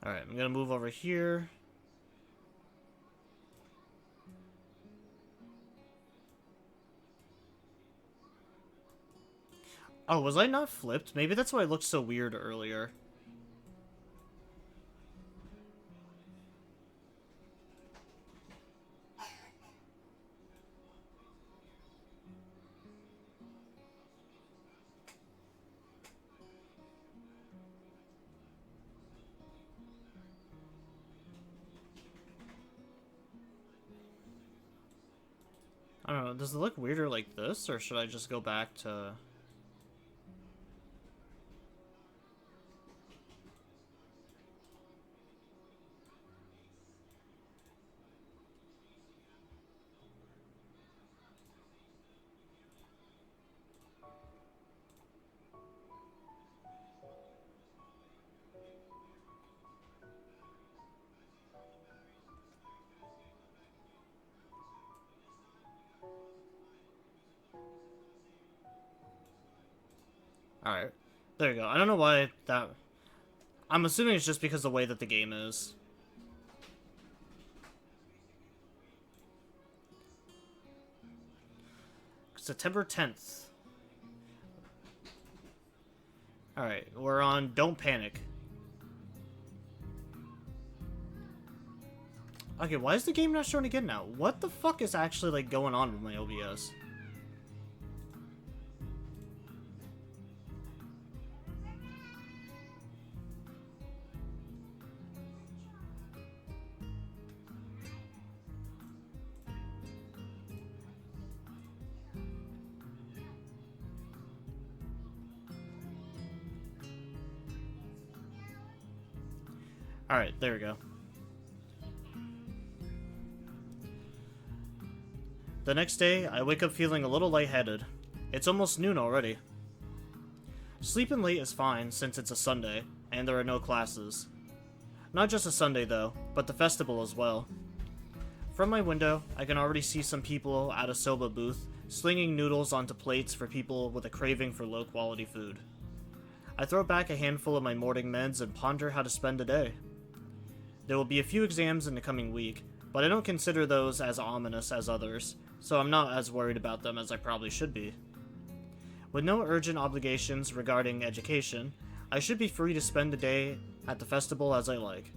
Alright, I'm gonna move over here. Oh, was I not flipped? Maybe that's why it looked so weird earlier. I don't know, does it look weirder like this, or should I just go back to... Alright, there you go. I don't know why that... I'm assuming it's just because of the way that the game is. September 10th. Alright, we're on Don't Panic. Okay, why is the game not showing again now? What the fuck is actually, like, going on with my OBS? Alright, there we go. The next day, I wake up feeling a little lightheaded. It's almost noon already. Sleeping late is fine since it's a Sunday, and there are no classes. Not just a Sunday though, but the festival as well. From my window, I can already see some people at a soba booth, slinging noodles onto plates for people with a craving for low-quality food. I throw back a handful of my morning meds and ponder how to spend the day. There will be a few exams in the coming week, but I don't consider those as ominous as others, so I'm not as worried about them as I probably should be. With no urgent obligations regarding education, I should be free to spend the day at the festival as I like.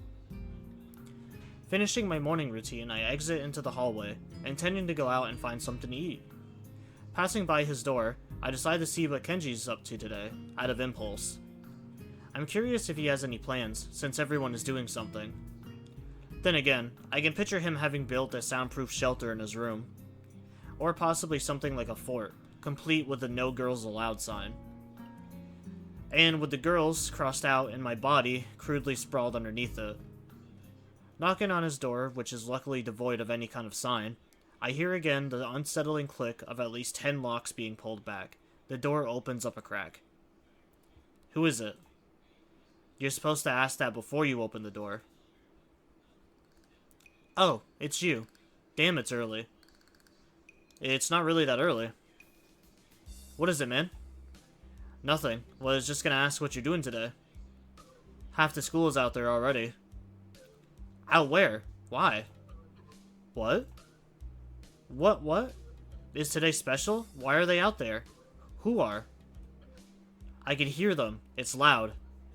Finishing my morning routine, I exit into the hallway, intending to go out and find something to eat. Passing by his door, I decide to see what Kenji's up to today, out of impulse. I'm curious if he has any plans, since everyone is doing something. Then again, I can picture him having built a soundproof shelter in his room. Or possibly something like a fort, complete with a no girls allowed sign. And with the girls crossed out and my body crudely sprawled underneath it. Knocking on his door, which is luckily devoid of any kind of sign, I hear again the unsettling click of at least 10 locks being pulled back. The door opens up a crack. Who is it? You're supposed to ask that before you open the door. Oh, it's you. Damn, it's early. It's not really that early. What is it, man? Nothing. Was just gonna ask what you're doing today. Half the school is out there already. Out where? Why? What? What? Is today special? Why are they out there? Who are? I can hear them. It's loud.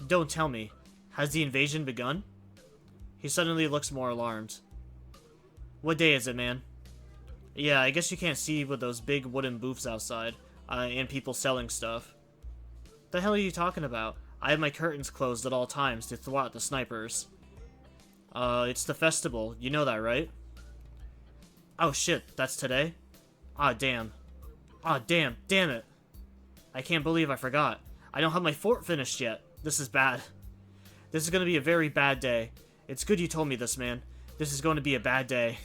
Don't tell me. Has the invasion begun? He suddenly looks more alarmed. What day is it, man? Yeah, I guess you can't see with those big wooden booths outside, and people selling stuff. The hell are you talking about? I have my curtains closed at all times to thwart the snipers. It's the festival. You know that, right? Oh shit, that's today? Ah, damn. Ah, damn it. I can't believe I forgot. I don't have my fort finished yet. This is bad. This is gonna be a very bad day. It's good you told me this, man. This is going to be a bad day.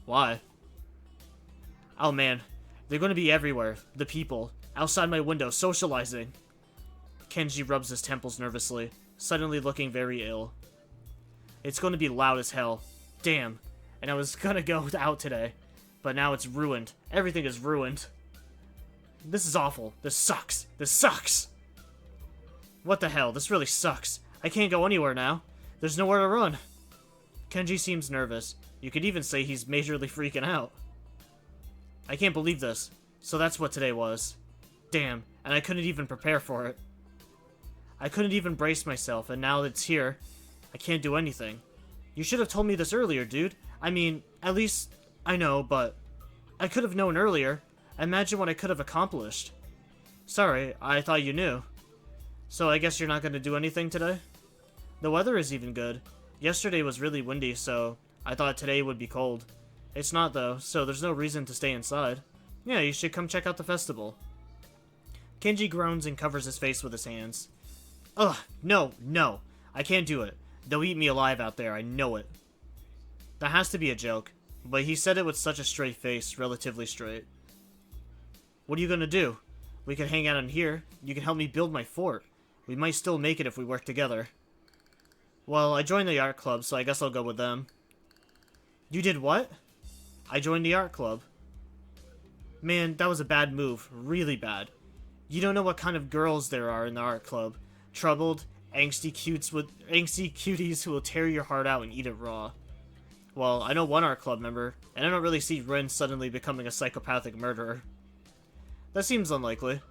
Why? Oh man, they're going to be everywhere. The people. Outside my window, socializing. Kenji rubs his temples nervously, suddenly looking very ill. It's going to be loud as hell. Damn. And I was gonna go out today. But now it's ruined. Everything is ruined. This is awful. This sucks. What the hell? This really sucks. I can't go anywhere now. There's nowhere to run. Kenji seems nervous. You could even say he's majorly freaking out. I can't believe this. So that's what today was. Damn, and I couldn't even prepare for it. I couldn't even brace myself, and now that it's here, I can't do anything. You should have told me this earlier, dude. I mean, at least, I know, but I could have known earlier. Imagine what I could have accomplished. Sorry, I thought you knew. So I guess you're not going to do anything today? The weather is even good. Yesterday was really windy, so I thought today would be cold. It's not though, so there's no reason to stay inside. Yeah, you should come check out the festival. Kenji groans and covers his face with his hands. Ugh, no, I can't do it. They'll eat me alive out there, I know it. That has to be a joke, but he said it with such a straight face, relatively straight. What are you gonna do? We can hang out in here. You can help me build my fort. We might still make it if we work together. Well, I joined the art club, so I guess I'll go with them. You did what? I joined the art club. Man, that was a bad move. Really bad. You don't know what kind of girls there are in the art club. Troubled, angsty cuties who will tear your heart out and eat it raw. Well, I know one art club member, and I don't really see Rin suddenly becoming a psychopathic murderer. That seems unlikely.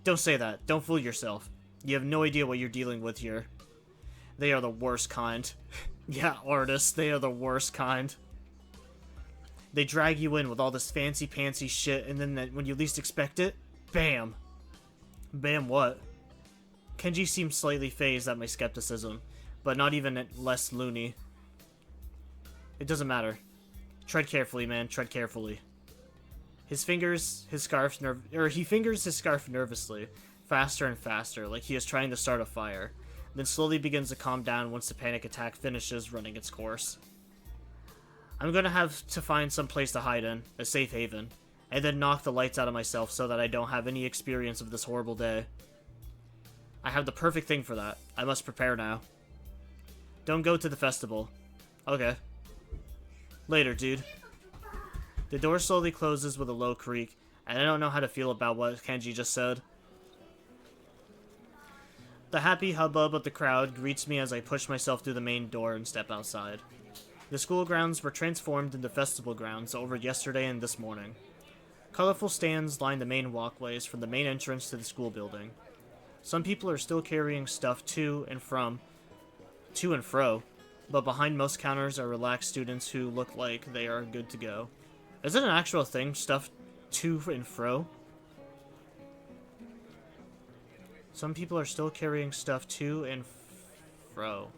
Don't say that. Don't fool yourself. You have no idea what you're dealing with here. They are the worst kind. Yeah, artists, they are the worst kind. They drag you in with all this fancy-pantsy shit, and then when you least expect it, bam. Bam what? Kenji seems slightly fazed at my skepticism, but not even less loony. It doesn't matter. Tread carefully, man. Tread carefully. He fingers his scarf nervously, faster and faster, like he is trying to start a fire, then slowly begins to calm down once the panic attack finishes running its course. I'm gonna have to find some place to hide in, a safe haven, and then knock the lights out of myself so that I don't have any experience of this horrible day. I have the perfect thing for that. I must prepare now. Don't go to the festival. Okay. Later, dude. The door slowly closes with a low creak, and I don't know how to feel about what Kenji just said. The happy hubbub of the crowd greets me as I push myself through the main door and step outside. The school grounds were transformed into festival grounds over yesterday and this morning. Colorful stands line the main walkways from the main entrance to the school building. Some people are still carrying stuff to and fro, but behind most counters are relaxed students who look like they are good to go. Is it an actual thing, stuff to and fro? Some people are still carrying stuff to and fro.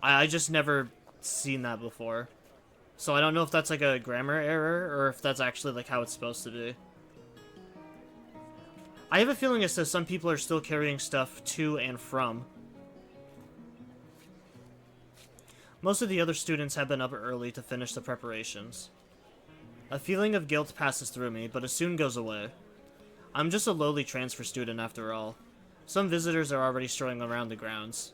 I just never seen that before. So I don't know if that's like a grammar error or if that's actually like how it's supposed to be. I have a feeling it says some people are still carrying stuff to and from. Most of the other students have been up early to finish the preparations. A feeling of guilt passes through me, but it soon goes away. I'm just a lowly transfer student after all. Some visitors are already strolling around the grounds.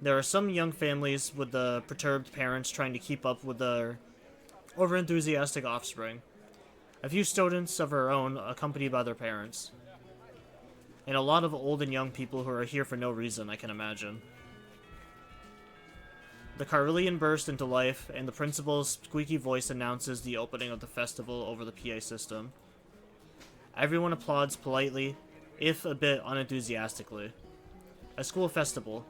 There are some young families with the perturbed parents trying to keep up with their overenthusiastic offspring. A few students of our own accompanied by their parents. And a lot of old and young people who are here for no reason, I can imagine. The carillon bursts into life, and the principal's squeaky voice announces the opening of the festival over the PA system. Everyone applauds politely, if a bit unenthusiastically. A school festival.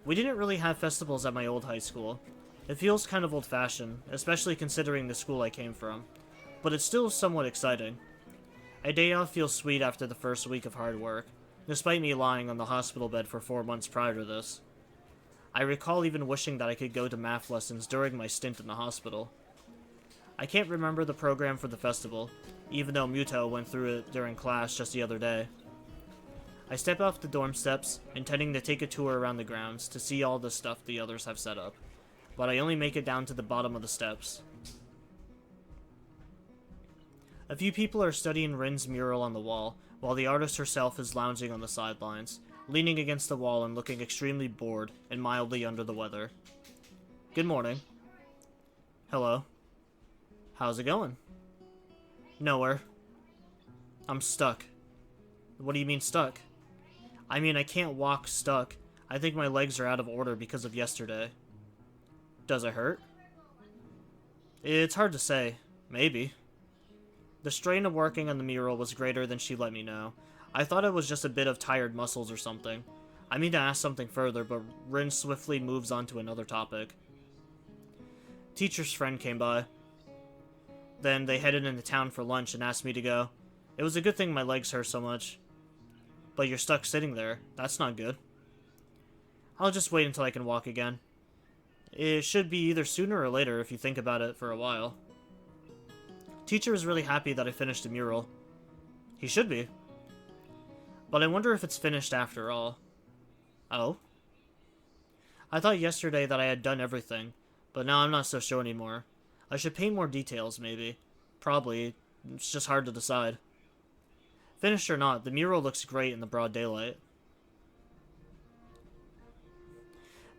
We didn't really have festivals at my old high school. It feels kind of old-fashioned, especially considering the school I came from. But it's still somewhat exciting. A day off feels sweet after the first week of hard work, despite me lying on the hospital bed for 4 months prior to this. I recall even wishing that I could go to math lessons during my stint in the hospital. I can't remember the program for the festival, even though Muto went through it during class just the other day. I step off the dorm steps, intending to take a tour around the grounds to see all the stuff the others have set up, but I only make it down to the bottom of the steps. A few people are studying Rin's mural on the wall, while the artist herself is lounging on the sidelines, leaning against the wall and looking extremely bored and mildly under the weather. Good morning. Hello. How's it going? Nowhere. I'm stuck. What do you mean stuck? I mean, I can't walk stuck. I think my legs are out of order because of yesterday. Does it hurt? It's hard to say. Maybe. The strain of working on the mural was greater than she let me know. I thought it was just a bit of tired muscles or something. I mean to ask something further, but Rin swiftly moves on to another topic. Teacher's friend came by. Then they headed into town for lunch and asked me to go. It was a good thing my legs hurt so much. But you're stuck sitting there. That's not good. I'll just wait until I can walk again. It should be either sooner or later if you think about it for a while. Teacher was really happy that I finished the mural. He should be. But I wonder if it's finished after all. Oh? I thought yesterday that I had done everything, but now I'm not so sure anymore. I should paint more details, maybe. Probably. It's just hard to decide. Finished or not, the mural looks great in the broad daylight.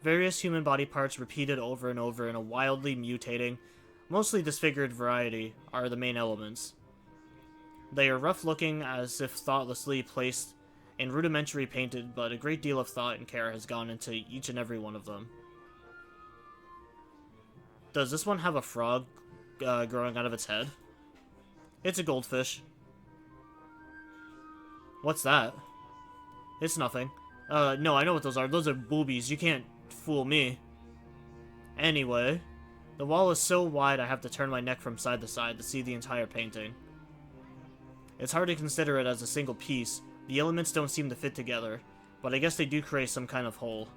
Various human body parts repeated over and over in a wildly mutating, mostly disfigured variety are the main elements. They are rough-looking, as if thoughtlessly placed and rudimentary painted, but a great deal of thought and care has gone into each and every one of them. Does this one have a frog growing out of its head? It's a goldfish. What's that? It's nothing. No, I know what those are. Those are boobies. You can't fool me. Anyway, the wall is so wide I have to turn my neck from side to side to see the entire painting. It's hard to consider it as a single piece. The elements don't seem to fit together, but I guess they do create some kind of whole.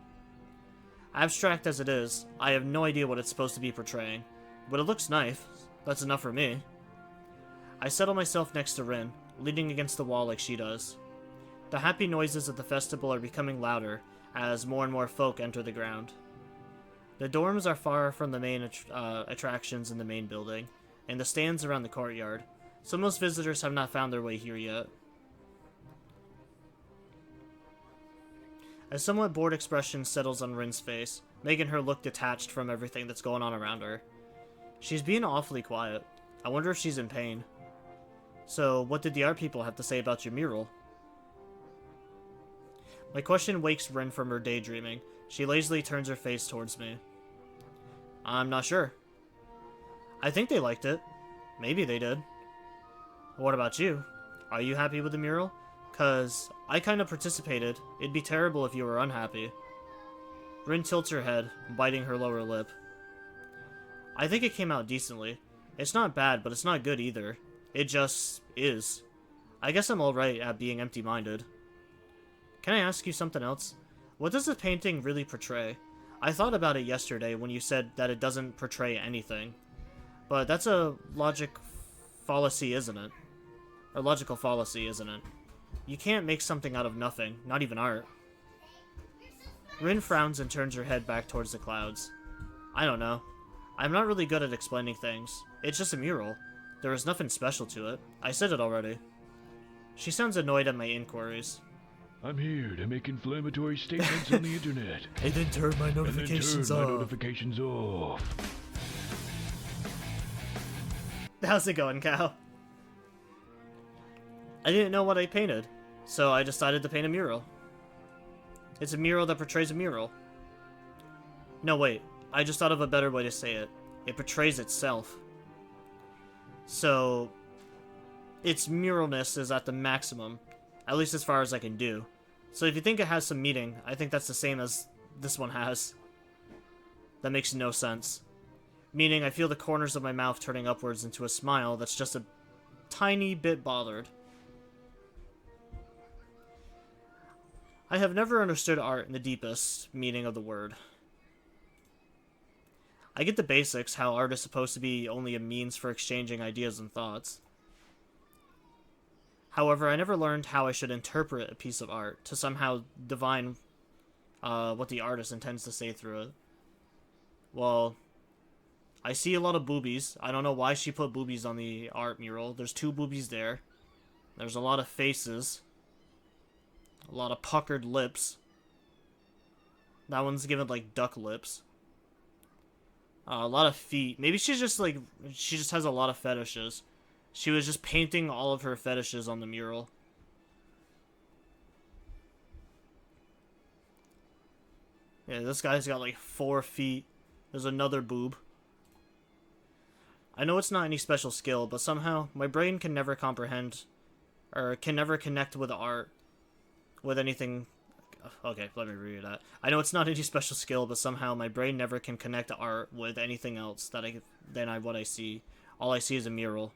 Abstract as it is, I have no idea what it's supposed to be portraying, but it looks nice. That's enough for me. I settle myself next to Rin, leaning against the wall like she does. The happy noises of the festival are becoming louder as more and more folk enter the ground. The dorms are far from the main attractions in the main building, and the stands around the courtyard, so most visitors have not found their way here yet. A somewhat bored expression settles on Rin's face, making her look detached from everything that's going on around her. She's being awfully quiet. I wonder if she's in pain. So, what did the art people have to say about your mural? My question wakes Rin from her daydreaming. She lazily turns her face towards me. I'm not sure. I think they liked it. Maybe they did. What about you? Are you happy with the mural? 'Cause I kind of participated. It'd be terrible if you were unhappy. Rin tilts her head, biting her lower lip. I think it came out decently. It's not bad, but it's not good either. It just is. I guess I'm alright at being empty-minded. Can I ask you something else? What does the painting really portray? I thought about it yesterday when you said that it doesn't portray anything. But that's a logical fallacy, isn't it? You can't make something out of nothing, not even art. Rin frowns and turns her head back towards the clouds. I don't know. I'm not really good at explaining things. It's just a mural. There was nothing special to it. I said it already. She sounds annoyed at my inquiries. I'm here to make inflammatory statements on the internet. And then turn my notifications off. How's it going, Cow? I didn't know what I painted, so I decided to paint a mural. It's a mural that portrays a mural. No, wait. I just thought of a better way to say it. It portrays itself. So, its muralness is at the maximum, at least as far as I can do. So if you think it has some meaning, I think that's the same as this one has. That makes no sense. Meaning I feel the corners of my mouth turning upwards into a smile that's just a tiny bit bothered. I have never understood art in the deepest meaning of the word. I get the basics, how art is supposed to be only a means for exchanging ideas and thoughts. However, I never learned how I should interpret a piece of art to somehow divine what the artist intends to say through it. Well, I see a lot of boobies. I don't know why she put boobies on the art mural. There's 2 boobies there. There's a lot of faces. A lot of puckered lips. That one's given like duck lips. A lot of feet. Maybe she's just like, she just has a lot of fetishes. She was just painting all of her fetishes on the mural. Yeah, this guy's got like 4 feet. There's another boob. I know it's not any special skill, but somehow my brain can never comprehend or can never connect with art with anything. Okay, let me read that. I know it's not any special skill, but somehow my brain never can connect art with anything else what I see. All I see is a mural.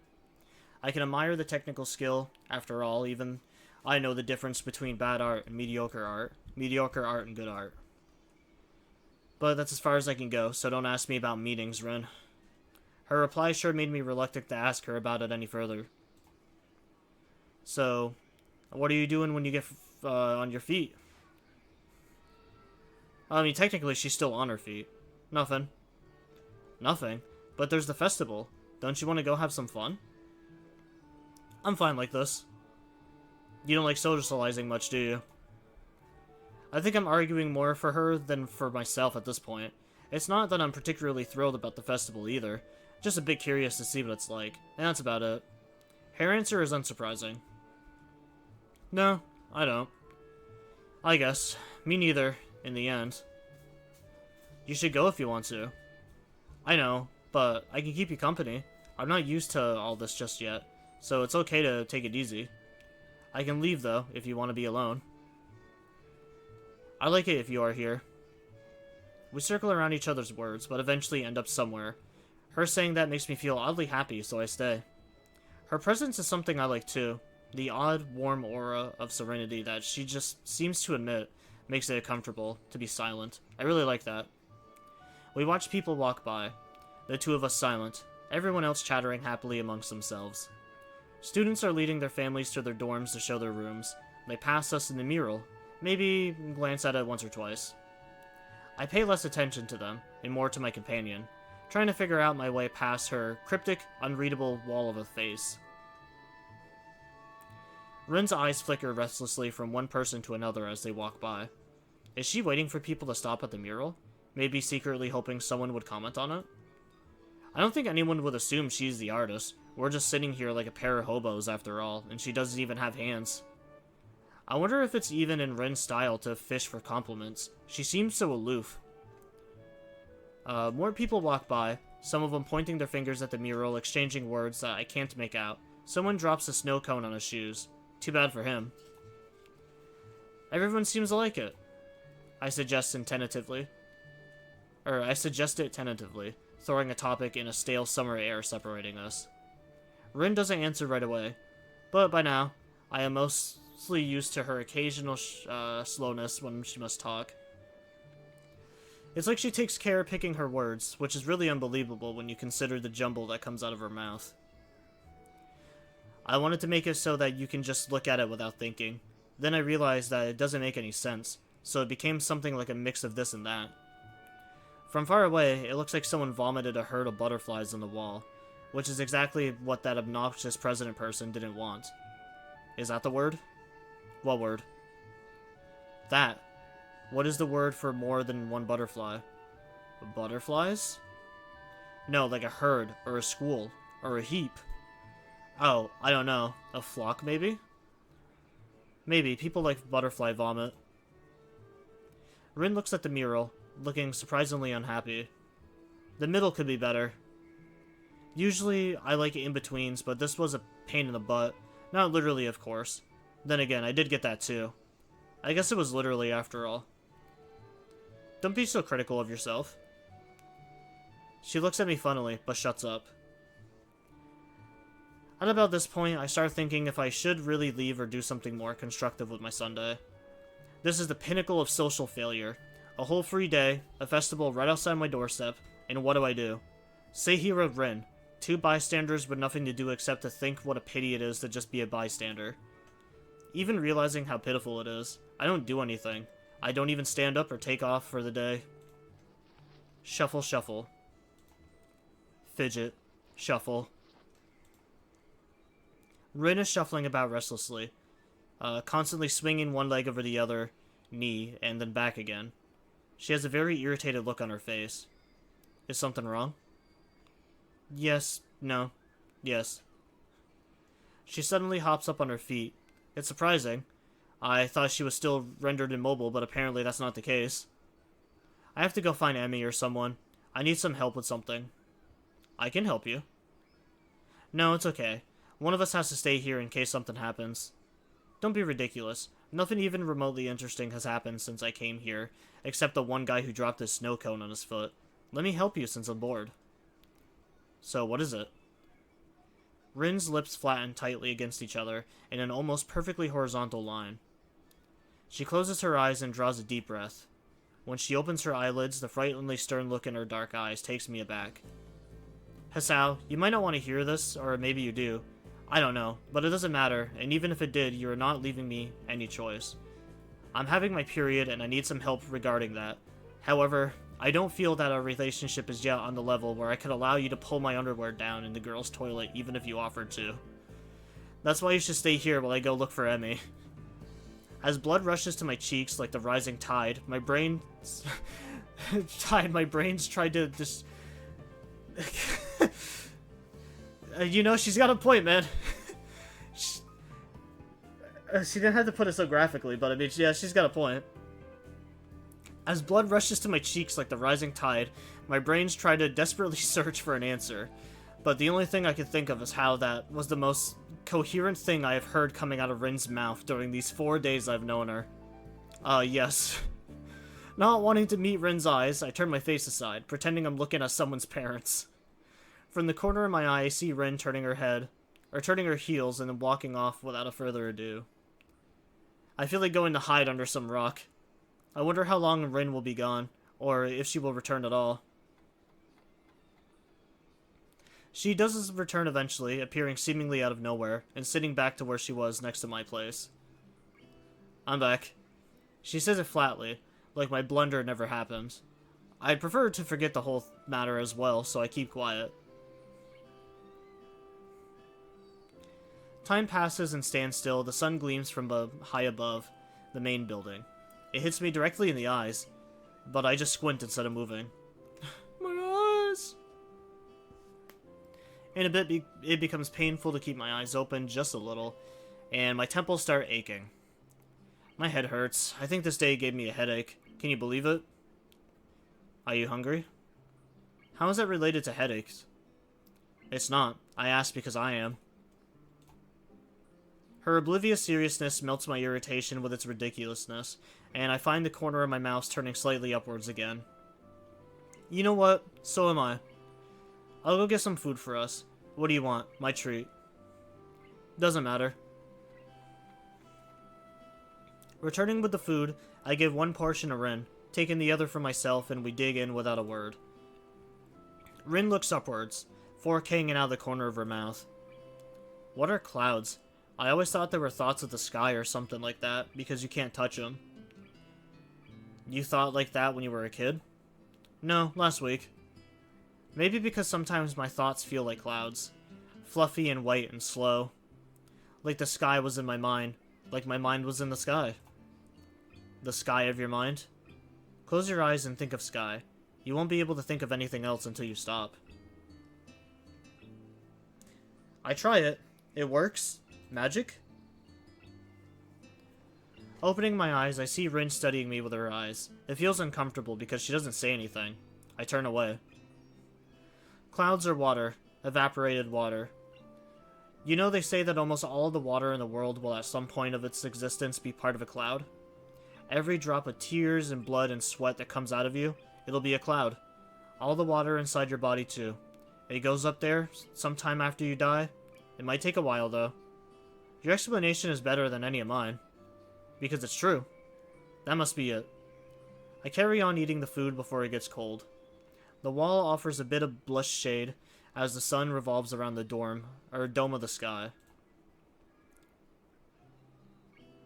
I can admire the technical skill. After all, even I know the difference between bad art and mediocre art and good art. But that's as far as I can go, so don't ask me about meetings, Ren. Her reply sure made me reluctant to ask her about it any further. So, what are you doing when you get on your feet? I mean, technically she's still on her feet. Nothing. Nothing? But there's the festival. Don't you want to go have some fun? I'm fine like this. You don't like socializing much, do you? I think I'm arguing more for her than for myself at this point. It's not that I'm particularly thrilled about the festival either. Just a bit curious to see what it's like. And that's about it. Her answer is unsurprising. No, I don't. I guess. Me neither, in the end. You should go if you want to. I know, but I can keep you company. I'm not used to all this just yet, so it's okay to take it easy. I can leave, though, if you want to be alone. I like it if you are here. We circle around each other's words, but eventually end up somewhere. Her saying that makes me feel oddly happy, so I stay. Her presence is something I like too. The odd, warm aura of serenity that she just seems to emit makes it comfortable to be silent. I really like that. We watch people walk by. The two of us silent, everyone else chattering happily amongst themselves. Students are leading their families to their dorms to show their rooms. They pass us in the mural, maybe glance at it once or twice. I pay less attention to them, and more to my companion, trying to figure out my way past her cryptic, unreadable wall of a face. Rin's eyes flicker restlessly from one person to another as they walk by. Is she waiting for people to stop at the mural? Maybe secretly hoping someone would comment on it? I don't think anyone would assume she's the artist. We're just sitting here like a pair of hobos after all, and she doesn't even have hands. I wonder if it's even in Rin's style to fish for compliments. She seems so aloof. More people walk by, some of them pointing their fingers at the mural, exchanging words that I can't make out. Someone drops a snow cone on his shoes. Too bad for him. Everyone seems to like it. I suggest it tentatively, throwing a topic in a stale summer air separating us. Rin doesn't answer right away, but by now, I am mostly used to her occasional slowness when she must talk. It's like she takes care picking her words, which is really unbelievable when you consider the jumble that comes out of her mouth. I wanted to make it so that you can just look at it without thinking. Then I realized that it doesn't make any sense, so it became something like a mix of this and that. From far away, it looks like someone vomited a herd of butterflies on the wall, which is exactly what that obnoxious president person didn't want. Is that the word? What word? That. What is the word for more than one butterfly? Butterflies? No, like a herd, or a school, or a heap. Oh, I don't know. A flock, maybe? Maybe. People like butterfly vomit. Rin looks at the mural, looking surprisingly unhappy. The middle could be better. Usually, I like in-betweens, but this was a pain in the butt. Not literally, of course. Then again, I did get that too. I guess it was literally, after all. Don't be so critical of yourself. She looks at me funnily, but shuts up. At about this point, I start thinking if I should really leave or do something more constructive with my Sunday. This is the pinnacle of social failure. A whole free day, a festival right outside my doorstep, and what do? Say here of Rin, two bystanders with nothing to do except to think what a pity it is to just be a bystander. Even realizing how pitiful it is, I don't do anything. I don't even stand up or take off for the day. Shuffle, shuffle. Fidget. Shuffle. Rin is shuffling about restlessly, constantly swinging one leg over the other knee and then back again. She has a very irritated look on her face. Is something wrong? Yes. No. Yes. She suddenly hops up on her feet. It's surprising. I thought she was still rendered immobile, but apparently that's not the case. I have to go find Emmy or someone. I need some help with something. I can help you. No, it's okay. One of us has to stay here in case something happens. Don't be ridiculous. Nothing even remotely interesting has happened since I came here, except the one guy who dropped his snow cone on his foot. Let me help you since I'm bored. So, what is it? Rin's lips flatten tightly against each other in an almost perfectly horizontal line. She closes her eyes and draws a deep breath. When she opens her eyelids, the frighteningly stern look in her dark eyes takes me aback. Hisao, you might not want to hear this, or maybe you do. I don't know, but it doesn't matter, and even if it did, you are not leaving me any choice. I'm having my period, and I need some help regarding that. However, I don't feel that our relationship is yet on the level where I could allow you to pull my underwear down in the girls' toilet even if you offered to. That's why you should stay here while I go look for Emmy. As blood rushes to my cheeks like the rising tide, my brains tried to just... you know, she's got a point, man. She didn't have to put it so graphically, but I mean, yeah, she's got a point. As blood rushes to my cheeks like the rising tide, my brains try to desperately search for an answer. But the only thing I could think of is how that was the most coherent thing I have heard coming out of Rin's mouth during these 4 days I've known her. Yes. Not wanting to meet Rin's eyes, I turn my face aside, pretending I'm looking at someone's parents. From the corner of my eye, I see Rin turning her heels and then walking off without a further ado. I feel like going to hide under some rock. I wonder how long Rin will be gone, or if she will return at all. She does return eventually, appearing seemingly out of nowhere, and sitting back to where she was next to my place. I'm back. She says it flatly, like my blunder never happened. I'd prefer to forget the whole matter as well, so I keep quiet. Time passes and stands still. The sun gleams from high above the main building. It hits me directly in the eyes, but I just squint instead of moving. My eyes! In a bit, it becomes painful to keep my eyes open just a little, and my temples start aching. My head hurts. I think this day gave me a headache. Can you believe it? Are you hungry? How is that related to headaches? It's not. I asked because I am. Her oblivious seriousness melts my irritation with its ridiculousness, and I find the corner of my mouth turning slightly upwards again. You know what? So am I. I'll go get some food for us. What do you want? My treat. Doesn't matter. Returning with the food, I give one portion to Rin, taking the other for myself, and we dig in without a word. Rin looks upwards, fork hanging out of the corner of her mouth. What are clouds? I always thought they were thoughts of the sky or something like that, because you can't touch them. You thought like that when you were a kid? No, last week. Maybe because sometimes my thoughts feel like clouds. Fluffy and white and slow. Like the sky was in my mind. Like my mind was in the sky. The sky of your mind? Close your eyes and think of sky. You won't be able to think of anything else until you stop. I try it. It works. Magic? Opening my eyes, I see Rin studying me with her eyes. It feels uncomfortable because she doesn't say anything. I turn away. Clouds are water. Evaporated water. You know they say that almost all of the water in the world will at some point of its existence be part of a cloud? Every drop of tears and blood and sweat that comes out of you, it'll be a cloud. All the water inside your body too. It goes up there sometime after you die. It might take a while though. Your explanation is better than any of mine. Because it's true. That must be it. I carry on eating the food before it gets cold. The wall offers a bit of blush shade as the sun revolves around the dome of the sky.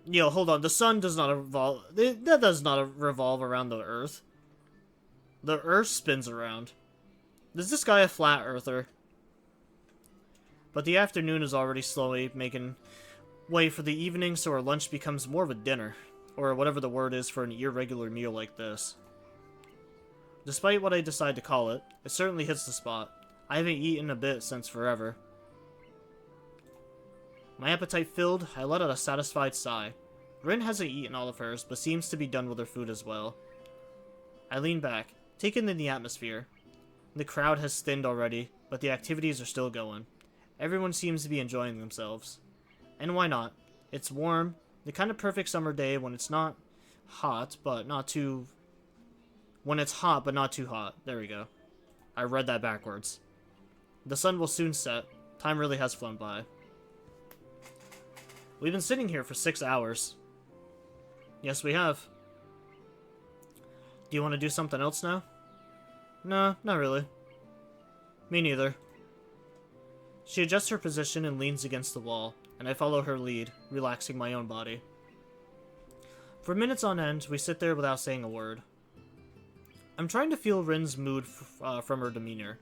Yo, hold on. The sun does not revolve. That does not revolve around the Earth. The Earth spins around. Is this guy a flat earther? But the afternoon is already slowly making way for the evening, so our lunch becomes more of a dinner, or whatever the word is for an irregular meal like this. Despite what I decide to call it, it certainly hits the spot. I haven't eaten a bit since forever. My appetite filled, I let out a satisfied sigh. Rin hasn't eaten all of hers, but seems to be done with her food as well. I lean back, taken in the atmosphere. The crowd has thinned already, but the activities are still going. Everyone seems to be enjoying themselves. And why not? It's warm, the kind of perfect summer day when it's not hot, but not too... When it's hot, but not too hot. There we go. I read that backwards. The sun will soon set. Time really has flown by. We've been sitting here for 6 hours. Yes, we have. Do you want to do something else now? No, not really. Me neither. She adjusts her position and leans against the wall, and I follow her lead, relaxing my own body. For minutes on end, we sit there without saying a word. I'm trying to feel Rin's mood from her demeanor.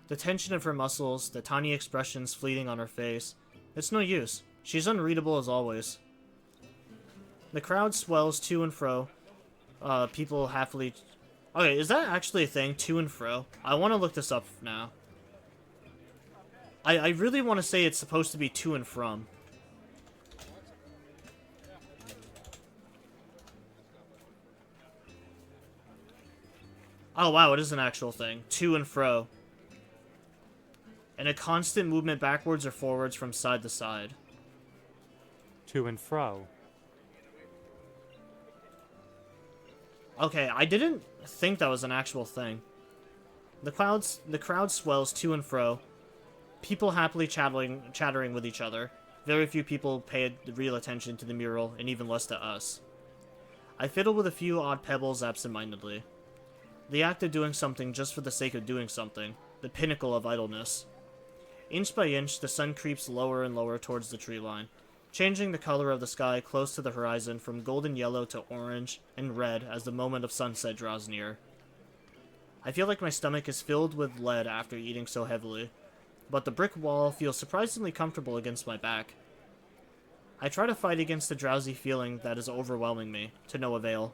The tension of her muscles, the tiny expressions fleeting on her face. It's no use. She's unreadable as always. The crowd swells to and fro. People happily... Okay, is that actually a thing? To and fro? I want to look this up now. I really want to say it's supposed to be to and from. Oh wow, it is an actual thing. To and fro. And a constant movement backwards or forwards from side to side. To and fro. Okay, I didn't think that was an actual thing. The crowd swells to and fro. People happily chattering with each other. Very few people pay real attention to the mural, and even less to us. I fiddle with a few odd pebbles absentmindedly. The act of doing something just for the sake of doing something. The pinnacle of idleness. Inch by inch, the sun creeps lower and lower towards the tree line, changing the color of the sky close to the horizon from golden yellow to orange and red as the moment of sunset draws near. I feel like my stomach is filled with lead after eating so heavily, but the brick wall feels surprisingly comfortable against my back. I try to fight against the drowsy feeling that is overwhelming me, to no avail.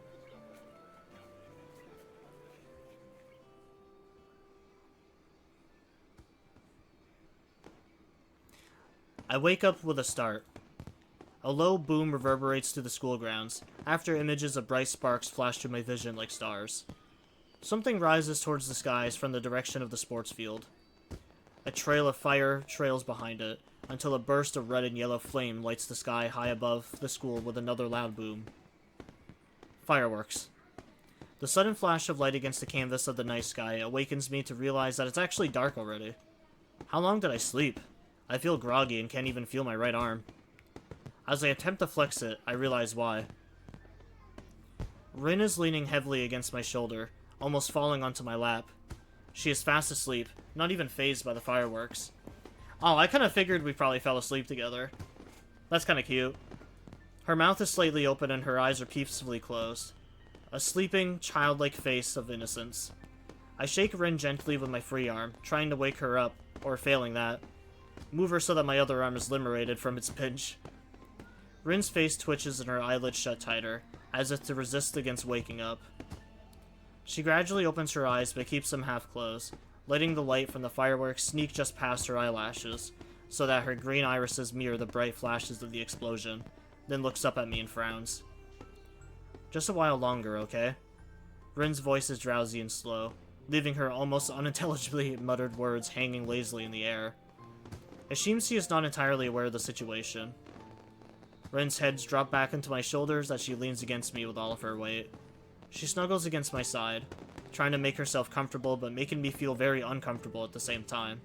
I wake up with a start. A low boom reverberates through the school grounds, after images of bright sparks flash through my vision like stars. Something rises towards the skies from the direction of the sports field. A trail of fire trails behind it, until a burst of red and yellow flame lights the sky high above the school with another loud boom. Fireworks. The sudden flash of light against the canvas of the night sky awakens me to realize that it's actually dark already. How long did I sleep? I feel groggy and can't even feel my right arm. As I attempt to flex it, I realize why. Rin is leaning heavily against my shoulder, almost falling onto my lap. She is fast asleep, not even fazed by the fireworks. Oh, I kind of figured we probably fell asleep together. That's kind of cute. Her mouth is slightly open and her eyes are peacefully closed. A sleeping, childlike face of innocence. I shake Rin gently with my free arm, trying to wake her up, or failing that. Move her so that my other arm is liberated from its pinch. Rin's face twitches and her eyelids shut tighter, as if to resist against waking up. She gradually opens her eyes but keeps them half closed, letting the light from the fireworks sneak just past her eyelashes, so that her green irises mirror the bright flashes of the explosion, then looks up at me and frowns. Just a while longer, okay? Rin's voice is drowsy and slow, leaving her almost unintelligibly muttered words hanging lazily in the air. It seems she is not entirely aware of the situation. Rin's head drops back into my shoulders as she leans against me with all of her weight. She snuggles against my side, trying to make herself comfortable but making me feel very uncomfortable at the same time.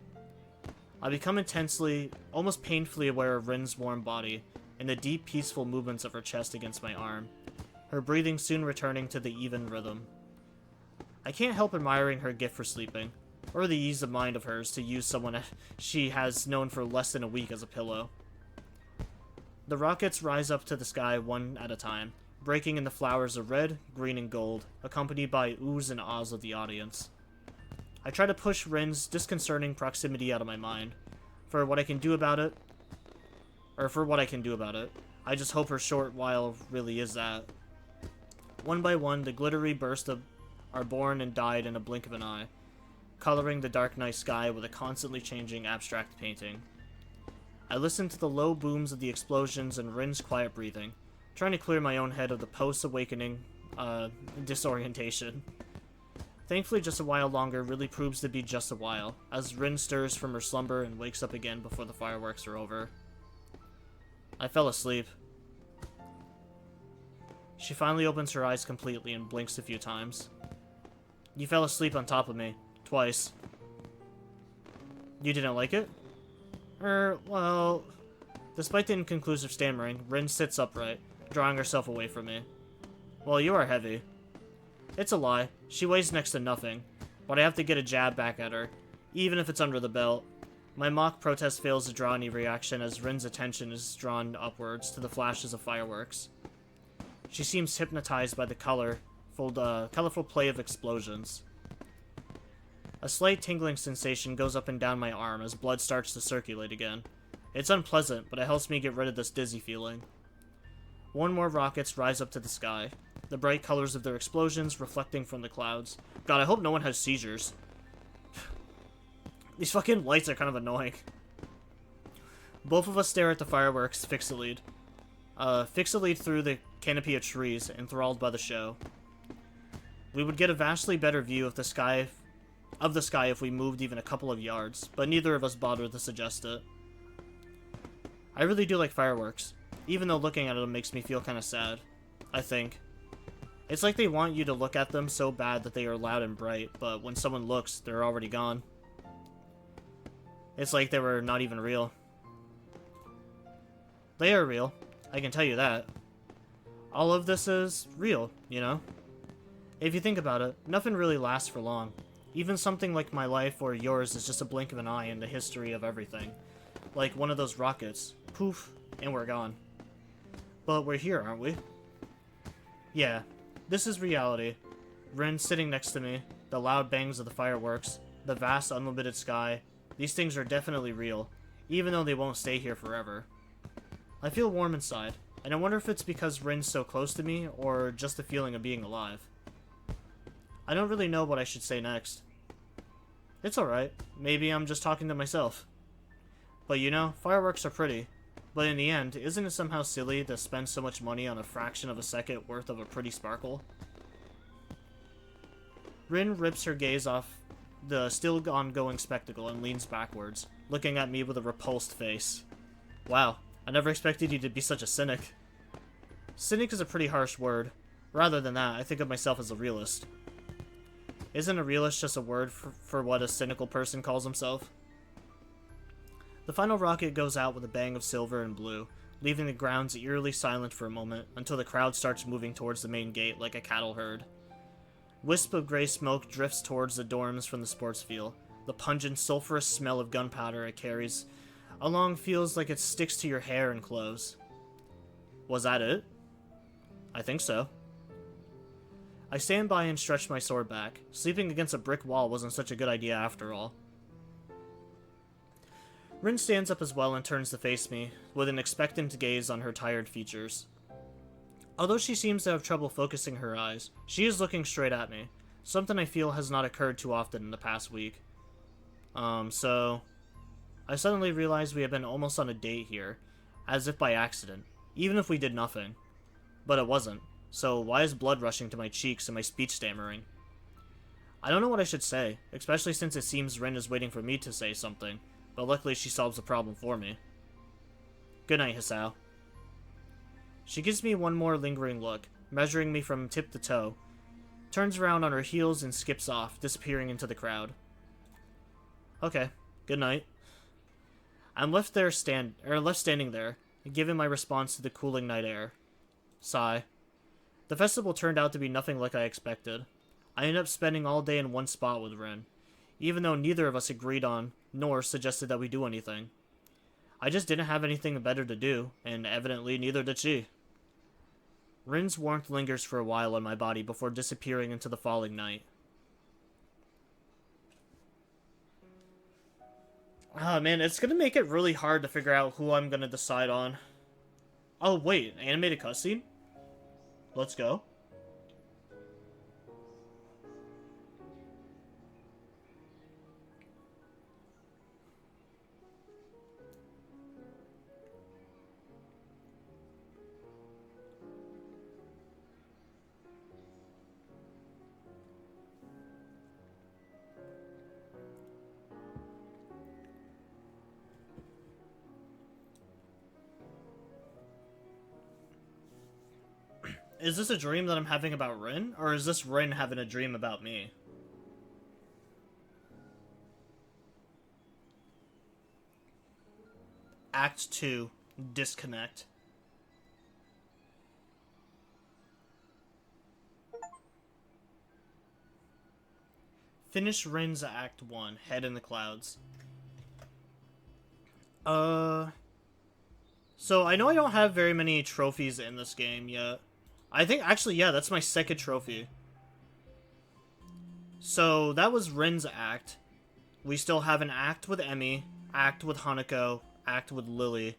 I become intensely, almost painfully aware of Rin's warm body and the deep, peaceful movements of her chest against my arm, her breathing soon returning to the even rhythm. I can't help admiring her gift for sleeping, or the ease of mind of hers to use someone she has known for less than a week as a pillow. The rockets rise up to the sky one at a time, breaking into flowers of red, green, and gold, accompanied by oohs and ahs of the audience. I try to push Rin's disconcerting proximity out of my mind. For what I can do about it, I just hope her short while really is that. One by one, the glittery bursts are born and died in a blink of an eye, coloring the dark night sky with a constantly changing abstract painting. I listen to the low booms of the explosions and Rin's quiet breathing, trying to clear my own head of the post-awakening disorientation. Thankfully, just a while longer really proves to be just a while, as Rin stirs from her slumber and wakes up again before the fireworks are over. I fell asleep. She finally opens her eyes completely and blinks a few times. You fell asleep on top of me. Twice. You didn't like it? Well... Despite the inconclusive stammering, Rin sits upright, drawing herself away from me. Well, you are heavy. It's a lie. She weighs next to nothing, but I have to get a jab back at her, even if it's under the belt. My mock protest fails to draw any reaction as Rin's attention is drawn upwards to the flashes of fireworks. She seems hypnotized by the colorful play of explosions. A slight tingling sensation goes up and down my arm as blood starts to circulate again. It's unpleasant, but it helps me get rid of this dizzy feeling. One more rockets rise up to the sky, the bright colors of their explosions reflecting from the clouds. God, I hope no one has seizures. These fucking lights are kind of annoying. Both of us stare at the fireworks fixedly. Fixedly through the canopy of trees, enthralled by the show. We would get a vastly better view of the sky if we moved even a couple of yards, but neither of us bothered to suggest it. I really do like fireworks, even though looking at them makes me feel kind of sad, I think. It's like they want you to look at them so bad that they are loud and bright, but when someone looks, they're already gone. It's like they were not even real. They are real, I can tell you that. All of this is real, you know? If you think about it, nothing really lasts for long. Even something like my life or yours is just a blink of an eye in the history of everything. Like one of those rockets. Poof, and we're gone. But we're here, aren't we? Yeah, this is reality. Rin sitting next to me, the loud bangs of the fireworks, the vast unlimited sky. These things are definitely real, even though they won't stay here forever. I feel warm inside, and I wonder if it's because Rin's so close to me, or just the feeling of being alive. I don't really know what I should say next. It's alright, maybe I'm just talking to myself. But you know, fireworks are pretty. But in the end, isn't it somehow silly to spend so much money on a fraction of a second worth of a pretty sparkle? Rin rips her gaze off the still ongoing spectacle and leans backwards, looking at me with a repulsed face. Wow, I never expected you to be such a cynic. Cynic is a pretty harsh word. Rather than that, I think of myself as a realist. Isn't a realist just a word for what a cynical person calls himself? The final rocket goes out with a bang of silver and blue, leaving the grounds eerily silent for a moment until the crowd starts moving towards the main gate like a cattle herd. Wisp of gray smoke drifts towards the dorms from the sports field. The pungent, sulfurous smell of gunpowder it carries along feels like it sticks to your hair and clothes. Was that it? I think so. I stand by and stretch my sword back. Sleeping against a brick wall wasn't such a good idea after all. Rin stands up as well and turns to face me, with an expectant gaze on her tired features. Although she seems to have trouble focusing her eyes, she is looking straight at me, something I feel has not occurred too often in the past week. So... I suddenly realized we had been almost on a date here, as if by accident, even if we did nothing. But it wasn't, so why is blood rushing to my cheeks and my speech stammering? I don't know what I should say, especially since it seems Rin is waiting for me to say something, but luckily she solves the problem for me. Good night, Hisao. She gives me one more lingering look, measuring me from tip to toe, turns around on her heels and skips off, disappearing into the crowd. Okay, good night. I'm left standing there, giving my response to the cooling night air. Sigh. The festival turned out to be nothing like I expected. I ended up spending all day in one spot with Rin, even though neither of us agreed on, nor suggested that we do anything. I just didn't have anything better to do, and evidently neither did she. Rin's warmth lingers for a while on my body before disappearing into the falling night. Ah, man, it's gonna make it really hard to figure out who I'm gonna decide on. Oh, wait, animated cutscene? Let's go. Is this a dream that I'm having about Rin? Or is this Rin having a dream about me? Act 2. Disconnect. Finish Rin's Act 1. Head in the Clouds. So I know I don't have very many trophies in this game yet. I think, actually, yeah, that's my second trophy. So that was Rin's act. We still have an act with Emmy, act with Hanako, act with Lily.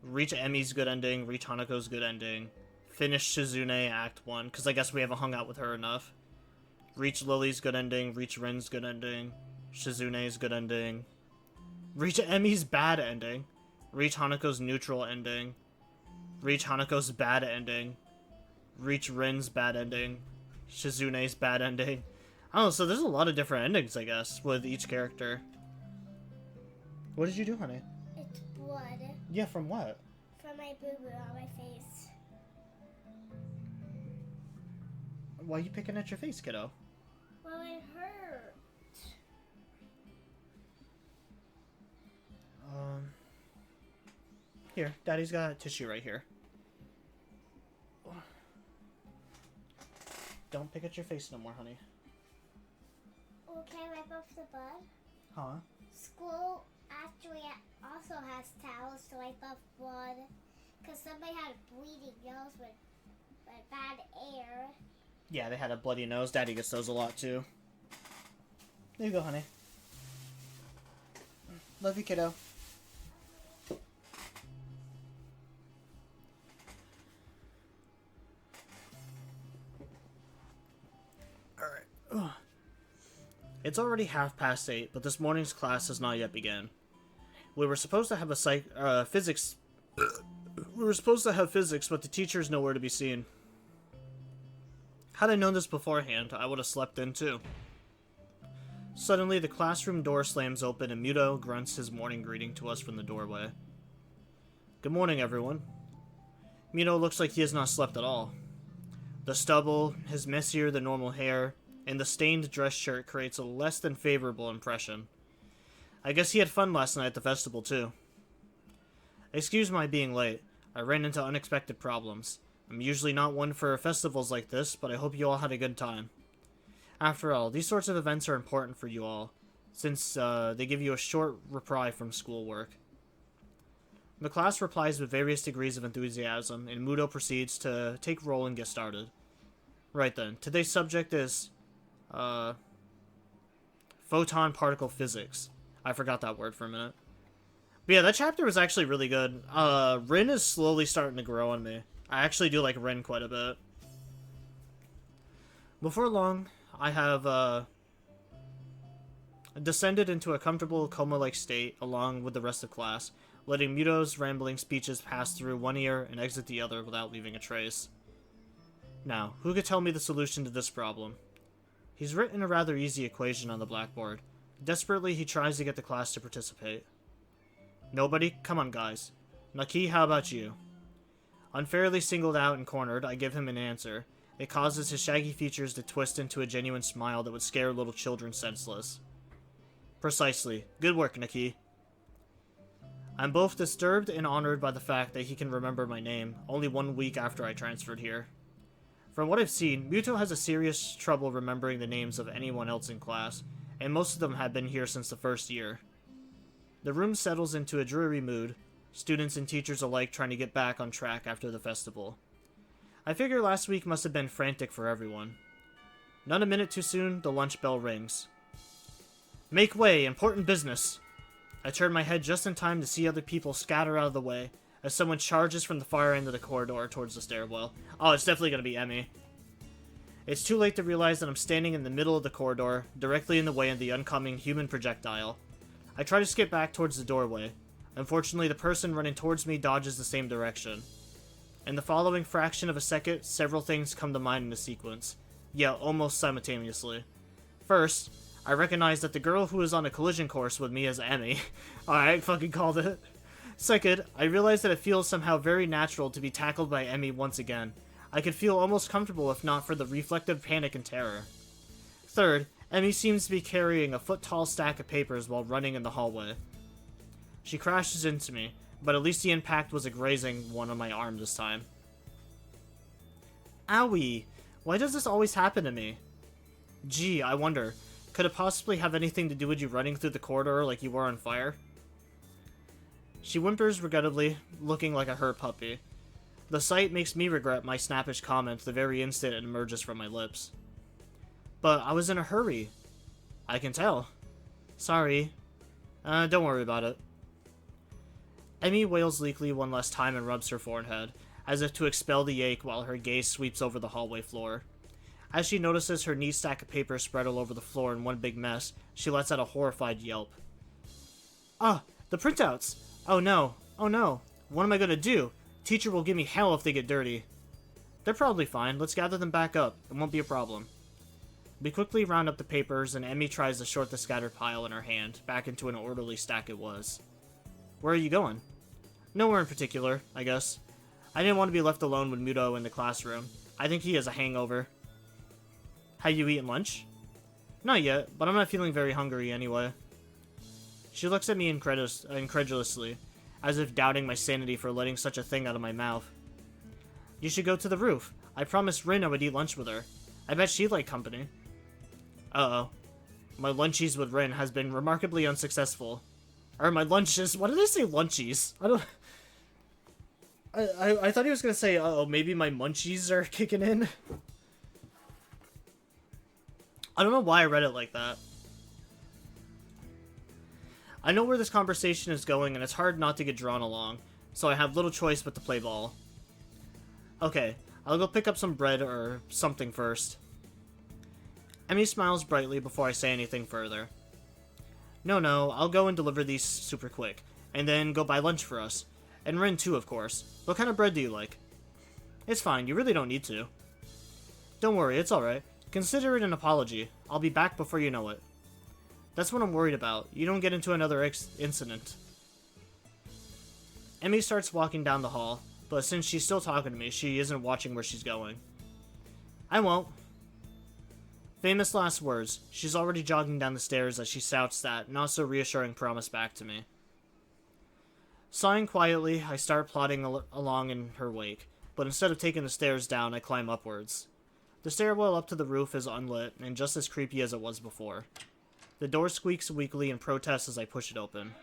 Reach Emmy's good ending, reach Hanako's good ending. Finish Shizune Act 1, because I guess we haven't hung out with her enough. Reach Lily's good ending, reach Rin's good ending. Shizune's good ending. Reach Emmy's bad ending. Reach Hanako's neutral ending. Reach Hanako's bad ending. Reach Rin's bad ending. Shizune's bad ending. I don't know, so there's a lot of different endings, I guess, with each character. What did you do, honey? It's blood Yeah, from what? from my boo-boo on my face. Why are you picking at your face, kiddo? Well, it hurt. Here, Daddy's got a tissue right here. Don't pick at your face no more, honey. Oh, can I wipe off the blood? Huh? School actually also has towels to wipe off blood. Because somebody had a bleeding nose with bad air. Yeah, they had a bloody nose. Daddy gets those a lot, too. There you go, honey. Love you, kiddo. Alright. It's already 8:30, but this morning's class has not yet begun. We were supposed to have a physics... We were supposed to have physics, but the teacher's nowhere to be seen. Had I known this beforehand, I would have slept in too. Suddenly, the classroom door slams open and Muto grunts his morning greeting to us from the doorway. Good morning, everyone. Muto looks like he has not slept at all. The stubble, his messier than normal hair, and the stained dress shirt creates a less than favorable impression. I guess he had fun last night at the festival too. Excuse my being late. I ran into unexpected problems. I'm usually not one for festivals like this, but I hope you all had a good time. After all, these sorts of events are important for you all, since they give you a short reprieve from schoolwork. The class replies with various degrees of enthusiasm, and Muto proceeds to take roll and get started. Right then, today's subject is, photon particle physics. I forgot that word for a minute. But yeah, that chapter was actually really good. Rin is slowly starting to grow on me. I actually do like Rin quite a bit. Before long, I have, descended into a comfortable coma-like state along with the rest of class, letting Muto's rambling speeches pass through one ear and exit the other without leaving a trace. Now, who could tell me the solution to this problem? He's written a rather easy equation on the blackboard. Desperately, he tries to get the class to participate. Nobody? Come on, guys. Naki, how about you? Unfairly singled out and cornered, I give him an answer. It causes his shaggy features to twist into a genuine smile that would scare little children senseless. Precisely. Good work, Naki. I'm both disturbed and honored by the fact that he can remember my name, only 1 week after I transferred here. From what I've seen, Muto has a serious trouble remembering the names of anyone else in class, and most of them have been here since the first year. The room settles into a dreary mood, students and teachers alike trying to get back on track after the festival. I figure last week must have been frantic for everyone. Not a minute too soon, the lunch bell rings. Make way, important business! I turn my head just in time to see other people scatter out of the way as someone charges from the far end of the corridor towards the stairwell. Oh, it's definitely gonna be Emmy. It's too late to realize that I'm standing in the middle of the corridor, directly in the way of the oncoming human projectile. I try to skip back towards the doorway. Unfortunately, the person running towards me dodges the same direction. In the following fraction of a second, several things come to mind in a sequence. Yeah, almost simultaneously. First, I recognize that the girl who is on a collision course with me is Emmy. Alright, fucking called it. Second, I realize that it feels somehow very natural to be tackled by Emmy once again. I could feel almost comfortable if not for the reflective panic and terror. Third, Emmy seems to be carrying a foot-tall stack of papers while running in the hallway. She crashes into me, but at least the impact was a grazing one on my arm this time. Owie! Why does this always happen to me? Gee, I wonder, could it possibly have anything to do with you running through the corridor like you were on fire? She whimpers regrettably, looking like a hurt puppy. The sight makes me regret my snappish comment the very instant it emerges from my lips. But I was in a hurry. I can tell. Sorry. Don't worry about it. Emmy wails leakly one last time and rubs her forehead, as if to expel the ache while her gaze sweeps over the hallway floor. As she notices her neat stack of papers spread all over the floor in one big mess, she lets out a horrified yelp. Ah, the printouts! Oh no, what am I gonna do? Teacher will give me hell if they get dirty. They're probably fine, let's gather them back up, it won't be a problem. We quickly round up the papers and Emmy tries to sort the scattered pile in her hand, back into an orderly stack it was. Where are you going? Nowhere in particular, I guess. I didn't want to be left alone with Muto in the classroom. I think he has a hangover. Have you eaten lunch? Not yet, but I'm not feeling very hungry anyway. She looks at me incredulously, as if doubting my sanity for letting such a thing out of my mouth. You should go to the roof. I promised Rin I would eat lunch with her. I bet she'd like company. Uh-oh. My lunchies with Rin has been remarkably unsuccessful. Or my lunches. Why did I say lunchies? I thought he was gonna say, uh-oh, maybe my munchies are kicking in. I don't know why I read it like that. I know where this conversation is going, and it's hard not to get drawn along, so I have little choice but to play ball. Okay, I'll go pick up some bread or something first. Emmy smiles brightly before I say anything further. No, I'll go and deliver these super quick, and then go buy lunch for us. And Rin too, of course. What kind of bread do you like? It's fine, you really don't need to. Don't worry, it's alright. Consider it an apology. I'll be back before you know it. That's what I'm worried about. You don't get into another incident. Emmy starts walking down the hall, but since she's still talking to me, she isn't watching where she's going. I won't. Famous last words. She's already jogging down the stairs as she shouts that not-so-reassuring promise back to me. Sighing quietly, I start plodding along in her wake, but instead of taking the stairs down, I climb upwards. The stairwell up to the roof is unlit, and just as creepy as it was before. The door squeaks weakly in protest as I push it open.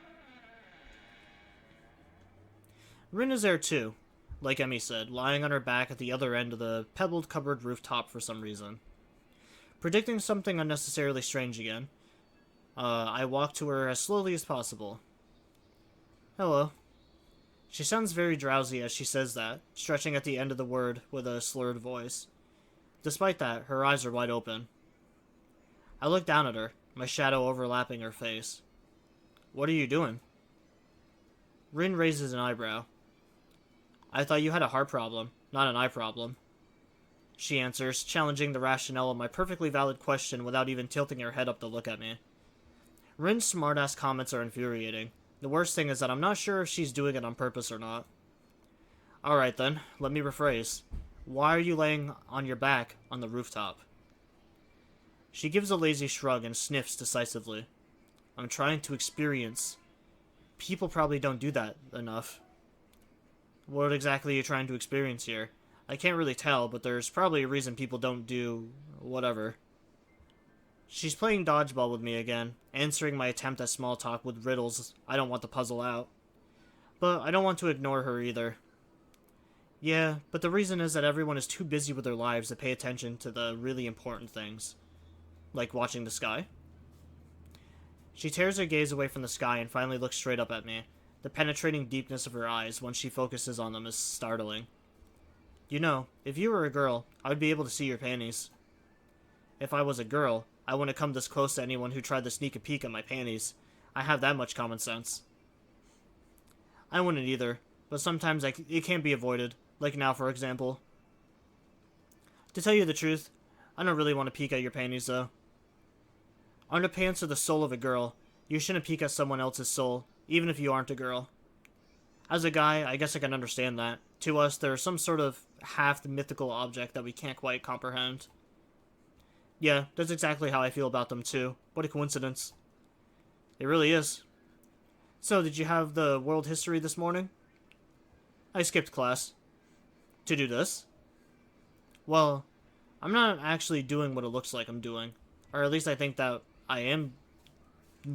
Rin is there too, like Emmy said, lying on her back at the other end of the pebbled cupboard rooftop for some reason. Predicting something unnecessarily strange again, I walk to her as slowly as possible. Hello. She sounds very drowsy as she says that, stretching at the end of the word with a slurred voice. Despite that, her eyes are wide open. I look down at her, my shadow overlapping her face. What are you doing? Rin raises an eyebrow. I thought you had a heart problem, not an eye problem. She answers, challenging the rationale of my perfectly valid question without even tilting her head up to look at me. Rin's smartass comments are infuriating. The worst thing is that I'm not sure if she's doing it on purpose or not. Alright then, let me rephrase. Why are you laying on your back on the rooftop? She gives a lazy shrug and sniffs decisively. I'm trying to experience. People probably don't do that enough. What exactly are you trying to experience here? I can't really tell, but there's probably a reason people don't do whatever. She's playing dodgeball with me again, answering my attempt at small talk with riddles I don't want to puzzle out. But I don't want to ignore her either. Yeah, but the reason is that everyone is too busy with their lives to pay attention to the really important things. Like watching the sky. She tears her gaze away from the sky and finally looks straight up at me. The penetrating deepness of her eyes, once she focuses on them, is startling. You know, if you were a girl, I would be able to see your panties. If I was a girl, I wouldn't come this close to anyone who tried to sneak a peek at my panties. I have that much common sense. I wouldn't either, but sometimes it can't be avoided, like now for example. To tell you the truth, I don't really want to peek at your panties though. Underpants are the soul of a girl. You shouldn't peek at someone else's soul, even if you aren't a girl. As a guy, I guess I can understand that. To us, there is some sort of half the mythical object that we can't quite comprehend. Yeah, that's exactly how I feel about them too. What a coincidence. It really is. So, did you have the world history this morning? I skipped class. To do this? Well, I'm not actually doing what it looks like I'm doing. Or at least I think that I am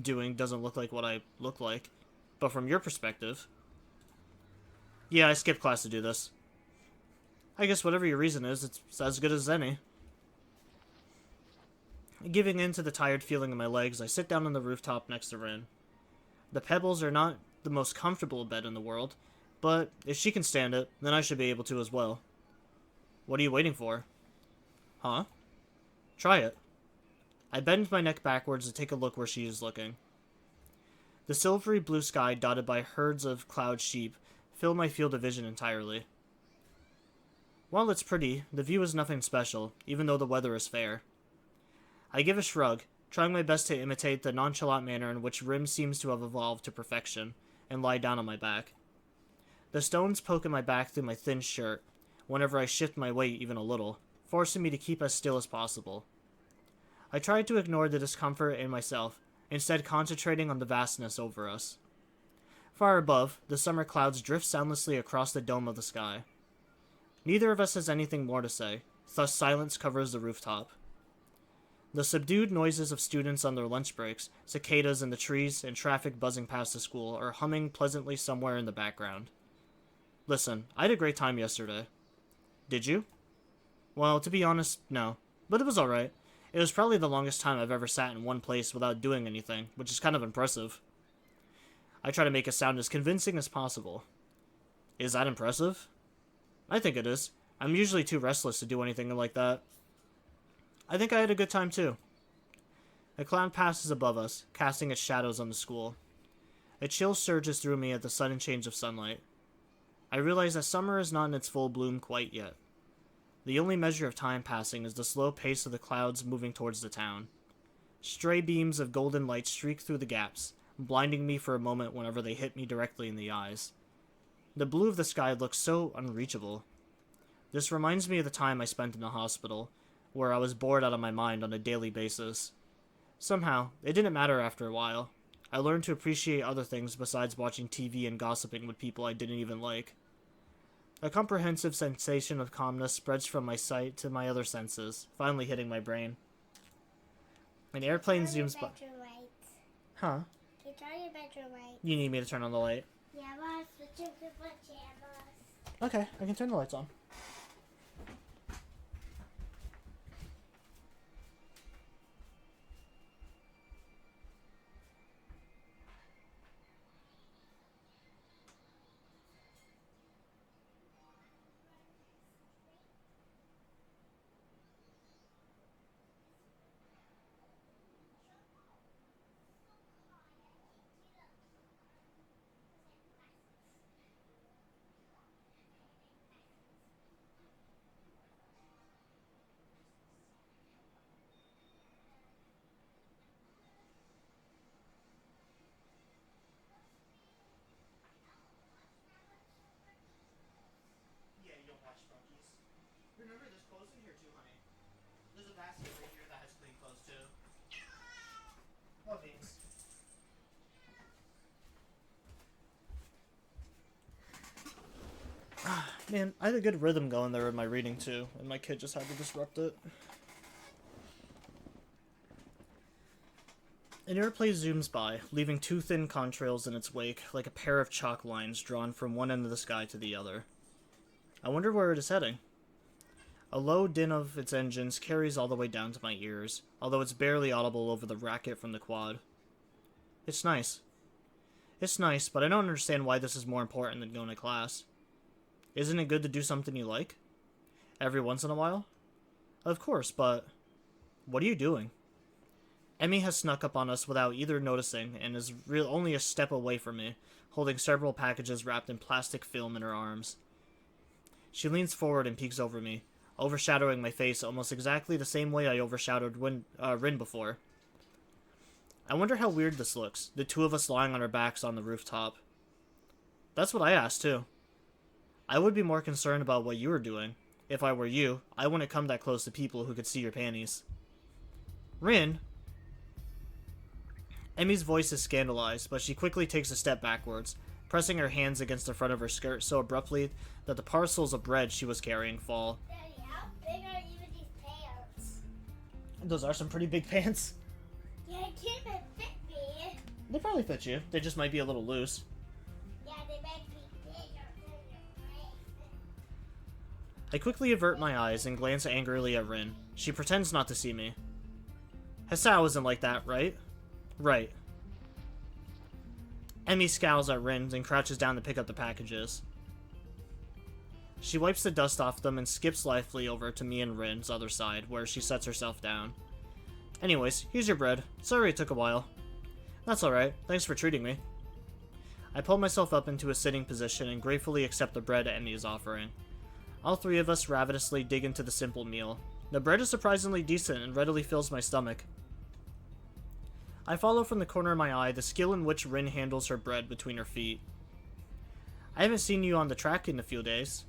doing doesn't look like what I look like. But from your perspective... Yeah, I skipped class to do this. I guess whatever your reason is, it's as good as any. Giving in to the tired feeling in my legs, I sit down on the rooftop next to Rin. The pebbles are not the most comfortable bed in the world, but if she can stand it, then I should be able to as well. What are you waiting for? Huh? Try it. I bend my neck backwards to take a look where she is looking. The silvery blue sky dotted by herds of cloud sheep fill my field of vision entirely. While it's pretty, the view is nothing special, even though the weather is fair. I give a shrug, trying my best to imitate the nonchalant manner in which Rim seems to have evolved to perfection, and lie down on my back. The stones poke at my back through my thin shirt, whenever I shift my weight even a little, forcing me to keep as still as possible. I try to ignore the discomfort in myself, instead concentrating on the vastness over us. Far above, the summer clouds drift soundlessly across the dome of the sky. Neither of us has anything more to say, thus silence covers the rooftop. The subdued noises of students on their lunch breaks, cicadas in the trees, and traffic buzzing past the school are humming pleasantly somewhere in the background. Listen, I had a great time yesterday. Did you? Well, to be honest, no. But it was alright. It was probably the longest time I've ever sat in one place without doing anything, which is kind of impressive. I try to make it sound as convincing as possible. Is that impressive? I think it is. I'm usually too restless to do anything like that. I think I had a good time too. A cloud passes above us, casting its shadows on the school. A chill surges through me at the sudden change of sunlight. I realize that summer is not in its full bloom quite yet. The only measure of time passing is the slow pace of the clouds moving towards the town. Stray beams of golden light streak through the gaps, blinding me for a moment whenever they hit me directly in the eyes. The blue of the sky looks so unreachable. This reminds me of the time I spent in the hospital, where I was bored out of my mind on a daily basis. Somehow, it didn't matter after a while. I learned to appreciate other things besides watching TV and gossiping with people I didn't even like. A comprehensive sensation of calmness spreads from my sight to my other senses, finally hitting my brain. An airplane zooms by. Huh? You turn your bedroom light. You need me to turn on the light? Yeah, boss, but you can put pajamas. Okay, I can turn the lights on. Yeah, you don't watch Funkies. Remember, there's clothes in here too, honey. There's a basket right here that has clean clothes too. Oh, thanks. Man, I had a good rhythm going there in my reading too, and my kid just had to disrupt it. An airplane zooms by, leaving two thin contrails in its wake, like a pair of chalk lines drawn from one end of the sky to the other. I wonder where it is heading. A low din of its engines carries all the way down to my ears, although it's barely audible over the racket from the quad. It's nice. It's nice, but I don't understand why this is more important than going to class. Isn't it good to do something you like? Every once in a while? Of course, but... what are you doing? Emmy has snuck up on us without either noticing and is only a step away from me, holding several packages wrapped in plastic film in her arms. She leans forward and peeks over me, overshadowing my face almost exactly the same way I overshadowed Rin before. I wonder how weird this looks, the two of us lying on our backs on the rooftop. That's what I asked, too. I would be more concerned about what you were doing. If I were you, I wouldn't come that close to people who could see your panties. Rin? Emmy's voice is scandalized, but she quickly takes a step backwards, pressing her hands against the front of her skirt so abruptly that the parcels of bread she was carrying fall. Daddy, how big are even these pants? Those are some pretty big pants. Yeah, it can't even fit me. They probably fit you. They just might be a little loose. Yeah, they make me bigger than your brain. I quickly avert my eyes and glance angrily at Rin. She pretends not to see me. Hasao isn't like that, right? Right. Emmy scowls at Rin and crouches down to pick up the packages. She wipes the dust off them and skips lithely over to me and Rin's other side, where she sets herself down. Anyways, here's your bread. Sorry it took a while. That's alright. Thanks for treating me. I pull myself up into a sitting position and gratefully accept the bread Emmy is offering. All three of us ravenously dig into the simple meal. The bread is surprisingly decent and readily fills my stomach. I follow from the corner of my eye the skill in which Rin handles her bread between her feet. I haven't seen you on the track in a few days.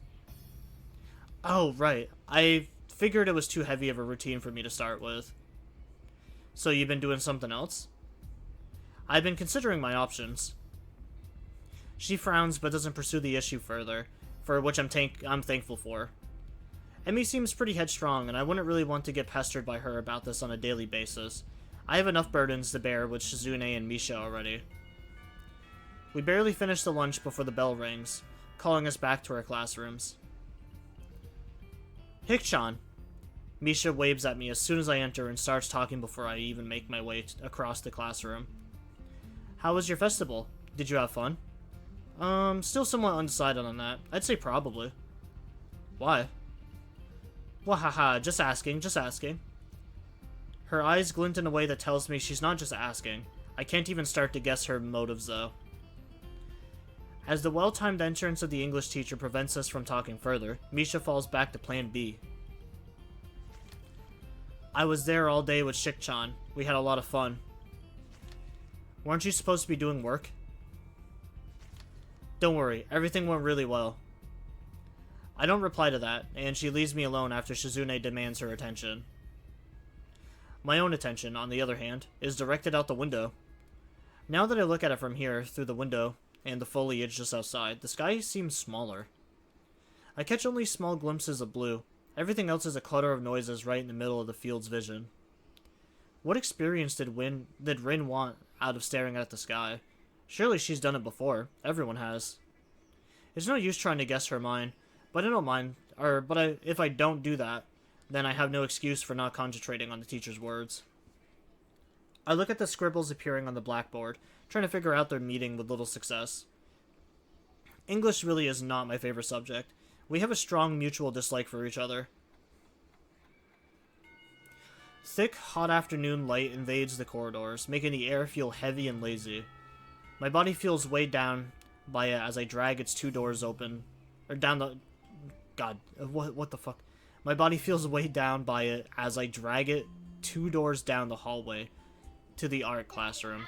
Oh, right. I figured it was too heavy of a routine for me to start with. So you've been doing something else? I've been considering my options. She frowns but doesn't pursue the issue further, for which I'm thankful for. Emmy seems pretty headstrong, and I wouldn't really want to get pestered by her about this on a daily basis. I have enough burdens to bear with Shizune and Misha already. We barely finish the lunch before the bell rings, calling us back to our classrooms. Hikchan! Misha waves at me as soon as I enter and starts talking before I even make my way across the classroom. How was your festival? Did you have fun? Still somewhat undecided on that. I'd say probably. Why? Wahaha, just asking, just asking. Her eyes glint in a way that tells me she's not just asking. I can't even start to guess her motives, though. As the well-timed entrance of the English teacher prevents us from talking further, Misha falls back to plan B. I was there all day with Shikchan. We had a lot of fun. Weren't you supposed to be doing work? Don't worry, everything went really well. I don't reply to that, and she leaves me alone after Shizune demands her attention. My own attention, on the other hand, is directed out the window. Now that I look at it from here, through the window, and the foliage just outside, the sky seems smaller. I catch only small glimpses of blue. Everything else is a clutter of noises right in the middle of the field's vision. What experience did Rin want out of staring at the sky? Surely she's done it before. Everyone has. It's no use trying to guess her mind, but I don't mind. If I don't do that, then I have no excuse for not concentrating on the teacher's words. I look at the scribbles appearing on the blackboard, trying to figure out their meaning with little success. English really is not my favorite subject. We have a strong mutual dislike for each other. Thick, hot afternoon light invades the corridors, making the air feel heavy and lazy. My body feels weighed down by it as I drag its two doors open. Or down the... God, what the fuck? My body feels weighed down by it as I drag it 2 doors down the hallway to the art classroom.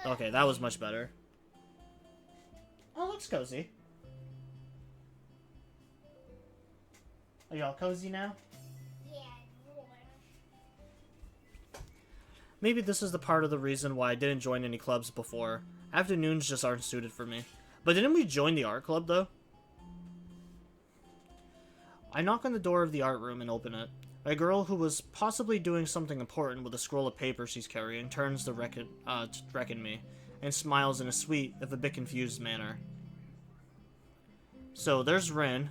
Okay, that was much better. Oh, looks cozy. Are y'all cozy now? Yeah, more. Maybe this is the part of the reason why I didn't join any clubs before. Afternoons just aren't suited for me. But didn't we join the art club, though? I knock on the door of the art room and open it. A girl who was possibly doing something important with a scroll of paper she's carrying turns to reckon me, and smiles in a sweet, if a bit confused manner. So, there's Rin.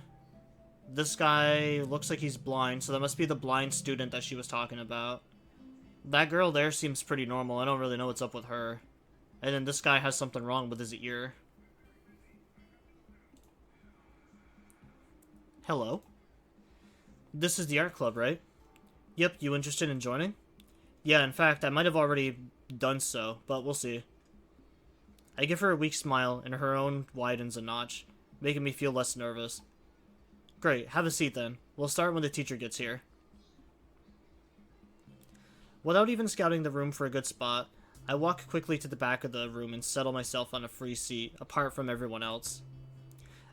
This guy looks like he's blind, so that must be the blind student that she was talking about. That girl there seems pretty normal. I don't really know what's up with her. And then this guy has something wrong with his ear. Hello? This is the art club, right? Yep, you interested in joining? Yeah, in fact, I might have already done so, but we'll see. I give her a weak smile, and her own widens a notch, making me feel less nervous. Great, have a seat then. We'll start when the teacher gets here. Without even scouting the room for a good spot, I walk quickly to the back of the room and settle myself on a free seat, apart from everyone else.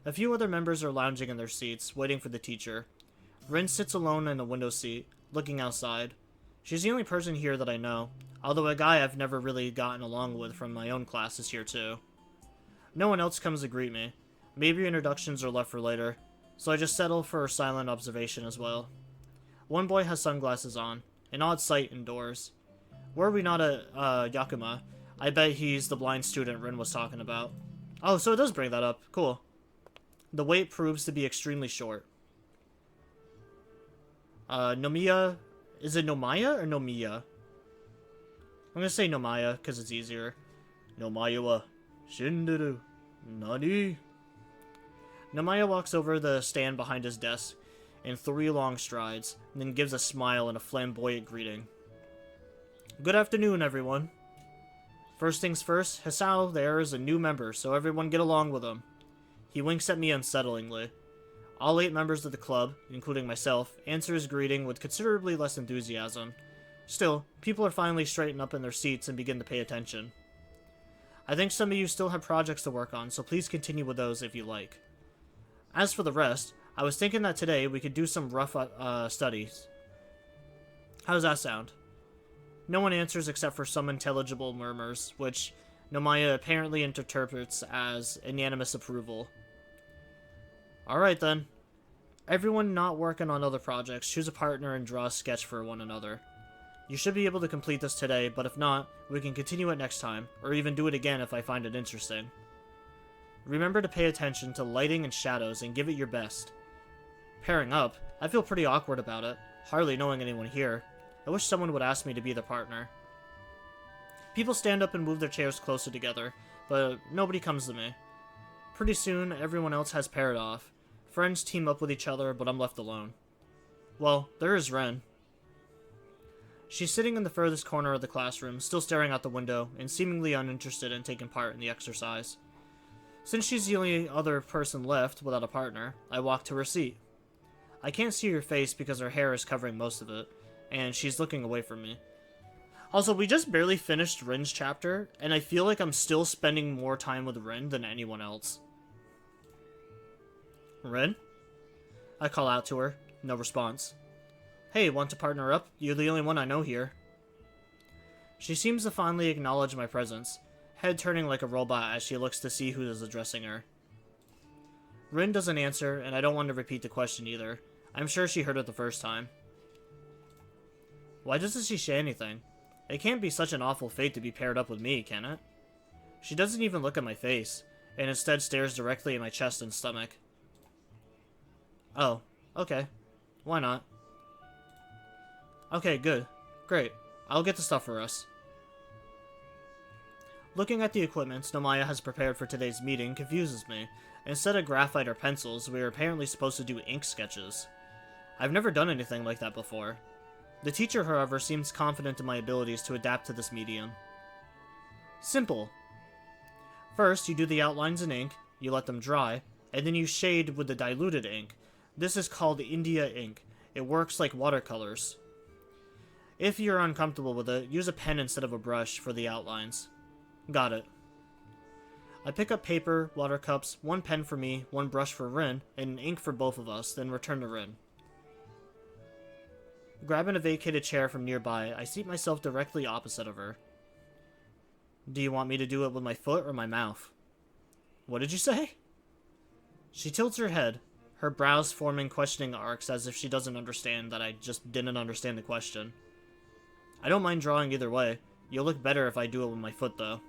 A few other members are lounging in their seats, waiting for the teacher. Rin sits alone in a window seat, looking outside. She's the only person here that I know, although a guy I've never really gotten along with from my own class is here too. No one else comes to greet me. Maybe introductions are left for later, so I just settle for silent observation as well. One boy has sunglasses on, an odd sight indoors. Were we not at Yakuma, I bet he's the blind student Rin was talking about. Oh, so it does bring that up. Cool. The wait proves to be extremely short. Nomiya... Is it Nomaya or Nomiya? I'm gonna say Nomaya, because it's easier. Nomaya wa shinderu. Nani? Nomaya walks over the stand behind his desk in 3 long strides, and then gives a smile and a flamboyant greeting. Good afternoon, everyone. First things first, Hisao there is a new member, so everyone get along with him. He winks at me unsettlingly. All 8 members of the club, including myself, answer his greeting with considerably less enthusiasm. Still, people are finally straightened up in their seats and begin to pay attention. I think some of you still have projects to work on, so please continue with those if you like. As for the rest, I was thinking that today we could do some rough studies. How does that sound? No one answers except for some intelligible murmurs, which Nomaya apparently interprets as unanimous approval. Alright then. Everyone not working on other projects, choose a partner and draw a sketch for one another. You should be able to complete this today, but if not, we can continue it next time, or even do it again if I find it interesting. Remember to pay attention to lighting and shadows and give it your best. Pairing up, I feel pretty awkward about it, hardly knowing anyone here. I wish someone would ask me to be their partner. People stand up and move their chairs closer together, but nobody comes to me. Pretty soon, everyone else has paired off. Friends team up with each other, but I'm left alone. Well, there is Ren. She's sitting in the furthest corner of the classroom, still staring out the window, and seemingly uninterested in taking part in the exercise. Since she's the only other person left without a partner, I walk to her seat. I can't see her face because her hair is covering most of it, and she's looking away from me. Also, we just barely finished Rin's chapter, and I feel like I'm still spending more time with Rin than anyone else. Rin? I call out to her. No response. Hey, want to partner up? You're the only one I know here. She seems to finally acknowledge my presence, head turning like a robot as she looks to see who is addressing her. Rin doesn't answer, and I don't want to repeat the question either. I'm sure she heard it the first time. Why doesn't she say anything? It can't be such an awful fate to be paired up with me, can it? She doesn't even look at my face, and instead stares directly at my chest and stomach. Oh, okay. Why not? Okay, good. Great. I'll get the stuff for us. Looking at the equipment Nomaya has prepared for today's meeting confuses me. Instead of graphite or pencils, we are apparently supposed to do ink sketches. I've never done anything like that before. The teacher, however, seems confident in my abilities to adapt to this medium. Simple. First, you do the outlines in ink, you let them dry, and then you shade with the diluted ink. This is called India ink. It works like watercolors. If you're uncomfortable with it, use a pen instead of a brush for the outlines. Got it. I pick up paper, water cups, 1 pen for me, 1 brush for Rin, and ink for both of us, then return to Rin. Grabbing a vacated chair from nearby, I seat myself directly opposite of her. Do you want me to do it with my foot or my mouth? What did you say? She tilts her head, her brows forming questioning arcs as if she doesn't understand that I just didn't understand the question. I don't mind drawing either way. You'll look better if I do it with my foot, though.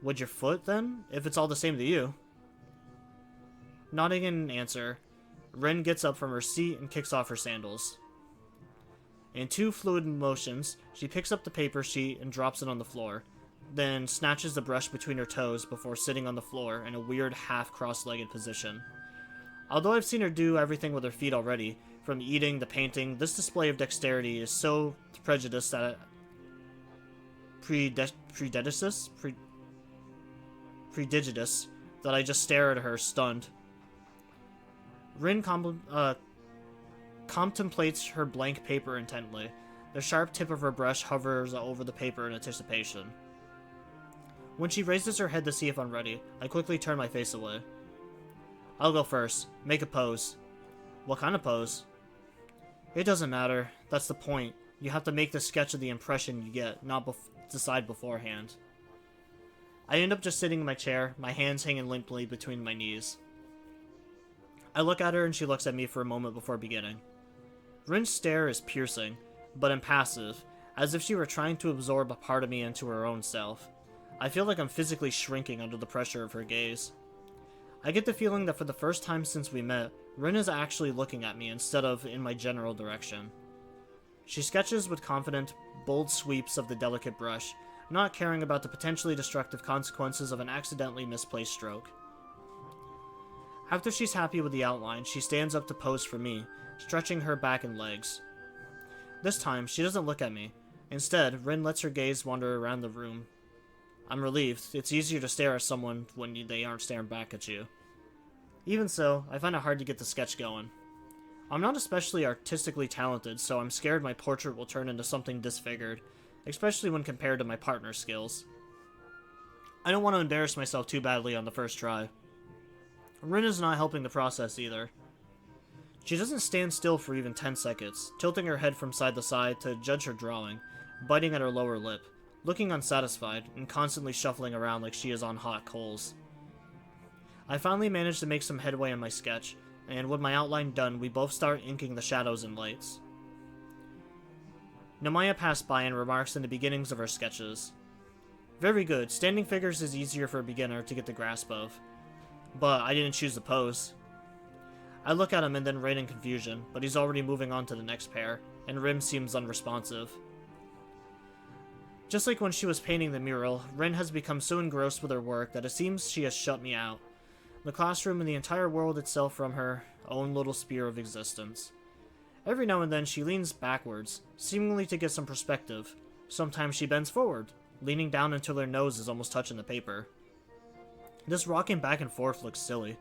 With your foot, then? If it's all the same to you. Nodding in answer, Rin gets up from her seat and kicks off her sandals. In 2 fluid motions, she picks up the paper sheet and drops it on the floor, then snatches the brush between her toes before sitting on the floor in a weird half-cross-legged position. Although I've seen her do everything with her feet already, from eating to painting, this display of dexterity is so prejudiced that predigious that I just stare at her, stunned. Rin contemplates her blank paper intently. The sharp tip of her brush hovers over the paper in anticipation. When she raises her head to see if I'm ready, I quickly turn my face away. I'll go first. Make a pose. What kind of pose? It doesn't matter. That's the point. You have to make the sketch of the impression you get, not decide beforehand. I end up just sitting in my chair, my hands hanging limply between my knees. I look at her and she looks at me for a moment before beginning. Rin's stare is piercing, but impassive, as if she were trying to absorb a part of me into her own self. I feel like I'm physically shrinking under the pressure of her gaze. I get the feeling that for the first time since we met, Rin is actually looking at me instead of in my general direction. She sketches with confident, bold sweeps of the delicate brush, not caring about the potentially destructive consequences of an accidentally misplaced stroke. After she's happy with the outline, she stands up to pose for me, stretching her back and legs. This time, she doesn't look at me. Instead, Rin lets her gaze wander around the room. I'm relieved. It's easier to stare at someone when they aren't staring back at you. Even so, I find it hard to get the sketch going. I'm not especially artistically talented, so I'm scared my portrait will turn into something disfigured, especially when compared to my partner's skills. I don't want to embarrass myself too badly on the first try. Rin is not helping the process either. She doesn't stand still for even 10 seconds, tilting her head from side to side to judge her drawing, biting at her lower lip, looking unsatisfied, and constantly shuffling around like she is on hot coals. I finally managed to make some headway on my sketch, and with my outline done, we both start inking the shadows and lights. Namaya passed by and remarks in the beginnings of her sketches. Very good, standing figures is easier for a beginner to get the grasp of. But I didn't choose the pose. I look at him and then rein in confusion, but he's already moving on to the next pair, and Rin seems unresponsive. Just like when she was painting the mural, Rin has become so engrossed with her work that it seems she has shut me out. The classroom and the entire world itself from her own little sphere of existence. Every now and then she leans backwards, seemingly to get some perspective. Sometimes she bends forward, leaning down until her nose is almost touching the paper. This rocking back and forth looks silly.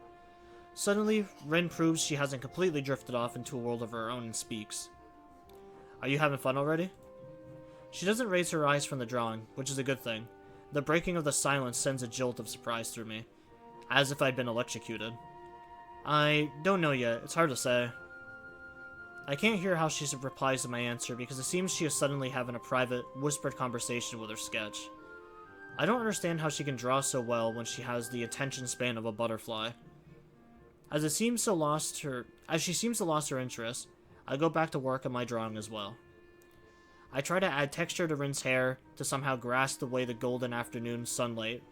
Suddenly, Rin proves she hasn't completely drifted off into a world of her own and speaks. Are you having fun already? She doesn't raise her eyes from the drawing, which is a good thing. The breaking of the silence sends a jolt of surprise through me, as if I'd been electrocuted. I don't know yet, it's hard to say. I can't hear how she replies to my answer because it seems she is suddenly having a private, whispered conversation with her sketch. I don't understand how she can draw so well when she has the attention span of a butterfly. As she seems to lost her interest, I go back to work on my drawing as well. I try to add texture to Rin's hair to somehow grasp the way the golden afternoon sunlight,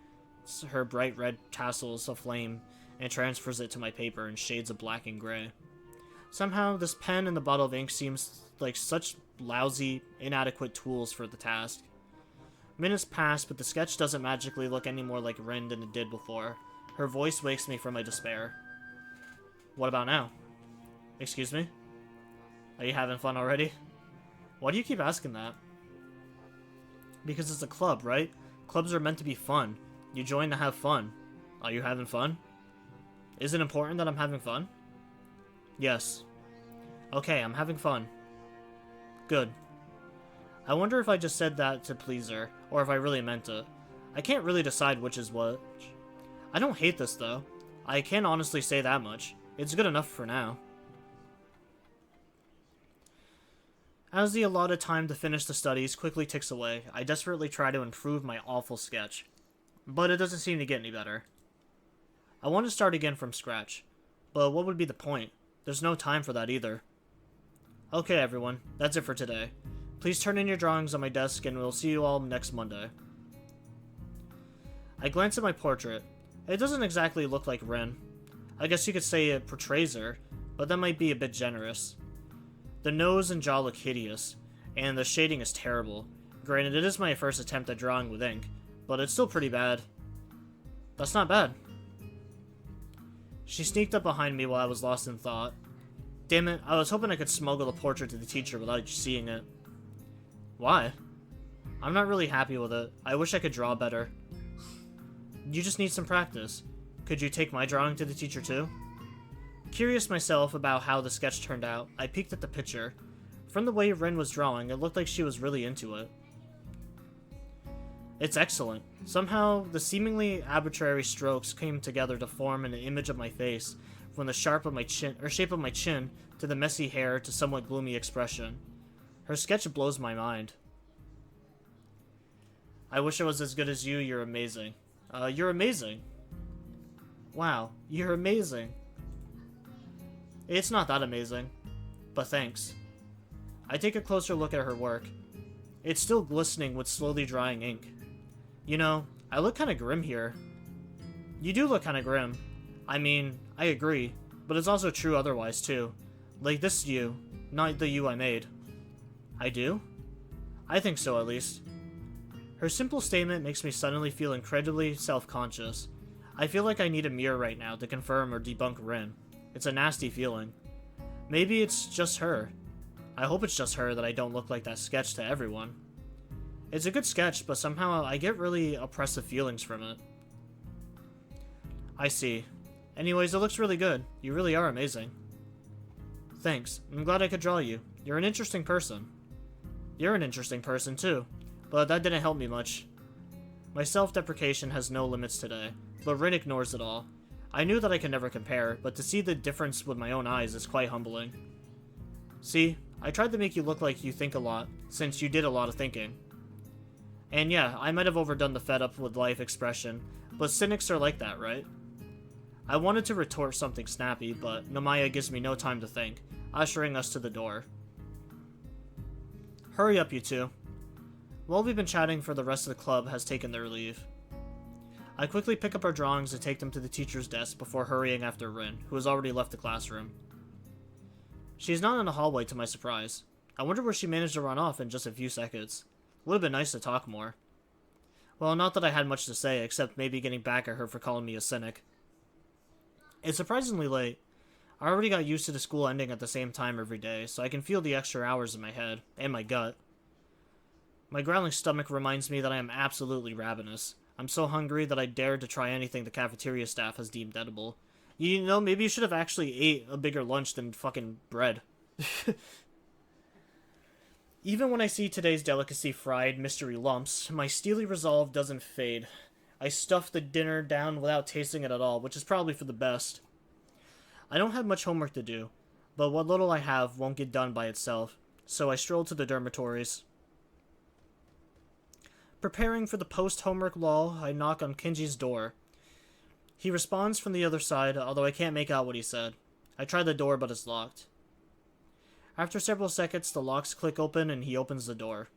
her bright red tassels aflame, and transfers it to my paper in shades of black and gray. Somehow, this pen and the bottle of ink seems like such lousy, inadequate tools for the task. Minutes pass, but the sketch doesn't magically look any more like Rin than it did before. Her voice wakes me from my despair. What about now? Excuse me? Are you having fun already? Why do you keep asking that? Because it's a club, right? Clubs are meant to be fun. You join to have fun. Are you having fun? Is it important that I'm having fun? Yes. Okay, I'm having fun. Good. I wonder if I just said that to please her, or if I really meant it. I can't really decide which is which. I don't hate this, though. I can honestly say that much. It's good enough for now. As the allotted time to finish the studies quickly ticks away, I desperately try to improve my awful sketch. But it doesn't seem to get any better. I want to start again from scratch. But what would be the point? There's no time for that either. Okay, everyone. That's it for today. Please turn in your drawings on my desk and we'll see you all next Monday. I glance at my portrait. It doesn't exactly look like Rin. I guess you could say it portrays her, but that might be a bit generous. The nose and jaw look hideous, and the shading is terrible. Granted, it is my first attempt at drawing with ink, but it's still pretty bad. That's not bad. She sneaked up behind me while I was lost in thought. Damn it, I was hoping I could smuggle the portrait to the teacher without seeing it. Why? I'm not really happy with it. I wish I could draw better. You just need some practice. Could you take my drawing to the teacher too? Curious myself about how the sketch turned out, I peeked at the picture. From the way Rin was drawing, it looked like she was really into it. It's excellent. Somehow, the seemingly arbitrary strokes came together to form an image of my face, from the shape of my chin to the messy hair to somewhat gloomy expression. Her sketch blows my mind. I wish I was as good as you. You're amazing. You're amazing. Wow, you're amazing. It's not that amazing, but thanks. I take a closer look at her work. It's still glistening with slowly drying ink. You know, I look kinda grim here. You do look kinda grim. I mean, I agree, but it's also true otherwise too. Like this you, not the you I made. I do? I think so, at least. Her simple statement makes me suddenly feel incredibly self-conscious. I feel like I need a mirror right now to confirm or debunk Rin. It's a nasty feeling. Maybe it's just her. I hope it's just her that I don't look like that sketch to everyone. It's a good sketch, but somehow I get really oppressive feelings from it. I see. Anyways, it looks really good. You really are amazing. Thanks. I'm glad I could draw you. You're an interesting person. You're an interesting person, too. But that didn't help me much. My self-deprecation has no limits today, but Rin ignores it all. I knew that I could never compare, but to see the difference with my own eyes is quite humbling. See, I tried to make you look like you think a lot, since you did a lot of thinking. And yeah, I might have overdone the fed up with life expression, but cynics are like that, right? I wanted to retort something snappy, but Nomaya gives me no time to think, ushering us to the door. Hurry up, you two. While we've been chatting for the rest of the club has taken their leave. I quickly pick up our drawings and take them to the teacher's desk before hurrying after Rin, who has already left the classroom. She's not in the hallway to my surprise. I wonder where she managed to run off in just a few seconds. Would have been nice to talk more. Well, not that I had much to say, except maybe getting back at her for calling me a cynic. It's surprisingly late. I already got used to the school ending at the same time every day, so I can feel the extra hours in my head, and my gut. My growling stomach reminds me that I am absolutely ravenous. I'm so hungry that I dared to try anything the cafeteria staff has deemed edible. You know, maybe you should have actually ate a bigger lunch than fucking bread. Even when I see today's delicacy fried mystery lumps, my steely resolve doesn't fade. I stuff the dinner down without tasting it at all, which is probably for the best. I don't have much homework to do, but what little I have won't get done by itself, so I stroll to the dormitories. Preparing for the post-homework lull, I knock on Kenji's door. He responds from the other side, although I can't make out what he said. I try the door, but it's locked. After several seconds, the locks click open and he opens the door.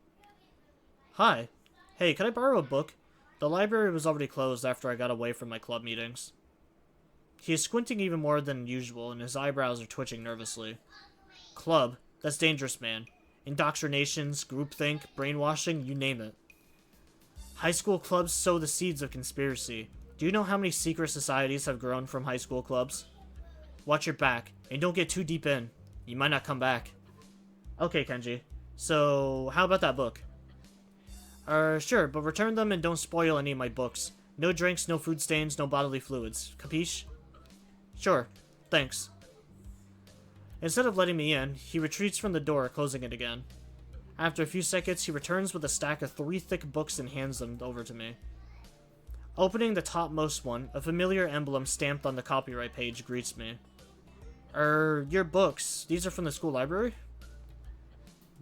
Hi. Hey, can I borrow a book? The library was already closed after I got away from my club meetings. He is squinting even more than usual, and his eyebrows are twitching nervously. Club? That's dangerous, man. Indoctrinations, groupthink, brainwashing, you name it. High school clubs sow the seeds of conspiracy. Do you know how many secret societies have grown from high school clubs? Watch your back, and don't get too deep in. You might not come back. Okay, Kenji. So, how about that book? Sure, but return them and don't spoil any of my books. No drinks, no food stains, no bodily fluids. Capiche? Sure. Thanks. Instead of letting me in, he retreats from the door, closing it again. After a few seconds, he returns with a stack of 3 thick books and hands them over to me. Opening the topmost one, a familiar emblem stamped on the copyright page greets me. Your books. These are from the school library?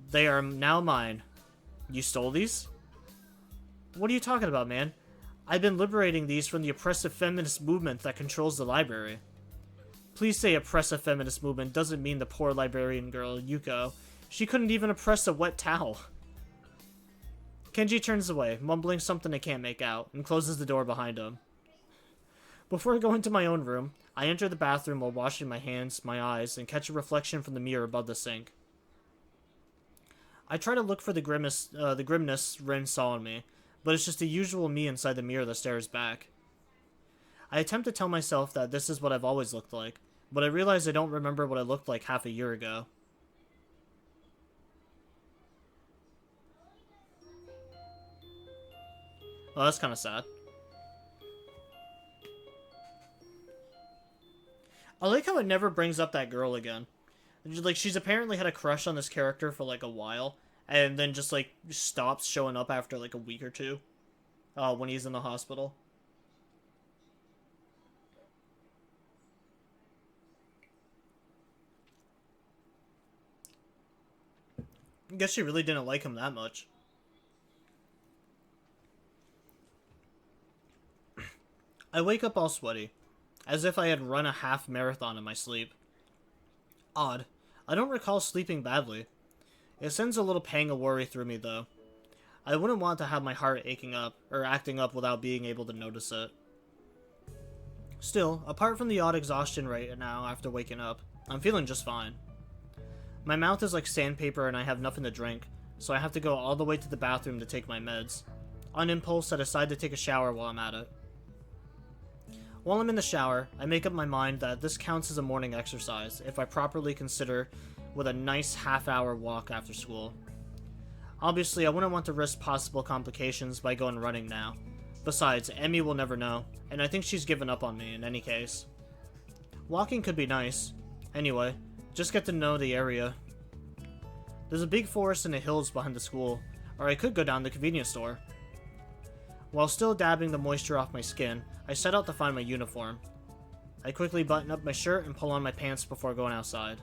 They are now mine. You stole these? What are you talking about, man? I've been liberating these from the oppressive feminist movement that controls the library. Please say oppressive feminist movement doesn't mean the poor librarian girl, Yuko. She couldn't even oppress a wet towel. Kenji turns away, mumbling something I can't make out, and closes the door behind him. Before I go into my own room, I enter the bathroom while washing my hands, my eyes, and catch a reflection from the mirror above the sink. I try to look for the grimness Rin saw in me, but it's just the usual me inside the mirror that stares back. I attempt to tell myself that this is what I've always looked like, but I realize I don't remember what I looked like half a year ago. Well, that's kind of sad. I like how it never brings up that girl again. Like, she's apparently had a crush on this character for, like, a while, and then just, like, stops showing up after, like, a week or two. when he's in the hospital. I guess she really didn't like him that much. I wake up all sweaty, as if I had run a half marathon in my sleep. Odd. I don't recall sleeping badly. It sends a little pang of worry through me, though. I wouldn't want to have my heart aching up, or acting up without being able to notice it. Still, apart from the odd exhaustion right now after waking up, I'm feeling just fine. My mouth is like sandpaper and I have nothing to drink, so I have to go all the way to the bathroom to take my meds. On impulse, I decide to take a shower while I'm at it. While I'm in the shower, I make up my mind that this counts as a morning exercise if I properly consider with a nice half-hour walk after school. Obviously, I wouldn't want to risk possible complications by going running now. Besides, Emmy will never know, and I think she's given up on me in any case. Walking could be nice. Anyway, just get to know the area. There's a big forest in the hills behind the school, or I could go down to the convenience store. While still dabbing the moisture off my skin, I set out to find my uniform. I quickly button up my shirt and pull on my pants before going outside.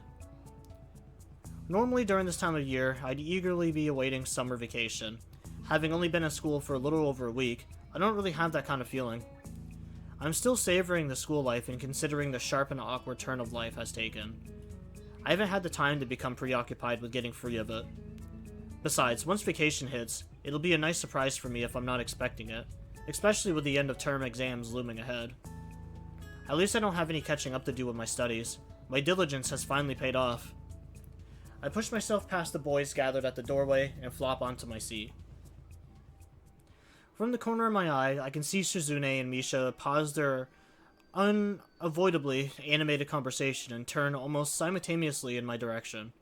Normally during this time of year, I'd eagerly be awaiting summer vacation. Having only been at school for a little over a week, I don't really have that kind of feeling. I'm still savoring the school life and considering the sharp and awkward turn of life has taken. I haven't had the time to become preoccupied with getting free of it. Besides, once vacation hits, it'll be a nice surprise for me if I'm not expecting it, especially with the end of term exams looming ahead. At least I don't have any catching up to do with my studies. My diligence has finally paid off. I push myself past the boys gathered at the doorway and flop onto my seat. From the corner of my eye, I can see Shizune and Misha pause their unavoidably animated conversation and turn almost simultaneously in my direction.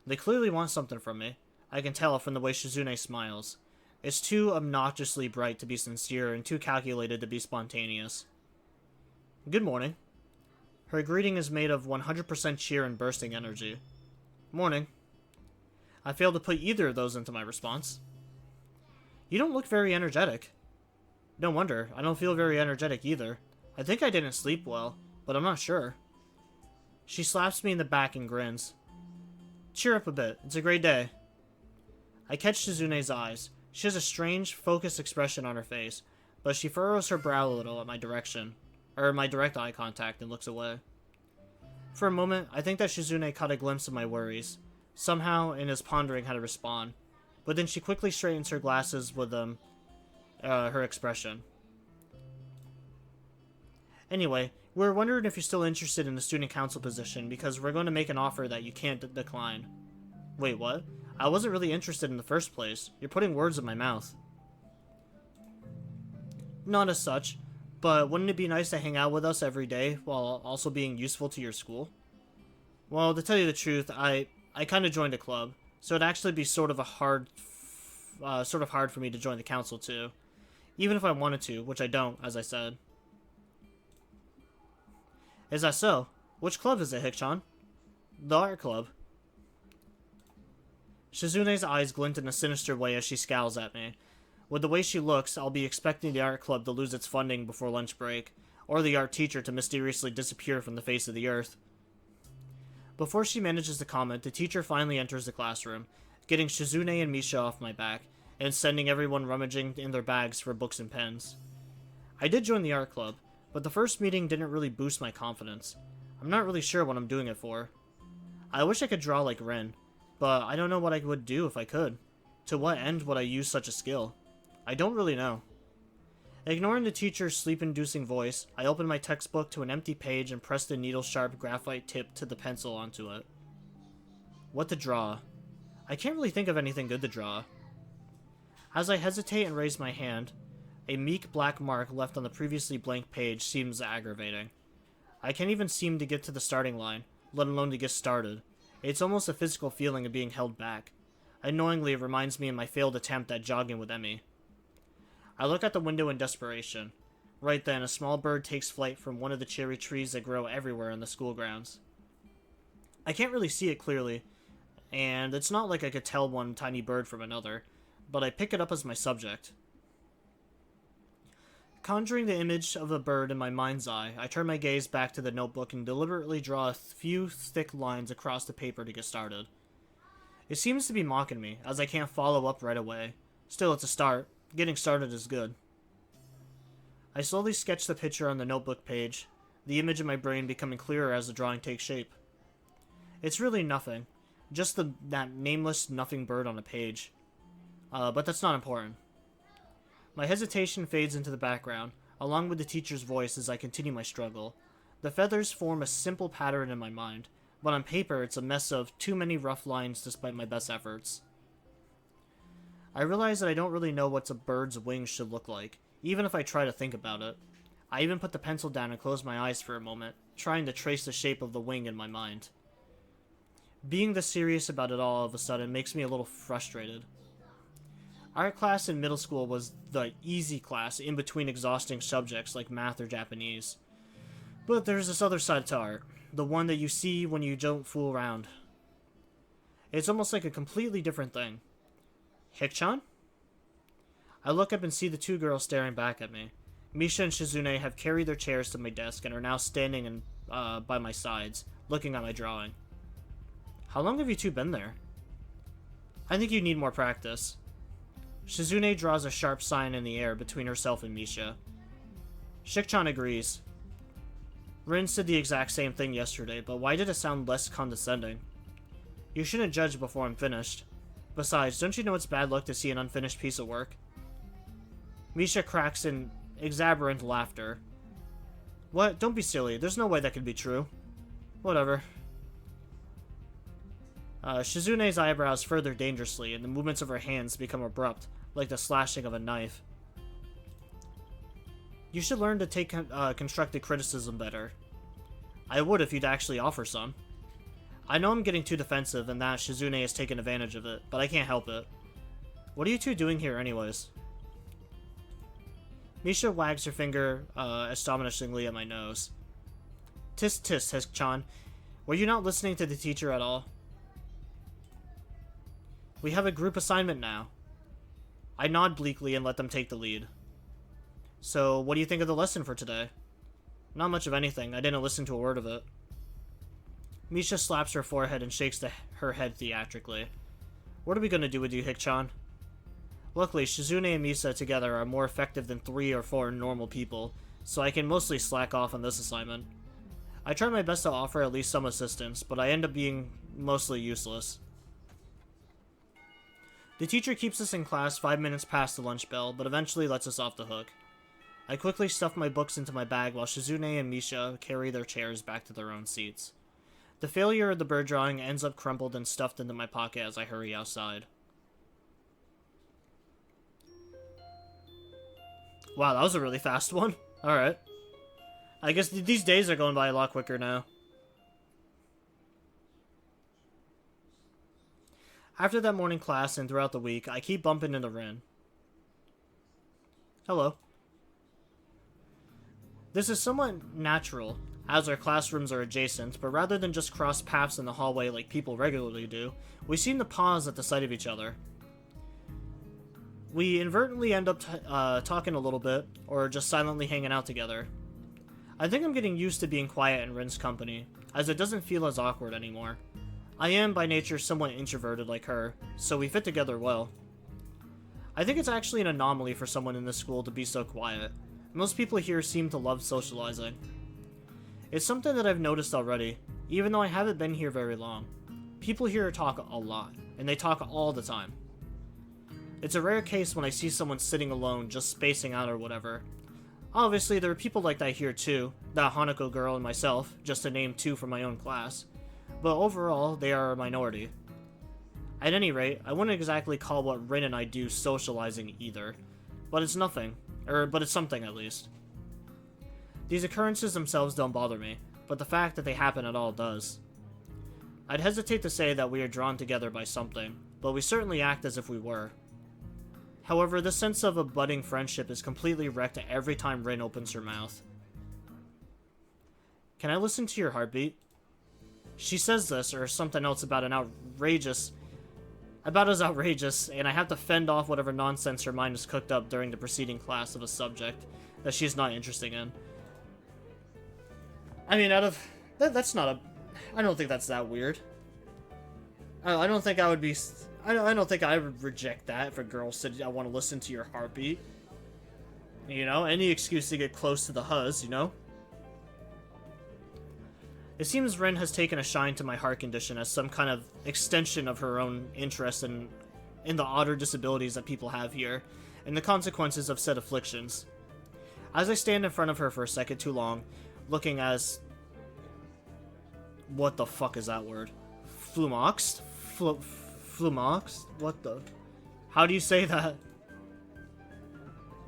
They clearly want something from me. I can tell from the way Shizune smiles. It's too obnoxiously bright to be sincere and too calculated to be spontaneous. Good morning. Her greeting is made of 100% cheer and bursting energy. Morning. I failed to put either of those into my response. You don't look very energetic. No wonder, I don't feel very energetic either. I think I didn't sleep well, but I'm not sure. She slaps me in the back and grins. Cheer up a bit, it's a great day. I catch Shizune's eyes. She has a strange, focused expression on her face, but she furrows her brow a little at my direction, or my direct eye contact, and looks away. For a moment, I think that Shizune caught a glimpse of my worries, somehow, and is pondering how to respond, but then she quickly straightens her glasses with her expression. Anyway, we're wondering if you're still interested in the student council position because we're going to make an offer that you can't decline. Wait, what? I wasn't really interested in the first place. You're putting words in my mouth. Not as such, but wouldn't it be nice to hang out with us every day while also being useful to your school? Well, to tell you the truth, I kind of joined a club, so it'd actually be sort of hard for me to join the council too, even if I wanted to, which I don't, as I said. Is that so? Which club is it, Hikchan? The art club. Shizune's eyes glint in a sinister way as she scowls at me. With the way she looks, I'll be expecting the art club to lose its funding before lunch break, or the art teacher to mysteriously disappear from the face of the earth. Before she manages to comment, the teacher finally enters the classroom, getting Shizune and Misha off my back, and sending everyone rummaging in their bags for books and pens. I did join the art club, but the first meeting didn't really boost my confidence. I'm not really sure what I'm doing it for. I wish I could draw like Ren, but I don't know what I would do if I could. To what end would I use such a skill? I don't really know. Ignoring the teacher's sleep-inducing voice, I opened my textbook to an empty page and pressed the needle-sharp graphite tip to the pencil onto it. What to draw? I can't really think of anything good to draw. As I hesitate and raise my hand, a meek black mark left on the previously blank page seems aggravating. I can't even seem to get to the starting line, let alone to get started. It's almost a physical feeling of being held back. Annoyingly, it reminds me of my failed attempt at jogging with Emmy. I look out the window in desperation. Right then, a small bird takes flight from one of the cherry trees that grow everywhere in the school grounds. I can't really see it clearly, and it's not like I could tell one tiny bird from another, but I pick it up as my subject. Conjuring the image of a bird in my mind's eye, I turn my gaze back to the notebook and deliberately draw a few thick lines across the paper to get started. It seems to be mocking me, as I can't follow up right away. Still, it's a start. Getting started is good. I slowly sketch the picture on the notebook page, the image in my brain becoming clearer as the drawing takes shape. It's really nothing, just that nameless nothing bird on a page. But that's not important. My hesitation fades into the background, along with the teacher's voice as I continue my struggle. The feathers form a simple pattern in my mind, but on paper it's a mess of too many rough lines despite my best efforts. I realize that I don't really know what a bird's wings should look like, even if I try to think about it. I even put the pencil down and closed my eyes for a moment, trying to trace the shape of the wing in my mind. Being this serious about it all of a sudden makes me a little frustrated. Art class in middle school was the easy class in between exhausting subjects like math or Japanese. But there's this other side to art, the one that you see when you don't fool around. It's almost like a completely different thing. Hik-chan? I look up and see the two girls staring back at me. Misha and Shizune have carried their chairs to my desk and are now standing by my sides, looking at my drawing. How long have you two been there? I think you need more practice. Shizune draws a sharp sign in the air between herself and Misha. Shik-chan agrees. Rin said the exact same thing yesterday, but why did it sound less condescending? You shouldn't judge before I'm finished. Besides, don't you know it's bad luck to see an unfinished piece of work? Misha cracks in exuberant laughter. What? Don't be silly. There's no way that could be true. Whatever. Shizune's eyebrows further dangerously, and the movements of her hands become abrupt, like the slashing of a knife. You should learn to take constructive criticism better. I would if you'd actually offer some. I know I'm getting too defensive and that Shizune has taken advantage of it, but I can't help it. What are you two doing here anyways? Misha wags her finger astonishingly at my nose. Tis tis, Hik-chan. Were you not listening to the teacher at all? We have a group assignment now. I nod bleakly and let them take the lead. So, what do you think of the lesson for today? Not much of anything. I didn't listen to a word of it. Misha slaps her forehead and shakes her head theatrically. What are we going to do with you, Hik-chan? Luckily, Shizune and Misa together are more effective than 3 or 4 normal people, so I can mostly slack off on this assignment. I try my best to offer at least some assistance, but I end up being mostly useless. The teacher keeps us in class 5 minutes past the lunch bell, but eventually lets us off the hook. I quickly stuff my books into my bag while Shizune and Misha carry their chairs back to their own seats. The failure of the bird drawing ends up crumpled and stuffed into my pocket as I hurry outside. Wow, that was a really fast one. Alright. I guess these days are going by a lot quicker now. After that morning class and throughout the week, I keep bumping into Rin. Hello. This is somewhat natural, as our classrooms are adjacent, but rather than just cross paths in the hallway like people regularly do, we seem to pause at the sight of each other. We inadvertently end up talking a little bit, or just silently hanging out together. I think I'm getting used to being quiet in Rin's company, as it doesn't feel as awkward anymore. I am, by nature, somewhat introverted like her, so we fit together well. I think it's actually an anomaly for someone in this school to be so quiet. Most people here seem to love socializing. It's something that I've noticed already, even though I haven't been here very long. People here talk a lot, and they talk all the time. It's a rare case when I see someone sitting alone, just spacing out or whatever. Obviously, there are people like that here too, that Hanako girl and myself, just to name 2 from my own class. But overall, they are a minority. At any rate, I wouldn't exactly call what Rin and I do socializing either. But it's nothing. But it's something at least. These occurrences themselves don't bother me, but the fact that they happen at all does. I'd hesitate to say that we are drawn together by something, but we certainly act as if we were. However, the sense of a budding friendship is completely wrecked every time Rin opens her mouth. Can I listen to your heartbeat? She says this, or something else about as outrageous, and I have to fend off whatever nonsense her mind has cooked up during the preceding class of a subject, that she's not interested in. I mean, out of... That's not a... I don't think that's that weird. I don't think I would be... I don't think I would reject that if a girl said, I want to listen to your heartbeat. You know, any excuse to get close to the huzz, you know? It seems Rin has taken a shine to my heart condition as some kind of extension of her own interest in the odder disabilities that people have here, and the consequences of said afflictions. As I stand in front of her for a second too long, looking as... What the fuck is that word? Flumoxed? Flumoxed? What the... How do you say that?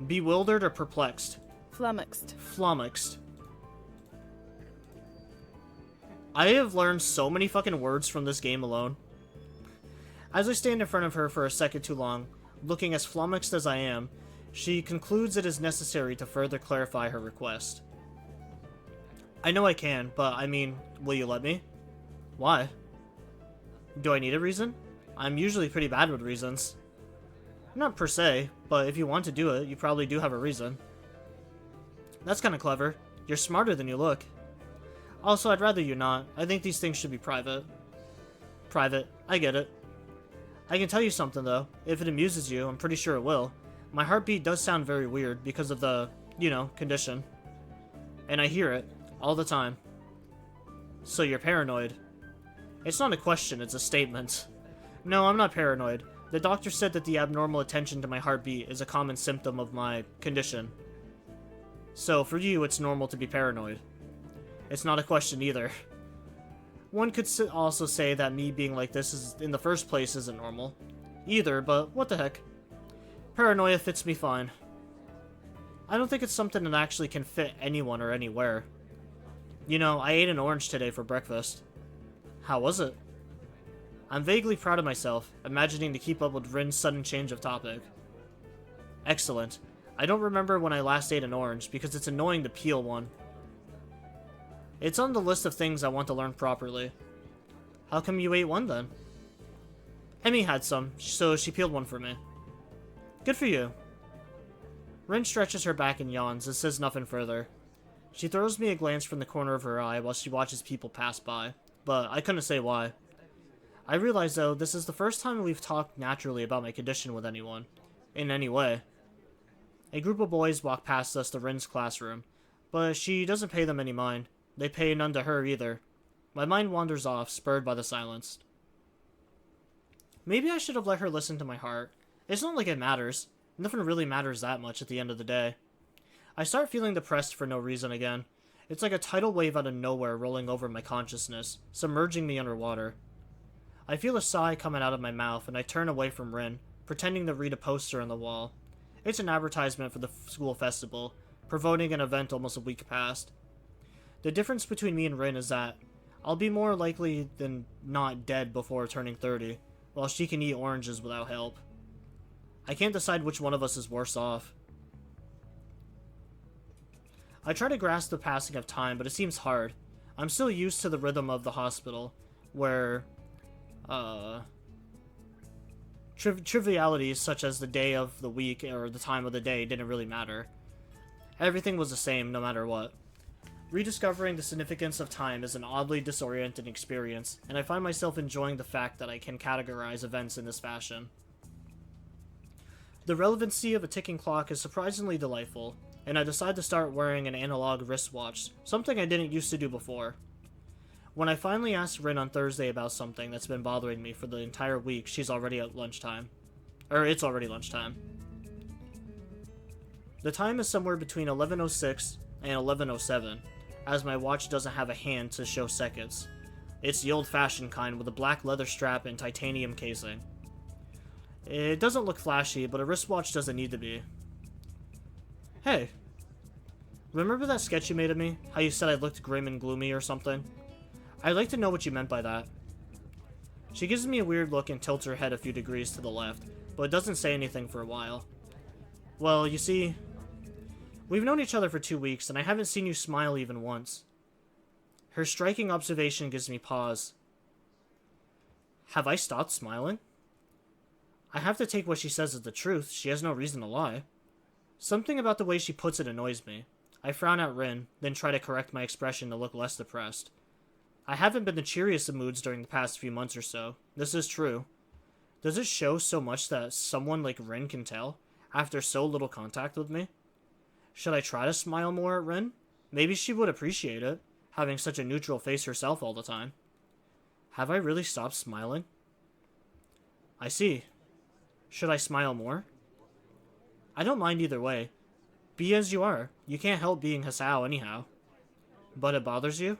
Bewildered or perplexed? Flummoxed. Flummoxed. I have learned so many fucking words from this game alone. As I stand in front of her for a second too long, looking as flummoxed as I am, she concludes it is necessary to further clarify her request. I know I can, but I mean, will you let me? Why? Do I need a reason? I'm usually pretty bad with reasons. Not per se, but if you want to do it, you probably do have a reason. That's kind of clever. You're smarter than you look. Also, I'd rather you not. I think these things should be private. Private. I get it. I can tell you something, though. If it amuses you, I'm pretty sure it will. My heartbeat does sound very weird because of the, you know, condition. And I hear it all the time. So you're paranoid. It's not a question, it's a statement. No, I'm not paranoid. The doctor said that the abnormal attention to my heartbeat is a common symptom of my condition. So for you, it's normal to be paranoid. It's not a question either. One could also say that me being like this is in the first place isn't normal. Either, but what the heck. Paranoia fits me fine. I don't think it's something that actually can fit anyone or anywhere. You know, I ate an orange today for breakfast. How was it? I'm vaguely proud of myself, imagining to keep up with Rin's sudden change of topic. Excellent. I don't remember when I last ate an orange, because it's annoying to peel one. It's on the list of things I want to learn properly. How come you ate one then? Emmy had some, so she peeled one for me. Good for you. Rin stretches her back and yawns and says nothing further. She throws me a glance from the corner of her eye while she watches people pass by, but I couldn't say why. I realize, though, this is the first time we've talked naturally about my condition with anyone, in any way. A group of boys walk past us to Rin's classroom, but she doesn't pay them any mind. They pay none to her either. My mind wanders off, spurred by the silence. Maybe I should have let her listen to my heart. It's not like it matters. Nothing really matters that much at the end of the day. I start feeling depressed for no reason again. It's like a tidal wave out of nowhere rolling over my consciousness, submerging me underwater. I feel a sigh coming out of my mouth, and I turn away from Rin, pretending to read a poster on the wall. It's an advertisement for the school festival, promoting an event almost a week past. The difference between me and Rin is that I'll be more likely than not dead before turning 30, while she can eat oranges without help. I can't decide which one of us is worse off. I try to grasp the passing of time, but it seems hard. I'm still used to the rhythm of the hospital, where trivialities such as the day of the week or the time of the day didn't really matter. Everything was the same no matter what. Rediscovering the significance of time is an oddly disorienting experience, and I find myself enjoying the fact that I can categorize events in this fashion. The relevancy of a ticking clock is surprisingly delightful, and I decide to start wearing an analog wristwatch, something I didn't used to do before. When I finally asked Rin on Thursday about something that's been bothering me for the entire week, she's already at lunchtime. It's already lunchtime. The time is somewhere between 11:06 and 11:07, as my watch doesn't have a hand to show seconds. It's the old-fashioned kind with a black leather strap and titanium casing. It doesn't look flashy, but a wristwatch doesn't need to be. Hey, remember that sketch you made of me? How you said I looked grim and gloomy or something? I'd like to know what you meant by that. She gives me a weird look and tilts her head a few degrees to the left, but doesn't say anything for a while. Well, you see, we've known each other for 2 weeks, and I haven't seen you smile even once. Her striking observation gives me pause. Have I stopped smiling? I have to take what she says as the truth. She has no reason to lie. Something about the way she puts it annoys me. I frown at Rin, then try to correct my expression to look less depressed. I haven't been the cheeriest of moods during the past few months or so. This is true. Does it show so much that someone like Rin can tell, after so little contact with me? Should I try to smile more at Rin? Maybe she would appreciate it, having such a neutral face herself all the time. Have I really stopped smiling? I see. Should I smile more? I don't mind either way. Be as you are. You can't help being Hisao anyhow. But it bothers you?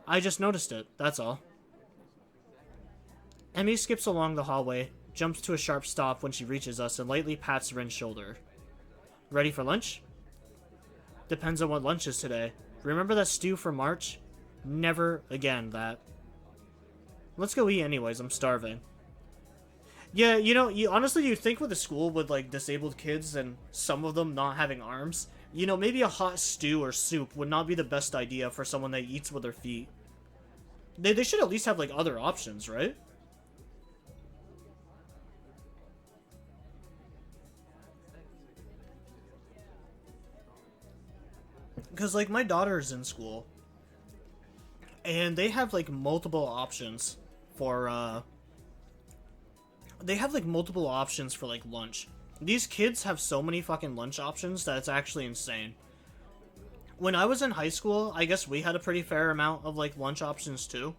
I just noticed it, that's all. Emmy skips along the hallway, jumps to a sharp stop when she reaches us, and lightly pats Rin's shoulder. Ready for lunch? Depends on what lunch is today. Remember that stew from March? Never again that. Let's go eat anyways, I'm starving. Yeah, honestly, you'd think with a school with, like, disabled kids and some of them not having arms, maybe a hot stew or soup would not be the best idea for someone that eats with their feet. They should at least have, like, other options, right? Because, like, my daughter's in school, and they have, like, multiple options for, like, lunch. These kids have so many fucking lunch options that it's actually insane. When I was in high school, I guess we had a pretty fair amount of, like, lunch options, too.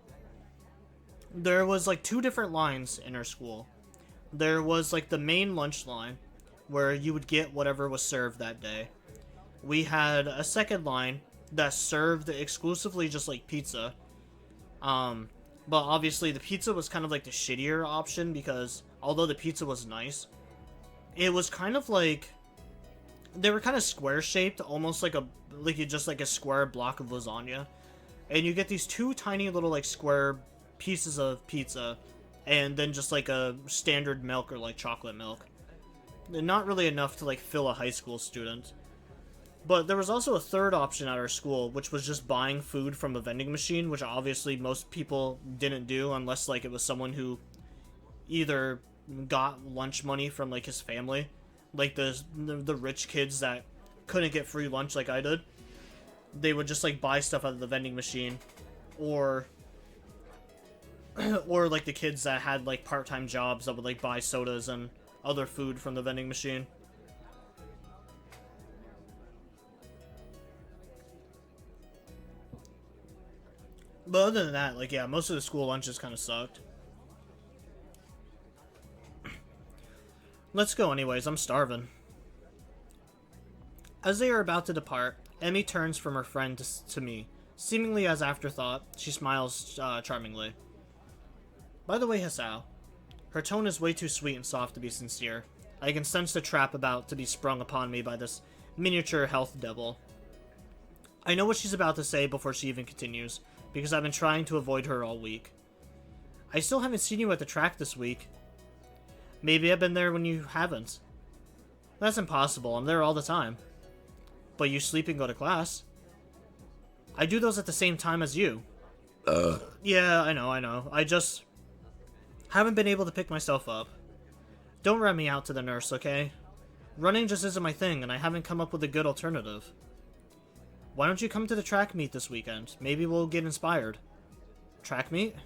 There was, like, 2 different lines in our school. There was, like, the main lunch line, where you would get whatever was served that day. We had a second line that served exclusively just, like, pizza. But obviously the pizza was kind of, like, the shittier option, because although the pizza was nice, it was kind of like, they were kind of square shaped, almost like a square block of lasagna, and you get these 2 tiny little, like, square pieces of pizza, and then just, like, a standard milk or, like, chocolate milk. Not really enough to, like, fill a high school student. But there was also a third option at our school, which was just buying food from a vending machine, which obviously most people didn't do unless, like, it was someone who either got lunch money from, like, his family, like the rich kids that couldn't get free lunch like I did. They would just, like, buy stuff out of the vending machine, or like the kids that had, like, part-time jobs that would, like, buy sodas and other food from the vending machine. But other than that, like, yeah, most of the school lunches kind of sucked. Let's go anyways, I'm starving. As they are about to depart, Emmy turns from her friend to me. Seemingly as afterthought, she smiles charmingly. By the way, Hisao, her tone is way too sweet and soft to be sincere. I can sense the trap about to be sprung upon me by this miniature health devil. I know what she's about to say before she even continues, because I've been trying to avoid her all week. I still haven't seen you at the track this week. Maybe I've been there when you haven't. That's impossible, I'm there all the time. But you sleep and go to class. I do those at the same time as you. Yeah, I know. I just haven't been able to pick myself up. Don't rat me out to the nurse, okay? Running just isn't my thing, and I haven't come up with a good alternative. Why don't you come to the track meet this weekend? Maybe we'll get inspired. Track meet?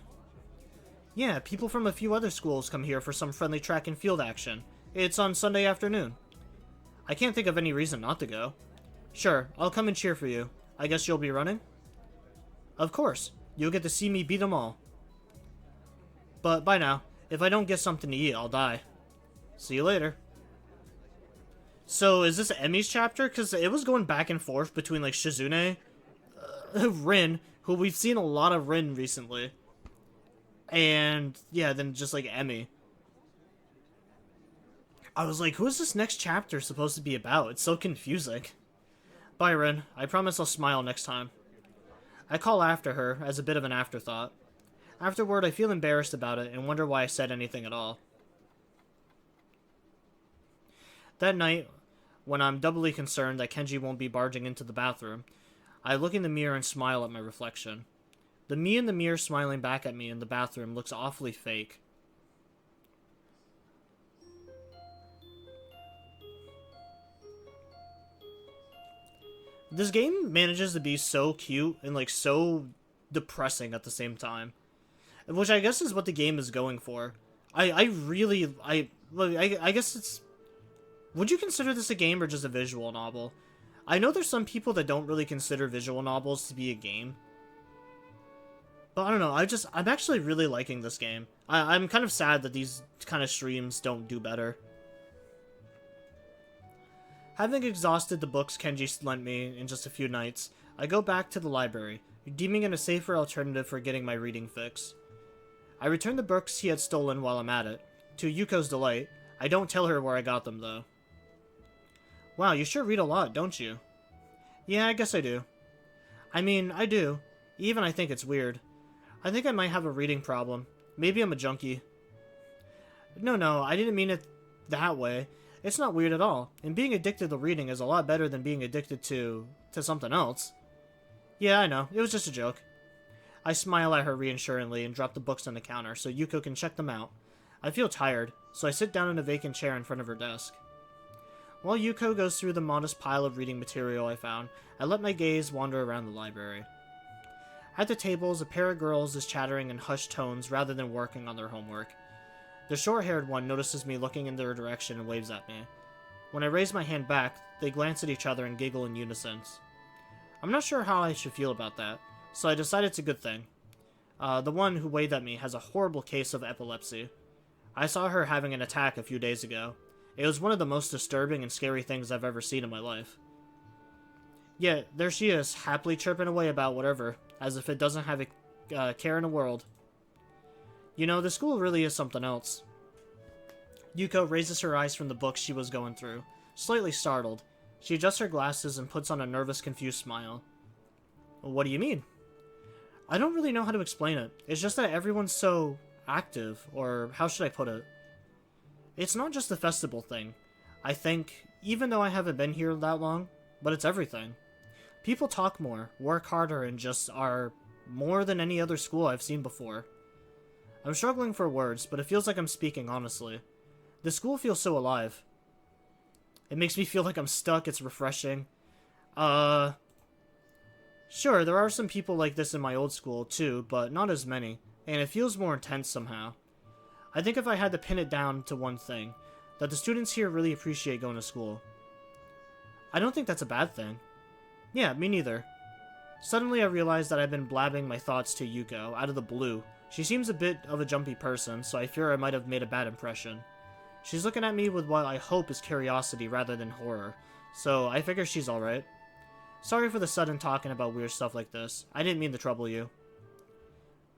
Yeah, people from a few other schools come here for some friendly track and field action. It's on Sunday afternoon. I can't think of any reason not to go. Sure, I'll come and cheer for you. I guess you'll be running? Of course. You'll get to see me beat them all. But bye now. If I don't get something to eat, I'll die. See you later. So, is this Emmy's chapter? Because it was going back and forth between, like, Shizune, Rin, who we've seen a lot of Rin recently, and, yeah, then just, like, Emmy. I was like, who is this next chapter supposed to be about? It's so confusing. Bye, Rin. I promise I'll smile next time. I call after her, as a bit of an afterthought. Afterward, I feel embarrassed about it and wonder why I said anything at all. That night, when I'm doubly concerned that Kenji won't be barging into the bathroom, I look in the mirror and smile at my reflection. The me in the mirror smiling back at me in the bathroom looks awfully fake. This game manages to be so cute and, like, so depressing at the same time. Which I guess is what the game is going for. I guess it's... Would you consider this a game or just a visual novel? I know there's some people that don't really consider visual novels to be a game. But I don't know, I'm actually really liking this game. I'm kind of sad that these kind of streams don't do better. Having exhausted the books Kenji lent me in just a few nights, I go back to the library, deeming it a safer alternative for getting my reading fix. I return the books he had stolen while I'm at it. To Yuko's delight, I don't tell her where I got them, though. Wow, you sure read a lot, don't you? Yeah, I guess I do. I mean, I do. Even I think it's weird. I think I might have a reading problem. Maybe I'm a junkie. No, I didn't mean it that way. It's not weird at all, and being addicted to reading is a lot better than being addicted to something else. Yeah, I know. It was just a joke. I smile at her reassuringly and drop the books on the counter so Yuko can check them out. I feel tired, so I sit down in a vacant chair in front of her desk. While Yuko goes through the modest pile of reading material I found, I let my gaze wander around the library. At the tables, a pair of girls is chattering in hushed tones rather than working on their homework. The short-haired one notices me looking in their direction and waves at me. When I raise my hand back, they glance at each other and giggle in unison. I'm not sure how I should feel about that, so I decide it's a good thing. The one who waved at me has a horrible case of epilepsy. I saw her having an attack a few days ago. It was one of the most disturbing and scary things I've ever seen in my life. Yet, there she is, happily chirping away about whatever, as if it doesn't have a care in the world. You know, the school really is something else. Yuko raises her eyes from the book she was going through, slightly startled. She adjusts her glasses and puts on a nervous, confused smile. What do you mean? I don't really know how to explain it. It's just that everyone's so active, or how should I put it? It's not just the festival thing. I think, even though I haven't been here that long, but it's everything. People talk more, work harder, and just are more than any other school I've seen before. I'm struggling for words, but it feels like I'm speaking honestly. The school feels so alive. It makes me feel like I'm stuck, it's refreshing. Sure, there are some people like this in my old school too, but not as many, and it feels more intense somehow. I think if I had to pin it down to one thing, that the students here really appreciate going to school. I don't think that's a bad thing. Yeah, me neither. Suddenly I realize that I've been blabbing my thoughts to Yuko, out of the blue. She seems a bit of a jumpy person, so I fear I might have made a bad impression. She's looking at me with what I hope is curiosity rather than horror, so I figure she's alright. Sorry for the sudden talking about weird stuff like this. I didn't mean to trouble you.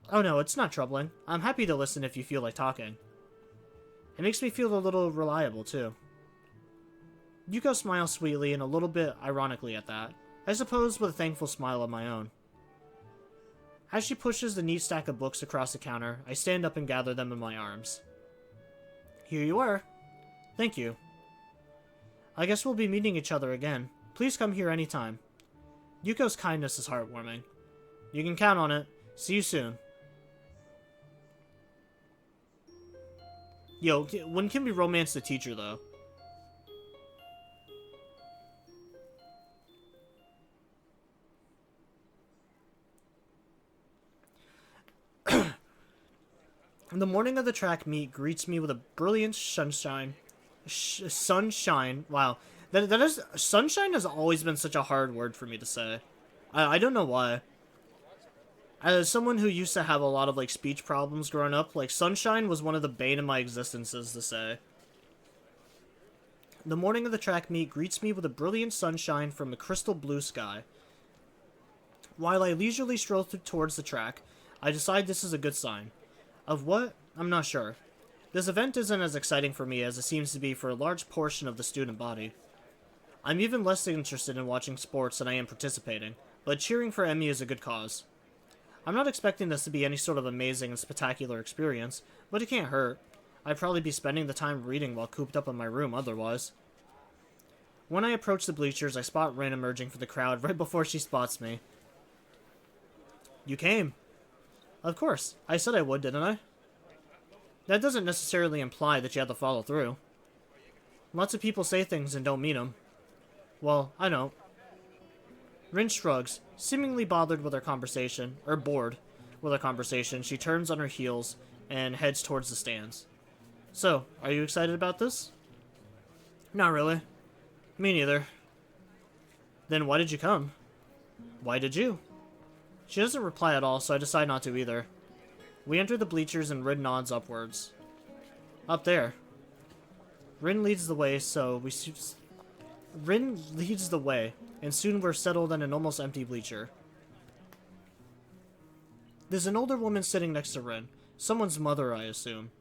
Oh no, it's not troubling. I'm happy to listen if you feel like talking. It makes me feel a little reliable, too. Yuko smiles sweetly and a little bit ironically at that. I suppose with a thankful smile of my own. As she pushes the neat stack of books across the counter, I stand up and gather them in my arms. Here you are. Thank you. I guess we'll be meeting each other again. Please come here anytime. Yuko's kindness is heartwarming. You can count on it. See you soon. Yo, when can we romance the teacher, though? The morning of the track meet greets me with a brilliant sunshine. Sunshine. Wow. That is... Sunshine has always been such a hard word for me to say. I don't know why. As someone who used to have a lot of, like, speech problems growing up, like, sunshine was one of the bane of my existences to say. The morning of the track meet greets me with a brilliant sunshine from a crystal blue sky. While I leisurely stroll towards the track, I decide this is a good sign. Of what? I'm not sure. This event isn't as exciting for me as it seems to be for a large portion of the student body. I'm even less interested in watching sports than I am participating, but cheering for Emmy is a good cause. I'm not expecting this to be any sort of amazing and spectacular experience, but it can't hurt. I'd probably be spending the time reading while cooped up in my room otherwise. When I approach the bleachers, I spot Rin emerging from the crowd right before she spots me. You came. Of course. I said I would, didn't I? That doesn't necessarily imply that you have to follow through. Lots of people say things and don't mean them. Well, I don't. Rin shrugs, seemingly bothered with our conversation, or bored with our conversation. She turns on her heels and heads towards the stands. So, are you excited about this? Not really. Me neither. Then why did you come? Why did you? She doesn't reply at all, so I decide not to either. We enter the bleachers and Rin nods upwards. Up there. Rin leads the way, and soon we're settled in an almost empty bleacher. There's an older woman sitting next to Rin. Someone's mother, I assume.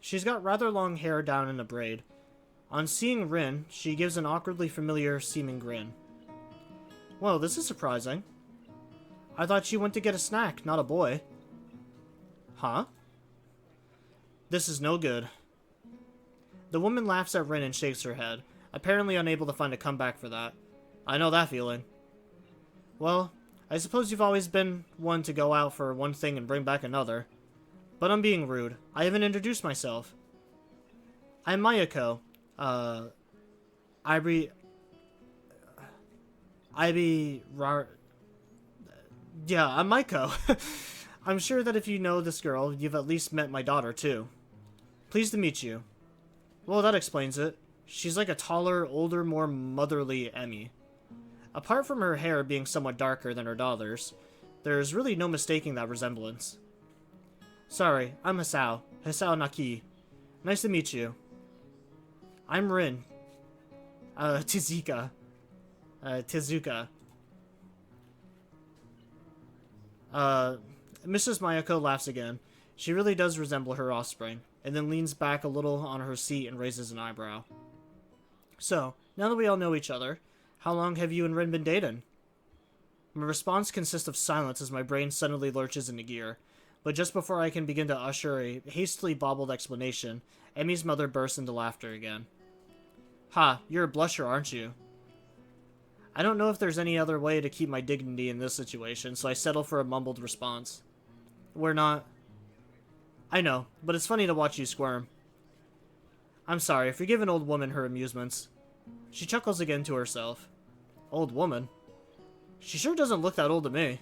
She's got rather long hair down in a braid. On seeing Rin, she gives an awkwardly familiar-seeming grin. Well, this is surprising. I thought she went to get a snack, not a boy. Huh? This is no good. The woman laughs at Rin and shakes her head, apparently unable to find a comeback for that. I know that feeling. Well, I suppose you've always been one to go out for one thing and bring back another. But I'm being rude. I haven't introduced myself. I'm Mayako. Yeah, I'm Maiko. I'm sure that if you know this girl, you've at least met my daughter, too. Pleased to meet you. Well, that explains it. She's like a taller, older, more motherly Emmy. Apart from her hair being somewhat darker than her daughter's, there's really no mistaking that resemblance. Sorry, I'm Hisao. Hisao Naki. Nice to meet you. I'm Rin. Tezuka. Mrs. Mayako laughs again. She really does resemble her offspring, and then leans back a little on her seat and raises an eyebrow. So, now that we all know each other, how long have you and Rin been dating? My response consists of silence as my brain suddenly lurches into gear, but just before I can begin to usher a hastily bobbled explanation, Emmy's mother bursts into laughter again. Ha, you're a blusher, aren't you? I don't know if there's any other way to keep my dignity in this situation, so I settle for a mumbled response. We're not. I know, but it's funny to watch you squirm. I'm sorry, forgive an old woman her amusements. She chuckles again to herself. Old woman? She sure doesn't look that old to me.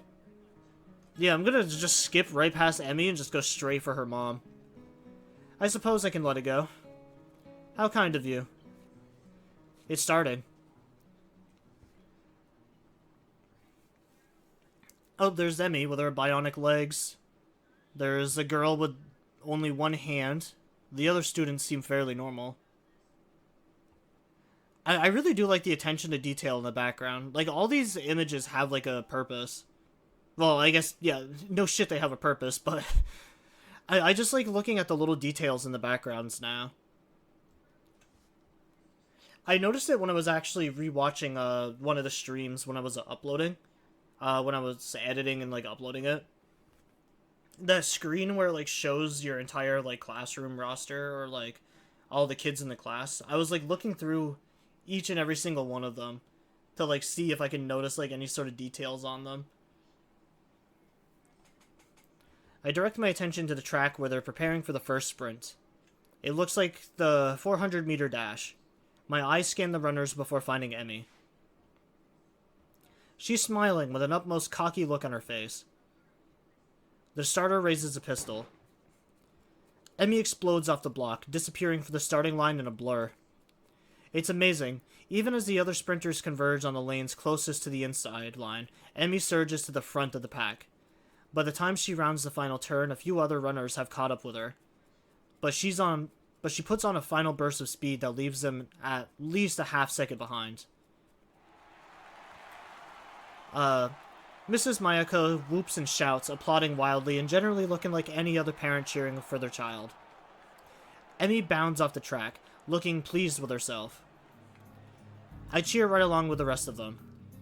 Yeah, I'm gonna just skip right past Emmy and just go straight for her mom. I suppose I can let it go. How kind of you. It started. Oh, there's Emmy with her bionic legs. There's a girl with only one hand. The other students seem fairly normal. I really do like the attention to detail in the background. Like, all these images have, like, a purpose. Well, I guess, yeah, no shit they have a purpose, but I just like looking at the little details in the backgrounds now. I noticed it when I was actually rewatching one of the streams when I was uploading. When I was editing and, like, uploading it. That screen where it, like, shows your entire, like, classroom roster or, like, all the kids in the class. I was, like, looking through each and every single one of them to, like, see if I can notice, like, any sort of details on them. I direct my attention to the track where they're preparing for the first sprint. It looks like the 400-meter dash. My eyes scan the runners before finding Emmy. She's smiling with an utmost cocky look on her face. The starter raises a pistol. Emmy explodes off the block, disappearing from the starting line in a blur. It's amazing. Even as the other sprinters converge on the lanes closest to the inside line, Emmy surges to the front of the pack. By the time she rounds the final turn, a few other runners have caught up with her. But she puts on a final burst of speed that leaves them at least a half second behind. Mrs. Mayako whoops and shouts, applauding wildly and generally looking like any other parent cheering for their child. Emmy bounds off the track, looking pleased with herself. I cheer right along with the rest of them.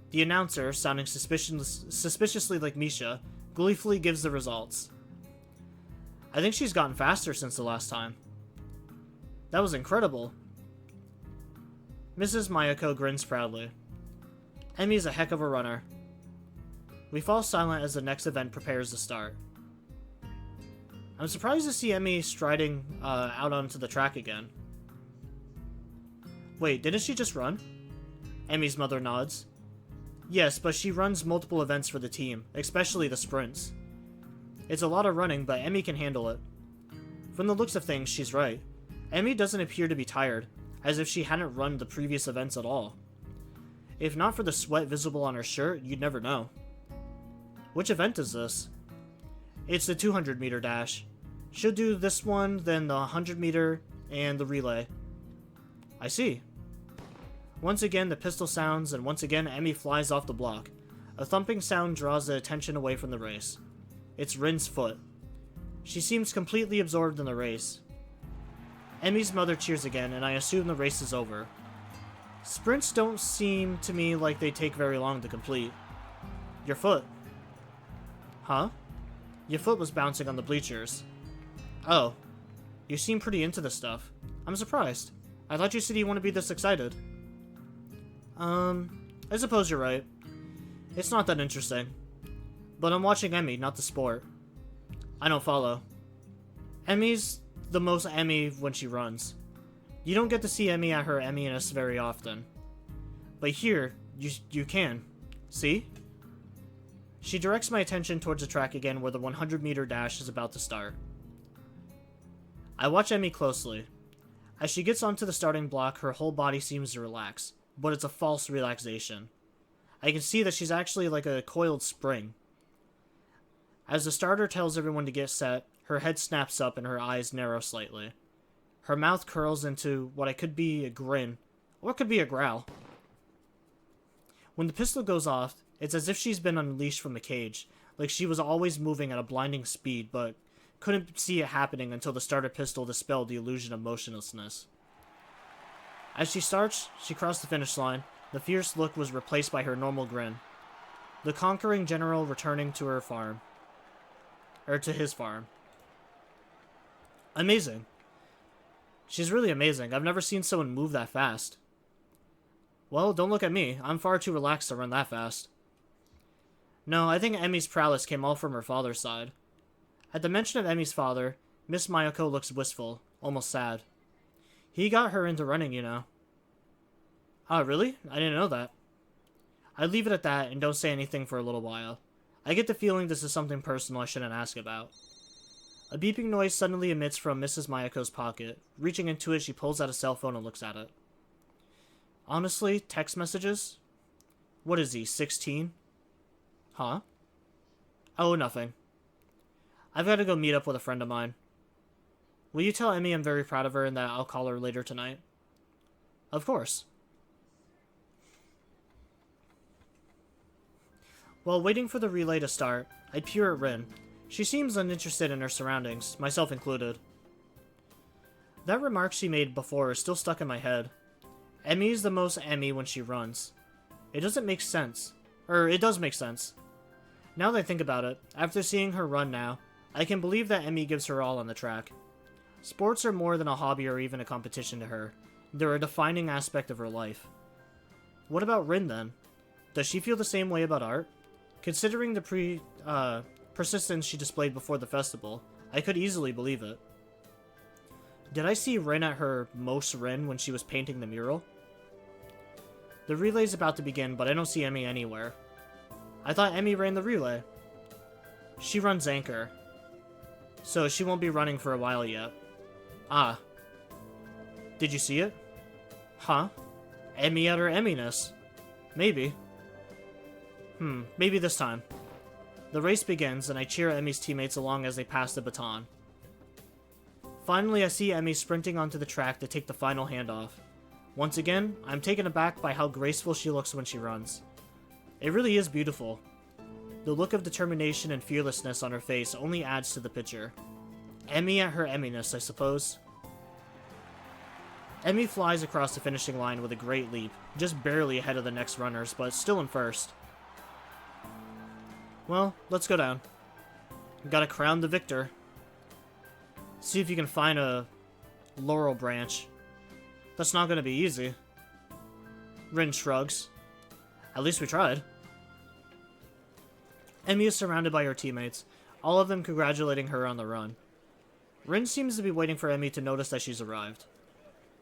The announcer, sounding suspiciously like Misha, gleefully gives the results. I think she's gotten faster since the last time. That was incredible. Mrs. Mayako grins proudly. Emmy's a heck of a runner. We fall silent as the next event prepares to start. I'm surprised to see Emmy striding out onto the track again. Wait, didn't she just run? Emmy's mother nods. Yes, but she runs multiple events for the team, especially the sprints. It's a lot of running, but Emmy can handle it. From the looks of things, she's right. Emmy doesn't appear to be tired, as if she hadn't run the previous events at all. If not for the sweat visible on her shirt, you'd never know. Which event is this? It's the 200-meter dash. She'll do this one, then the 100-meter, and the relay. I see. Once again, the pistol sounds, and once again, Emmy flies off the block. A thumping sound draws the attention away from the race. It's Rin's foot. She seems completely absorbed in the race. Emmy's mother cheers again, and I assume the race is over. Sprints don't seem to me like they take very long to complete. Your foot. Huh? Your foot was bouncing on the bleachers. Oh. You seem pretty into this stuff. I'm surprised. I thought you said you wouldn't be this excited. I suppose you're right. It's not that interesting. But I'm watching Emmy, not the sport. I don't follow. Emmy's the most Emmy when she runs. You don't get to see Emmy at her Emmy-ness very often. But here, you can. See? She directs my attention towards the track again where the 100-meter dash is about to start. I watch Emmy closely. As she gets onto the starting block, her whole body seems to relax, but it's a false relaxation. I can see that she's actually like a coiled spring. As the starter tells everyone to get set, her head snaps up and her eyes narrow slightly. Her mouth curls into what could be a grin, or it could be a growl. When the pistol goes off, it's as if she's been unleashed from a cage, like she was always moving at a blinding speed, but couldn't see it happening until the starter pistol dispelled the illusion of motionlessness. As she starts, she crossed the finish line. The fierce look was replaced by her normal grin. The conquering general returning to her farm. Or to his farm. Amazing. She's really amazing. I've never seen someone move that fast. Well, don't look at me. I'm far too relaxed to run that fast. No, I think Emmy's prowess came all from her father's side. At the mention of Emmy's father, Miss Mayako looks wistful, almost sad. He got her into running, you know. Ah, really? I didn't know that. I leave it at that and don't say anything for a little while. I get the feeling this is something personal I shouldn't ask about. A beeping noise suddenly emits from Mrs. Mayako's pocket. Reaching into it, she pulls out a cell phone and looks at it. Honestly, text messages? What is he, 16? Huh? Oh, nothing. I've got to go meet up with a friend of mine. Will you tell Emmy I'm very proud of her and that I'll call her later tonight? Of course. While waiting for the relay to start, I peer at Rin. She seems uninterested in her surroundings, myself included. That remark she made before is still stuck in my head. Emmy is the most Emmy when she runs. It doesn't make sense. It does make sense. Now that I think about it, after seeing her run now, I can believe that Emmy gives her all on the track. Sports are more than a hobby or even a competition to her. They're a defining aspect of her life. What about Rin then? Does she feel the same way about art? Considering the persistence she displayed before the festival, I could easily believe it. Did I see Rin at her most Rin when she was painting the mural? The relay's about to begin, but I don't see Emmy anywhere. I thought Emmy ran the relay. She runs anchor, so she won't be running for a while yet. Ah. Did you see it? Huh? Emmy at her Emmy-ness. Maybe. Maybe this time. The race begins, and I cheer Emmy's teammates along as they pass the baton. Finally, I see Emmy sprinting onto the track to take the final handoff. Once again, I'm taken aback by how graceful she looks when she runs. It really is beautiful. The look of determination and fearlessness on her face only adds to the picture. Emmy at her Emmy-ness, I suppose. Emmy flies across the finishing line with a great leap, just barely ahead of the next runners, but still in first. Well, let's go down. Gotta crown the victor. See if you can find a laurel branch. That's not gonna be easy. Rin shrugs. At least we tried. Emmy is surrounded by her teammates, all of them congratulating her on the run. Rin seems to be waiting for Emmy to notice that she's arrived.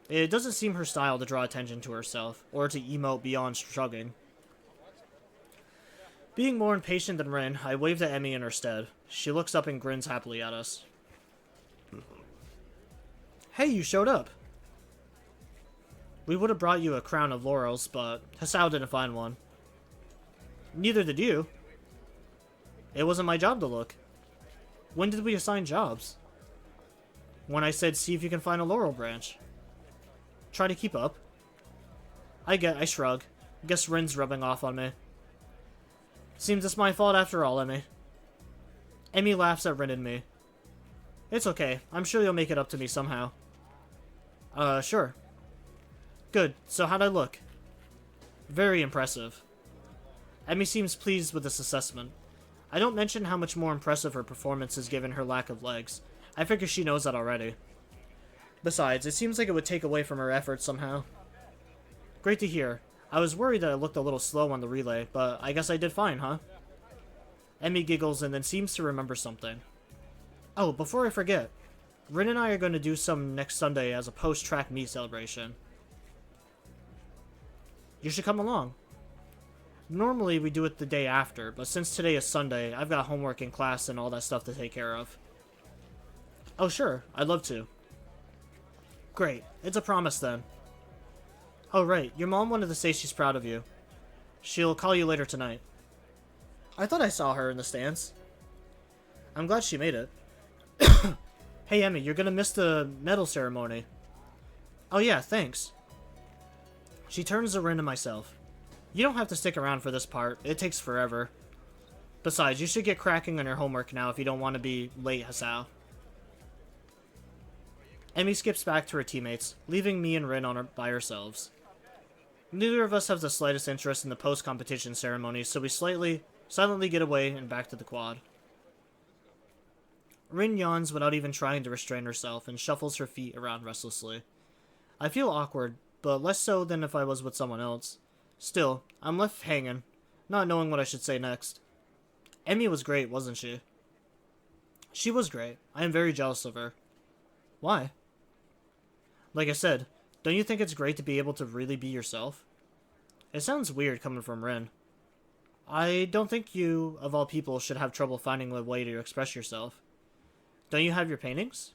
It doesn't seem her style to draw attention to herself, or to emote beyond shrugging. Being more impatient than Rin, I waved at Emmy in her stead. She looks up and grins happily at us. Hey, you showed up. We would have brought you a crown of laurels, but Hasao didn't find one. Neither did you. It wasn't my job to look. When did we assign jobs? When I said see if you can find a laurel branch. Try to keep up. I shrug. Guess Rin's rubbing off on me. Seems it's my fault after all, Emmy. Emmy laughs at Rin and me. It's okay. I'm sure you'll make it up to me somehow. Sure. Good. So how'd I look? Very impressive. Emmy seems pleased with this assessment. I don't mention how much more impressive her performance is given her lack of legs. I figure she knows that already. Besides, it seems like it would take away from her efforts somehow. Great to hear. I was worried that I looked a little slow on the relay, but I guess I did fine, huh? Emmy giggles and then seems to remember something. Oh, before I forget, Rin and I are going to do some next Sunday as a post-track meet celebration. You should come along. Normally we do it the day after, but since today is Sunday, I've got homework in class and all that stuff to take care of. Oh sure, I'd love to. Great, it's a promise then. Oh right, your mom wanted to say she's proud of you. She'll call you later tonight. I thought I saw her in the stands. I'm glad she made it. Hey Emmy, you're gonna miss the medal ceremony. Oh yeah, thanks. She turns to Rin and myself. You don't have to stick around for this part. It takes forever. Besides, you should get cracking on your homework now if you don't want to be late, Hasao. Emmy skips back to her teammates, leaving me and Rin by ourselves. Neither of us have the slightest interest in the post-competition ceremony, so we silently get away and back to the quad. Rin yawns without even trying to restrain herself and shuffles her feet around restlessly. I feel awkward, but less so than if I was with someone else. Still, I'm left hanging, not knowing what I should say next. Emmy was great, wasn't she? She was great. I am very jealous of her. Why? Like I said, don't you think it's great to be able to really be yourself? It sounds weird coming from Rin. I don't think you, of all people, should have trouble finding a way to express yourself. Don't you have your paintings?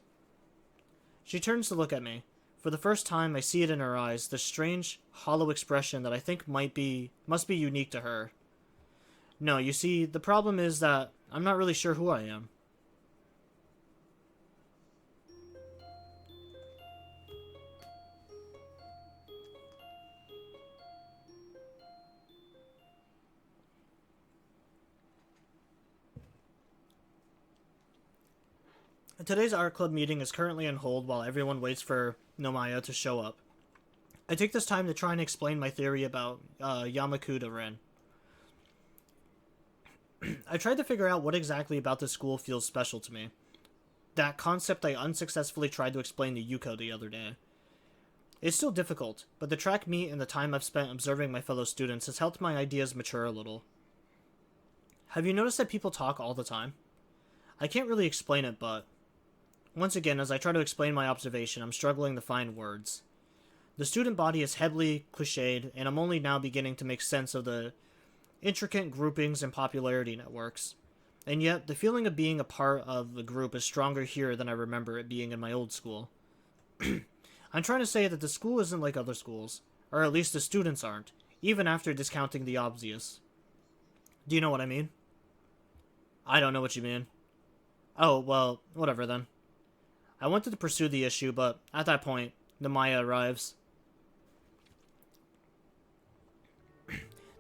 She turns to look at me. For the first time, I see it in her eyes, the strange, hollow expression that I think must be unique to her. No, you see, the problem is that I'm not really sure who I am. Today's art club meeting is currently on hold while everyone waits for Nomaya to show up. I take this time to try and explain my theory about Yamaku to Rin. I tried to figure out what exactly about this school feels special to me. That concept I unsuccessfully tried to explain to Yuko the other day. It's still difficult, but the track meet and the time I've spent observing my fellow students has helped my ideas mature a little. Have you noticed that people talk all the time? I can't really explain it, but once again, as I try to explain my observation, I'm struggling to find words. The student body is heavily cliched, and I'm only now beginning to make sense of the intricate groupings and popularity networks. And yet, the feeling of being a part of the group is stronger here than I remember it being in my old school. I'm trying to say that the school isn't like other schools, or at least the students aren't, even after discounting the obvious. Do you know what I mean? I don't know what you mean. Oh, well, whatever then. I wanted to pursue the issue, but at that point, Nomaya arrives.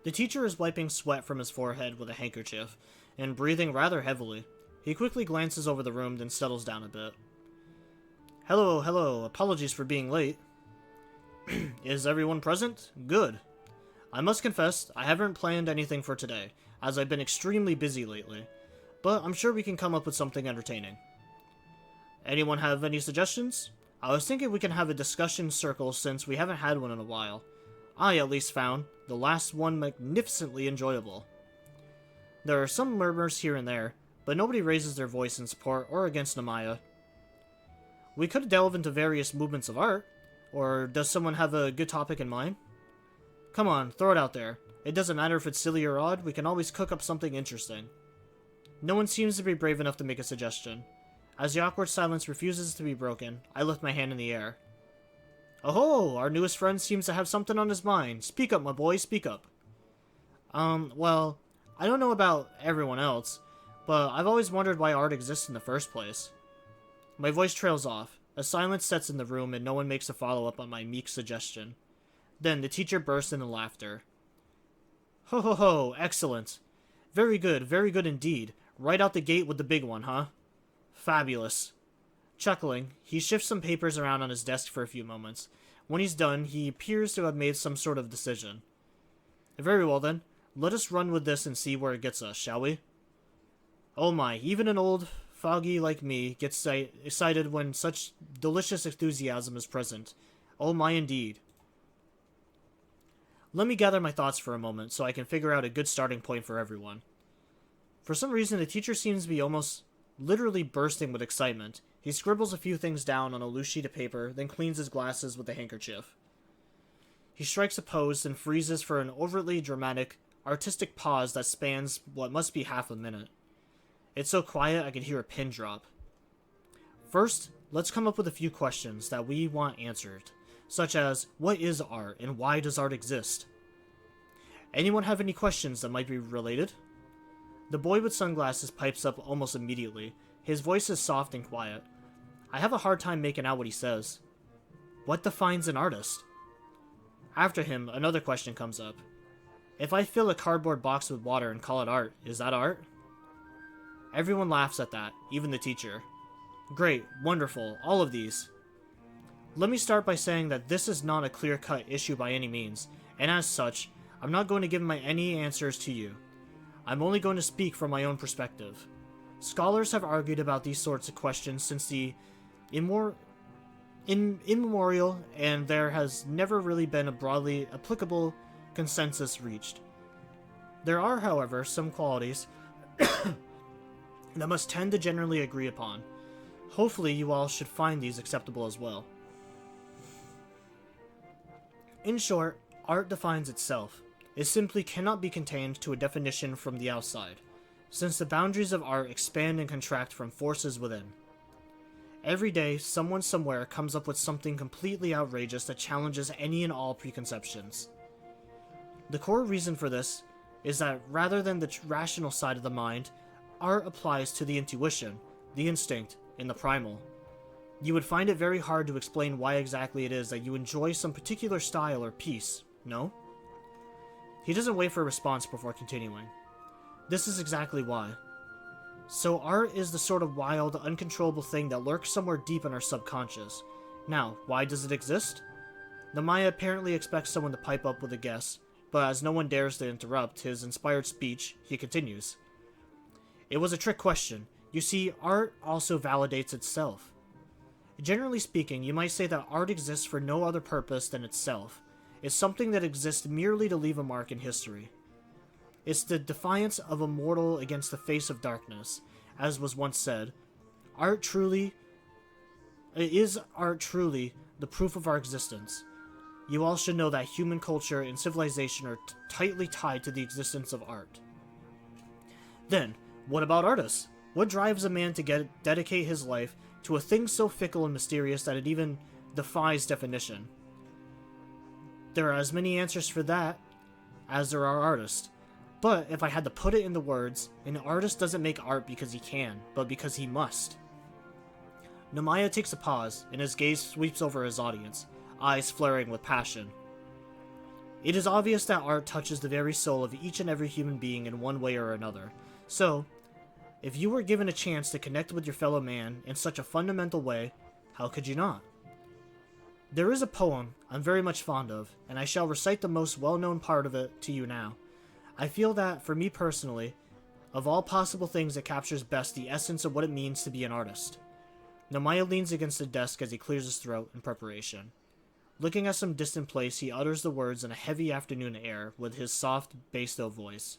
The teacher is wiping sweat from his forehead with a handkerchief, and breathing rather heavily. He quickly glances over the room, then settles down a bit. Hello, apologies for being late. Is everyone present? Good. I must confess, I haven't planned anything for today, as I've been extremely busy lately, but I'm sure we can come up with something entertaining. Anyone have any suggestions? I was thinking we can have a discussion circle since we haven't had one in a while. I at least found the last one magnificently enjoyable. There are some murmurs here and there, but nobody raises their voice in support or against Nomaya. We could delve into various movements of art, or does someone have a good topic in mind? Come on, throw it out there. It doesn't matter if it's silly or odd, we can always cook up something interesting. No one seems to be brave enough to make a suggestion. As the awkward silence refuses to be broken, I lift my hand in the air. Oh, our newest friend seems to have something on his mind. Speak up, my boy, speak up. Well, I don't know about everyone else, but I've always wondered why art exists in the first place. My voice trails off. A silence sets in the room and no one makes a follow-up on my meek suggestion. Then the teacher bursts into laughter. Ho ho ho, excellent. Very good indeed. Right out the gate with the big one, huh? Fabulous. Chuckling, he shifts some papers around on his desk for a few moments. When he's done, he appears to have made some sort of decision. Very well then, let us run with this and see where it gets us, shall we? Oh my, even an old foggy like me gets excited when such delicious enthusiasm is present. Oh my indeed. Let me gather my thoughts for a moment so I can figure out a good starting point for everyone. For some reason, the teacher seems to be almost literally bursting with excitement. He scribbles a few things down on a loose sheet of paper, then cleans his glasses with a handkerchief. He strikes a pose and freezes for an overtly dramatic, artistic pause that spans what must be half a minute. It's so quiet I can hear a pin drop. First, let's come up with a few questions that we want answered, such as, what is art and why does art exist? Anyone have any questions that might be related? The boy with sunglasses pipes up almost immediately. His voice is soft and quiet. I have a hard time making out what he says. What defines an artist? After him, another question comes up. If I fill a cardboard box with water and call it art, is that art? Everyone laughs at that, even the teacher. Great, wonderful, all of these. Let me start by saying that this is not a clear-cut issue by any means, and as such, I'm not going to give any answers to you. I'm only going to speak from my own perspective. Scholars have argued about these sorts of questions since the immemorial, and there has never really been a broadly applicable consensus reached. There are, however, some qualities that must tend to generally agree upon. Hopefully you all should find these acceptable as well. In short, art defines itself. It simply cannot be contained to a definition from the outside, since the boundaries of art expand and contract from forces within. Every day, someone somewhere comes up with something completely outrageous that challenges any and all preconceptions. The core reason for this is that rather than the rational side of the mind, art applies to the intuition, the instinct, and the primal. You would find it very hard to explain why exactly it is that you enjoy some particular style or piece, no? He doesn't wait for a response before continuing. This is exactly why. So art is the sort of wild, uncontrollable thing that lurks somewhere deep in our subconscious. Now, why does it exist? Namaya apparently expects someone to pipe up with a guess, but as no one dares to interrupt his inspired speech, he continues. It was a trick question. You see, art also validates itself. Generally speaking, you might say that art exists for no other purpose than itself. It's something that exists merely to leave a mark in history. It's the defiance of a mortal against the face of darkness. As was once said, is art truly the proof of our existence? You all should know that human culture and civilization are tightly tied to the existence of art. Then, what about artists? What drives a man to dedicate his life to a thing so fickle and mysterious that it even defies definition? There are as many answers for that as there are artists. But if I had to put it into words, an artist doesn't make art because he can, but because he must. Namaya takes a pause, and his gaze sweeps over his audience, eyes flaring with passion. It is obvious that art touches the very soul of each and every human being in one way or another. So, if you were given a chance to connect with your fellow man in such a fundamental way, how could you not? There is a poem I'm very much fond of, and I shall recite the most well-known part of it to you now. I feel that, for me personally, of all possible things, it captures best the essence of what it means to be an artist. Namaya leans against the desk as he clears his throat in preparation. Looking at some distant place, he utters the words in a heavy afternoon air with his soft, basso voice.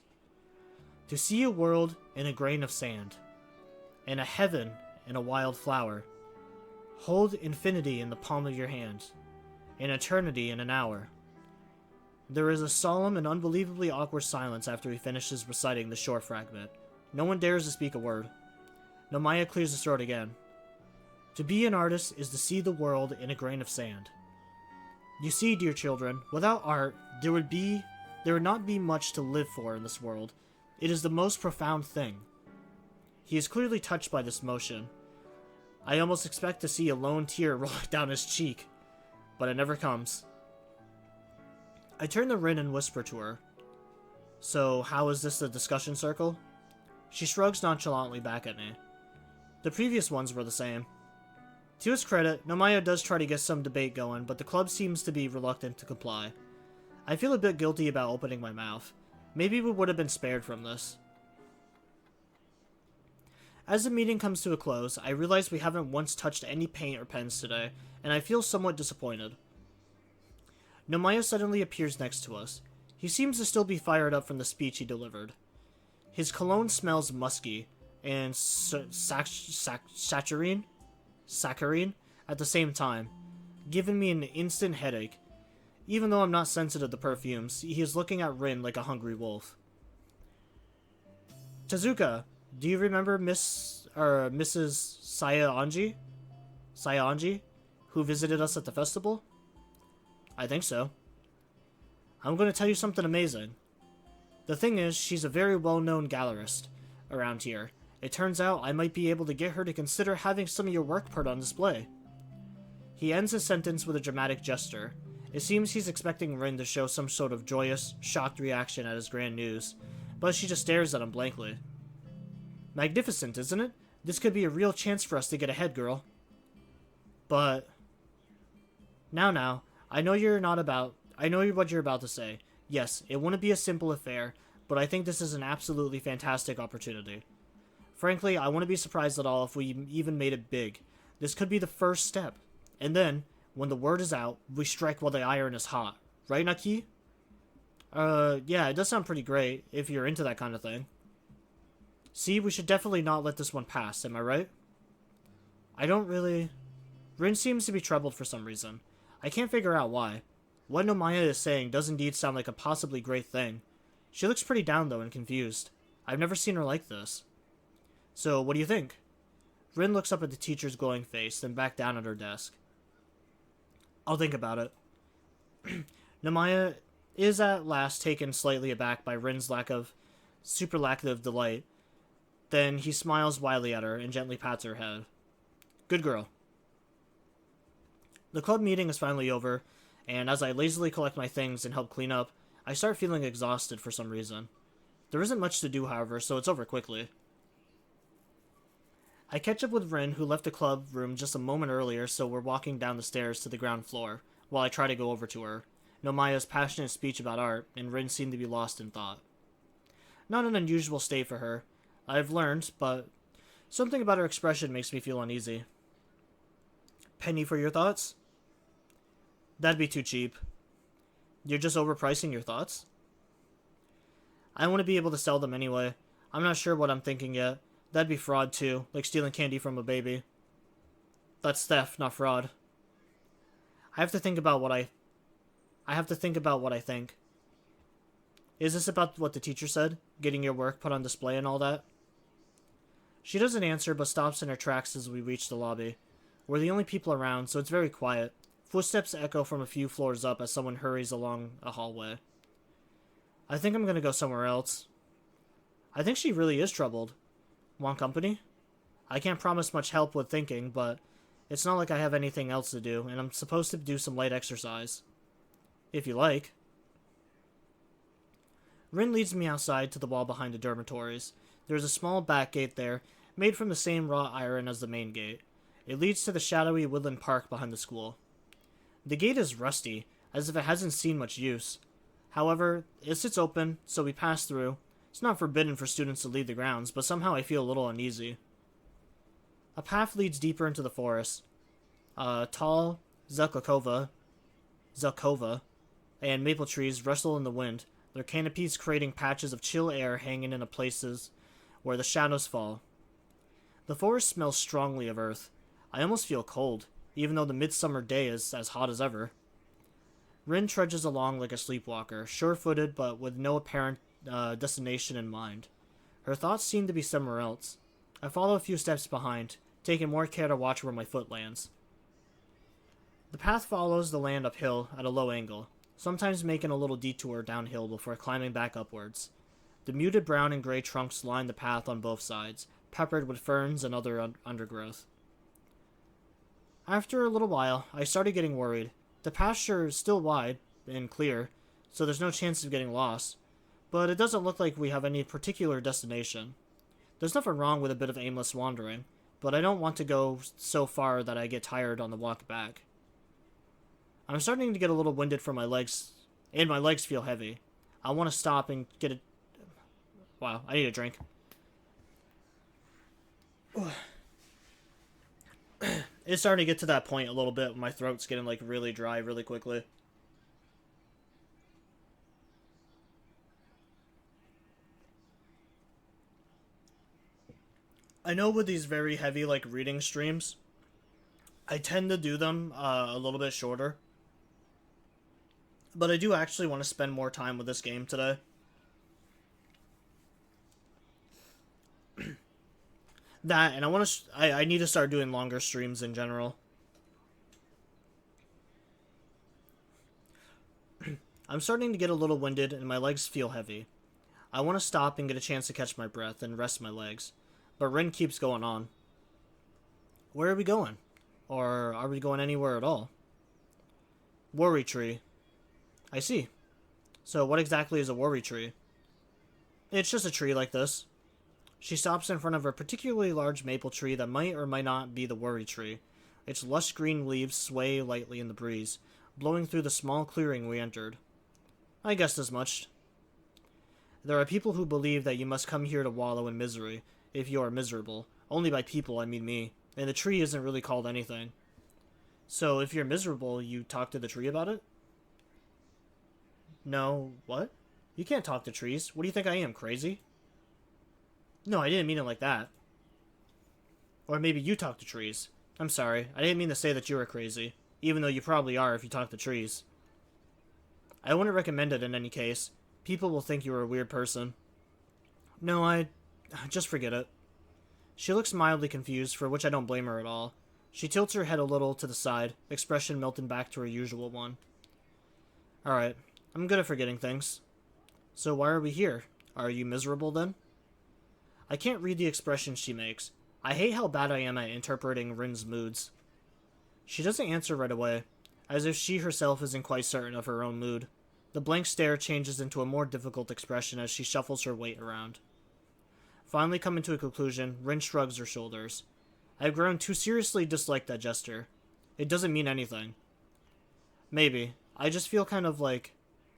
To see a world in a grain of sand, and a heaven in a wild flower. Hold infinity in the palm of your hand, and eternity in an hour. There is a solemn and unbelievably awkward silence after he finishes reciting the short fragment. No one dares to speak a word. Nomaya clears his throat again. To be an artist is to see the world in a grain of sand. You see, dear children, without art, there would not be much to live for in this world. It is the most profound thing. He is clearly touched by this motion. I almost expect to see a lone tear rolling down his cheek, but it never comes. I turn to Rin and whisper to her. So, how is this a discussion circle? She shrugs nonchalantly back at me. The previous ones were the same. To his credit, Nomaya does try to get some debate going, but the club seems to be reluctant to comply. I feel a bit guilty about opening my mouth. Maybe we would have been spared from this. As the meeting comes to a close, I realize we haven't once touched any paint or pens today, and I feel somewhat disappointed. Nomaya suddenly appears next to us. He seems to still be fired up from the speech he delivered. His cologne smells musky and saccharine at the same time, giving me an instant headache. Even though I'm not sensitive to perfumes, he is looking at Rin like a hungry wolf. Tezuka, do you remember Mrs. Sayaanji, who visited us at the festival? I think so. I'm going to tell you something amazing. The thing is, she's a very well-known gallerist around here. It turns out I might be able to get her to consider having some of your work put on display. He ends his sentence with a dramatic gesture. It seems he's expecting Rin to show some sort of joyous, shocked reaction at his grand news, but she just stares at him blankly. Magnificent, isn't it? This could be a real chance for us to get ahead, girl. But... Now, I know what you're about to say. Yes, it wouldn't be a simple affair, but I think this is an absolutely fantastic opportunity. Frankly, I wouldn't be surprised at all if we even made it big. This could be the first step. And then, when the word is out, we strike while the iron is hot. Right, Naki? Yeah, it does sound pretty great, if you're into that kind of thing. See, we should definitely not let this one pass, am I right? I don't really... Rin seems to be troubled for some reason. I can't figure out why. What Nomaya is saying does indeed sound like a possibly great thing. She looks pretty down, though, and confused. I've never seen her like this. So, what do you think? Rin looks up at the teacher's glowing face, then back down at her desk. I'll think about it. Nomaya is at last taken slightly aback by Rin's superlative delight. Then he smiles wildly at her and gently pats her head. Good girl. The club meeting is finally over, and as I lazily collect my things and help clean up, I start feeling exhausted for some reason. There isn't much to do, however, so it's over quickly. I catch up with Rin, who left the club room just a moment earlier, so we're walking down the stairs to the ground floor, while I try to go over to her. Nomaya's passionate speech about art, and Rin seemed to be lost in thought. Not an unusual state for her, I've learned, but something about her expression makes me feel uneasy. Penny for your thoughts? That'd be too cheap. You're just overpricing your thoughts? I want to be able to sell them anyway. I'm not sure what I'm thinking yet. That'd be fraud too, like stealing candy from a baby. That's theft, not fraud. I have to think about what I think. Is this about what the teacher said? Getting your work put on display and all that? She doesn't answer, but stops in her tracks as we reach the lobby. We're the only people around, so it's very quiet. Footsteps echo from a few floors up as someone hurries along a hallway. I think I'm gonna go somewhere else. I think she really is troubled. Want company? I can't promise much help with thinking, but it's not like I have anything else to do, and I'm supposed to do some light exercise. If you like. Rin leads me outside to the wall behind the dormitories. There's a small back gate there, made from the same wrought iron as the main gate. It leads to the shadowy woodland park behind the school. The gate is rusty, as if it hasn't seen much use. However, it sits open, so we pass through. It's not forbidden for students to leave the grounds, but somehow I feel a little uneasy. A path leads deeper into the forest. Tall Zelkova and maple trees rustle in the wind, their canopies creating patches of chill air hanging into places where the shadows fall. The forest smells strongly of earth. I almost feel cold, even though the midsummer day is as hot as ever. Rin trudges along like a sleepwalker, sure-footed but with no apparent destination in mind. Her thoughts seem to be somewhere else. I follow a few steps behind, taking more care to watch where my foot lands. The path follows the land uphill at a low angle, sometimes making a little detour downhill before climbing back upwards. The muted brown and gray trunks line the path on both sides, peppered with ferns and other undergrowth. After a little while, I started getting worried. The pasture is still wide and clear, so there's no chance of getting lost, but it doesn't look like we have any particular destination. There's nothing wrong with a bit of aimless wandering, but I don't want to go so far that I get tired on the walk back. I'm starting to get a little winded from my legs, and my legs feel heavy. I want to stop and get a... Wow, I need a drink. It's starting to get to that point a little bit when my throat's getting like really dry really quickly. I know with these very heavy like reading streams, I tend to do them a little bit shorter. But I do actually want to spend more time with this game today. That, and I need to start doing longer streams in general. I'm starting to get a little winded and my legs feel heavy. I want to stop and get a chance to catch my breath and rest my legs, but Rin keeps going on. Where are we going? Or are we going anywhere at all? Worry tree. I see. So what exactly is a worry tree? It's just a tree like this. She stops in front of a particularly large maple tree that might or might not be the worry tree. Its lush green leaves sway lightly in the breeze, blowing through the small clearing we entered. I guessed as much. There are people who believe that you must come here to wallow in misery, if you are miserable. Only by people, I mean me, and the tree isn't really called anything. So if you're miserable, you talk to the tree about it? No, what? You can't talk to trees. What do you think I am, crazy? No, I didn't mean it like that. Or maybe you talk to trees. I'm sorry, I didn't mean to say that you were crazy, even though you probably are if you talk to trees. I wouldn't recommend it in any case. People will think you are a weird person. No, just forget it. She looks mildly confused, for which I don't blame her at all. She tilts her head a little to the side, expression melting back to her usual one. Alright, I'm good at forgetting things. So why are we here? Are you miserable then? I can't read the expression she makes. I hate how bad I am at interpreting Rin's moods. She doesn't answer right away, as if she herself isn't quite certain of her own mood. The blank stare changes into a more difficult expression as she shuffles her weight around. Finally coming to a conclusion, Rin shrugs her shoulders. I've grown to seriously dislike that gesture. It doesn't mean anything. Maybe. I just feel kind of like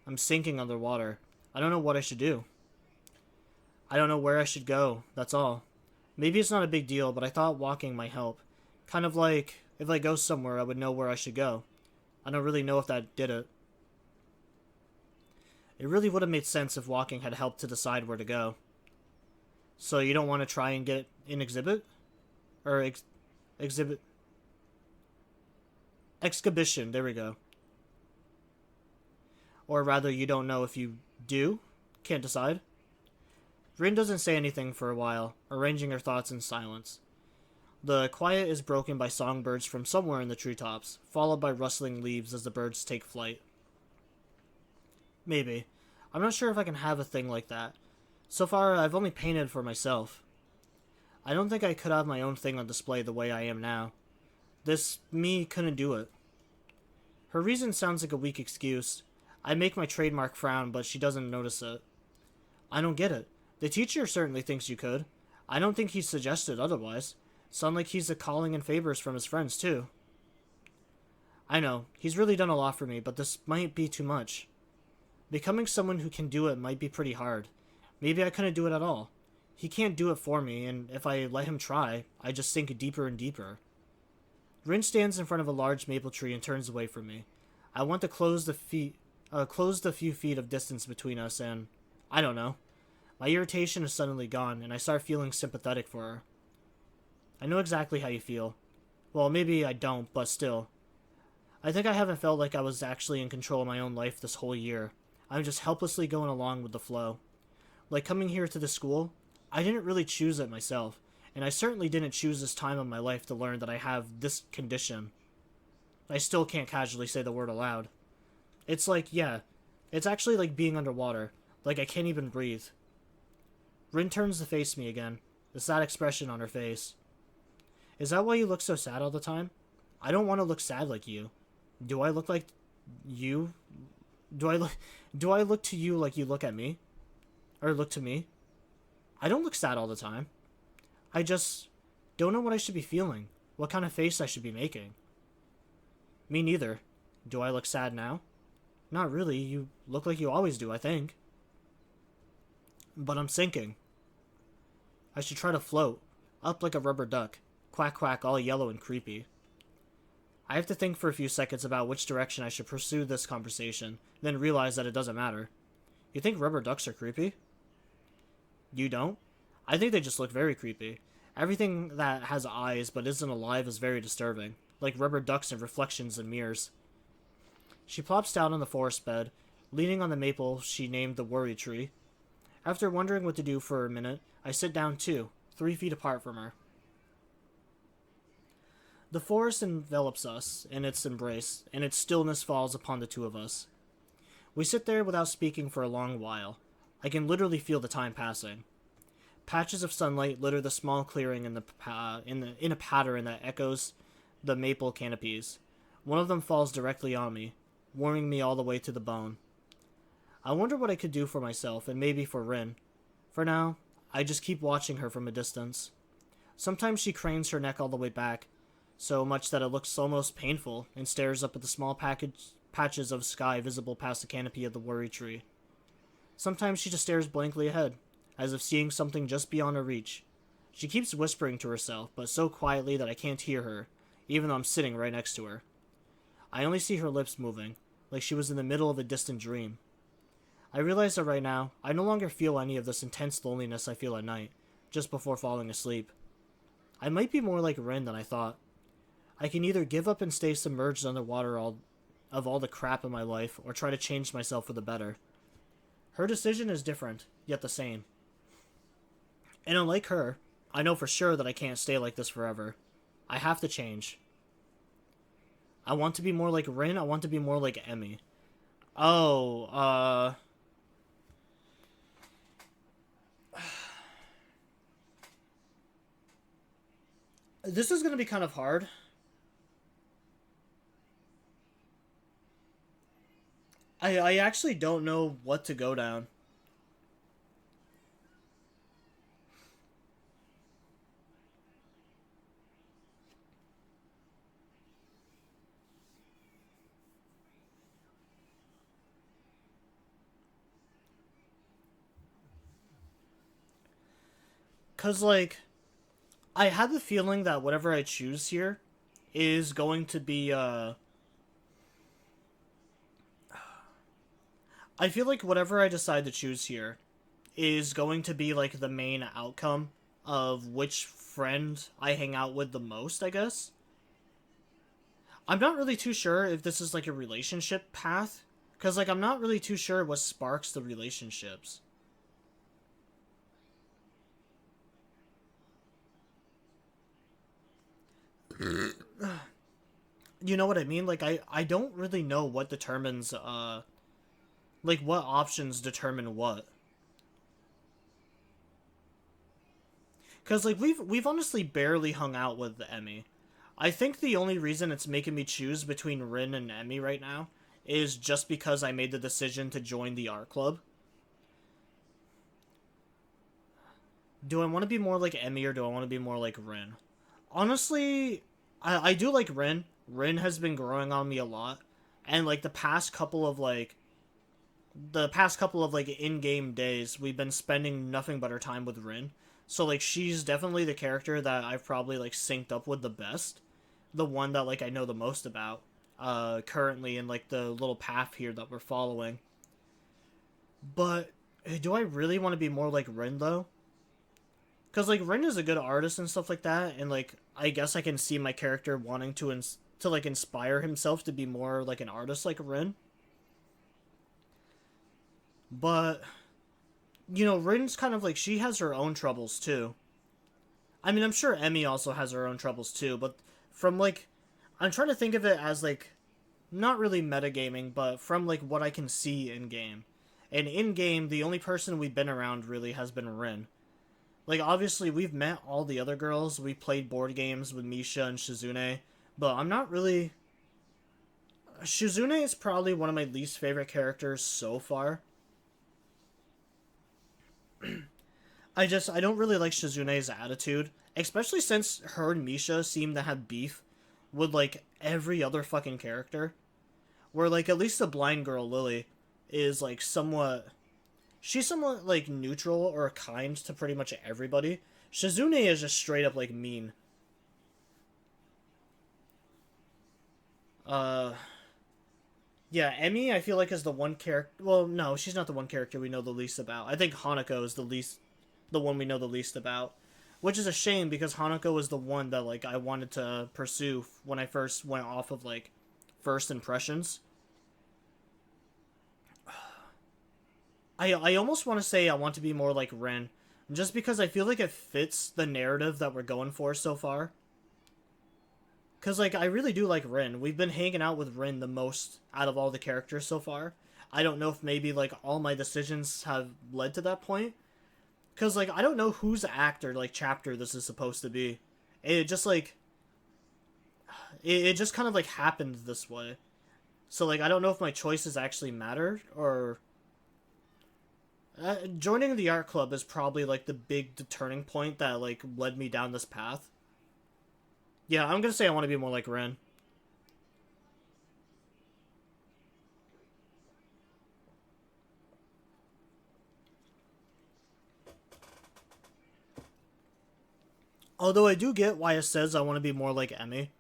I'm sinking underwater. I don't know what I should do. I don't know where I should go, that's all. Maybe it's not a big deal, but I thought walking might help. Kind of like, if I go somewhere, I would know where I should go. I don't really know if that did it. It really would have made sense if walking had helped to decide where to go. So you don't want to try and get an exhibit? Or exhibit... Exhibition, there we go. Or rather, you don't know if you do? Can't decide? Rin doesn't say anything for a while, arranging her thoughts in silence. The quiet is broken by songbirds from somewhere in the treetops, followed by rustling leaves as the birds take flight. Maybe. I'm not sure if I can have a thing like that. So far, I've only painted for myself. I don't think I could have my own thing on display the way I am now. This me couldn't do it. Her reason sounds like a weak excuse. I make my trademark frown, but she doesn't notice it. I don't get it. The teacher certainly thinks you could. I don't think he suggested otherwise. Sound like he's calling in favors from his friends, too. I know, he's really done a lot for me, but this might be too much. Becoming someone who can do it might be pretty hard. Maybe I couldn't do it at all. He can't do it for me, and if I let him try, I just sink deeper and deeper. Rin stands in front of a large maple tree and turns away from me. I want to close the few feet of distance between us, and I don't know. My irritation is suddenly gone, and I start feeling sympathetic for her. I know exactly how you feel. Well, maybe I don't, but still. I think I haven't felt like I was actually in control of my own life this whole year. I'm just helplessly going along with the flow. Like coming here to the school, I didn't really choose it myself, and I certainly didn't choose this time of my life to learn that I have this condition. I still can't casually say the word aloud. It's like, yeah, it's actually like being underwater, like I can't even breathe. Rin turns to face me again, the sad expression on her face. Is that why you look so sad all the time? I don't want to look sad like you. Do I look like you? Do I look to you like you look at me? Or look to me? I don't look sad all the time. I just don't know what I should be feeling, what kind of face I should be making. Me neither. Do I look sad now? Not really, you look like you always do, I think. But I'm sinking. I should try to float, up like a rubber duck, quack quack all yellow and creepy. I have to think for a few seconds about which direction I should pursue this conversation, then realize that it doesn't matter. You think rubber ducks are creepy? You don't? I think they just look very creepy. Everything that has eyes but isn't alive is very disturbing, like rubber ducks and reflections in mirrors. She plops down on the forest bed, leaning on the maple she named the worry tree. After wondering what to do for a minute, I sit down too, 3 feet apart from her. The forest envelops us in its embrace, and its stillness falls upon the two of us. We sit there without speaking for a long while. I can literally feel the time passing. Patches of sunlight litter the small clearing in a pattern that echoes the maple canopies. One of them falls directly on me, warming me all the way to the bone. I wonder what I could do for myself, and maybe for Rin. For now, I just keep watching her from a distance. Sometimes she cranes her neck all the way back, so much that it looks almost painful, and stares up at the small patches of sky visible past the canopy of the worry tree. Sometimes she just stares blankly ahead, as if seeing something just beyond her reach. She keeps whispering to herself, but so quietly that I can't hear her, even though I'm sitting right next to her. I only see her lips moving, like she was in the middle of a distant dream. I realize that right now, I no longer feel any of this intense loneliness I feel at night, just before falling asleep. I might be more like Rin than I thought. I can either give up and stay submerged underwater of all the crap in my life, or try to change myself for the better. Her decision is different, yet the same. And unlike her, I know for sure that I can't stay like this forever. I have to change. I want to be more like Rin, I want to be more like Emmy. Oh, this is gonna be kind of hard. I actually don't know what to go down. Cause like, I have the feeling that whatever I choose here is going to be, I feel like whatever I decide to choose here is going to be like the main outcome of which friend I hang out with the most, I guess. I'm not really too sure if this is like a relationship path, because like I'm not really too sure what sparks the relationships. You know what I mean? Like I don't really know what determines like what options determine what. Cause like we've honestly barely hung out with Emmy. I think the only reason it's making me choose between Rin and Emmy right now is just because I made the decision to join the art club. Do I want to be more like Emmy or do I want to be more like Rin? Honestly, I do like Rin. Rin has been growing on me a lot. And like the past couple of in-game days, we've been spending nothing but our time with Rin. So like she's definitely the character that I've probably like synced up with the best. The one that like I know the most about currently in like the little path here that we're following. But do I really want to be more like Rin though? Cuz like Rin is a good artist and stuff like that, and like I guess I can see my character wanting to to like inspire himself to be more like an artist like Rin. But you know, Rin's kind of like, she has her own troubles too. I mean, I'm sure Emmy also has her own troubles too, but from like, I'm trying to think of it as like, not really metagaming, but from like what I can see in game. And in game, the only person we've been around really has been Rin. Like, obviously, we've met all the other girls. We played board games with Misha and Shizune, but I'm not really. Shizune is probably one of my least favorite characters so far. I don't really like Shizune's attitude, especially since her and Misha seem to have beef with like every other fucking character. Where like at least the blind girl Lily is like she's somewhat like neutral or kind to pretty much everybody. Shizune is just straight up like mean. Yeah, Emmy I feel like is the one character. Well, no, she's not the one character we know the least about. I think Hanako is the one we know the least about, which is a shame because Hanako was the one that like I wanted to pursue when I first went off of like first impressions. I almost want to say I want to be more like Ren, just because I feel like it fits the narrative that we're going for so far. Because, like, I really do like Rin. We've been hanging out with Rin the most out of all the characters so far. I don't know if maybe, like, all my decisions have led to that point. Because, like, I don't know whose act or, like, chapter this is supposed to be. It just, like... It just kind of, like, happened this way. So, like, I don't know if my choices actually matter, or... joining the art club is probably, like, the big turning point that, like, led me down this path. Yeah, I'm gonna say I want to be more like Ren. Although I do get why it says I want to be more like Emmy.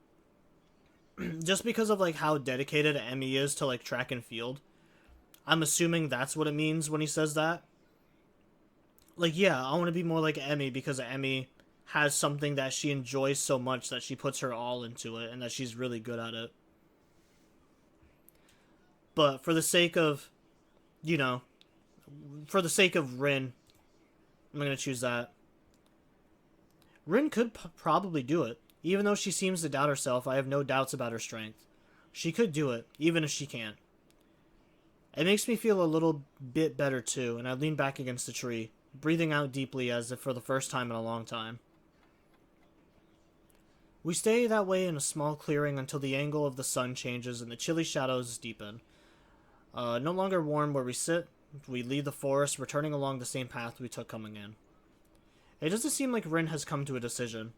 Just because of like how dedicated Emmy is to like track and field. I'm assuming that's what it means when he says that. Like, yeah, I want to be more like Emmy because Emmy has something that she enjoys so much that she puts her all into it and that she's really good at it. But for the sake of, you know, for the sake of Rin, I'm going to choose that. Rin could probably do it. Even though she seems to doubt herself, I have no doubts about her strength. She could do it, even if she can't. It makes me feel a little bit better too, and I lean back against the tree, breathing out deeply as if for the first time in a long time. We stay that way in a small clearing until the angle of the sun changes and the chilly shadows deepen. No longer warm where we sit, we leave the forest, returning along the same path we took coming in. It doesn't seem like Rin has come to a decision.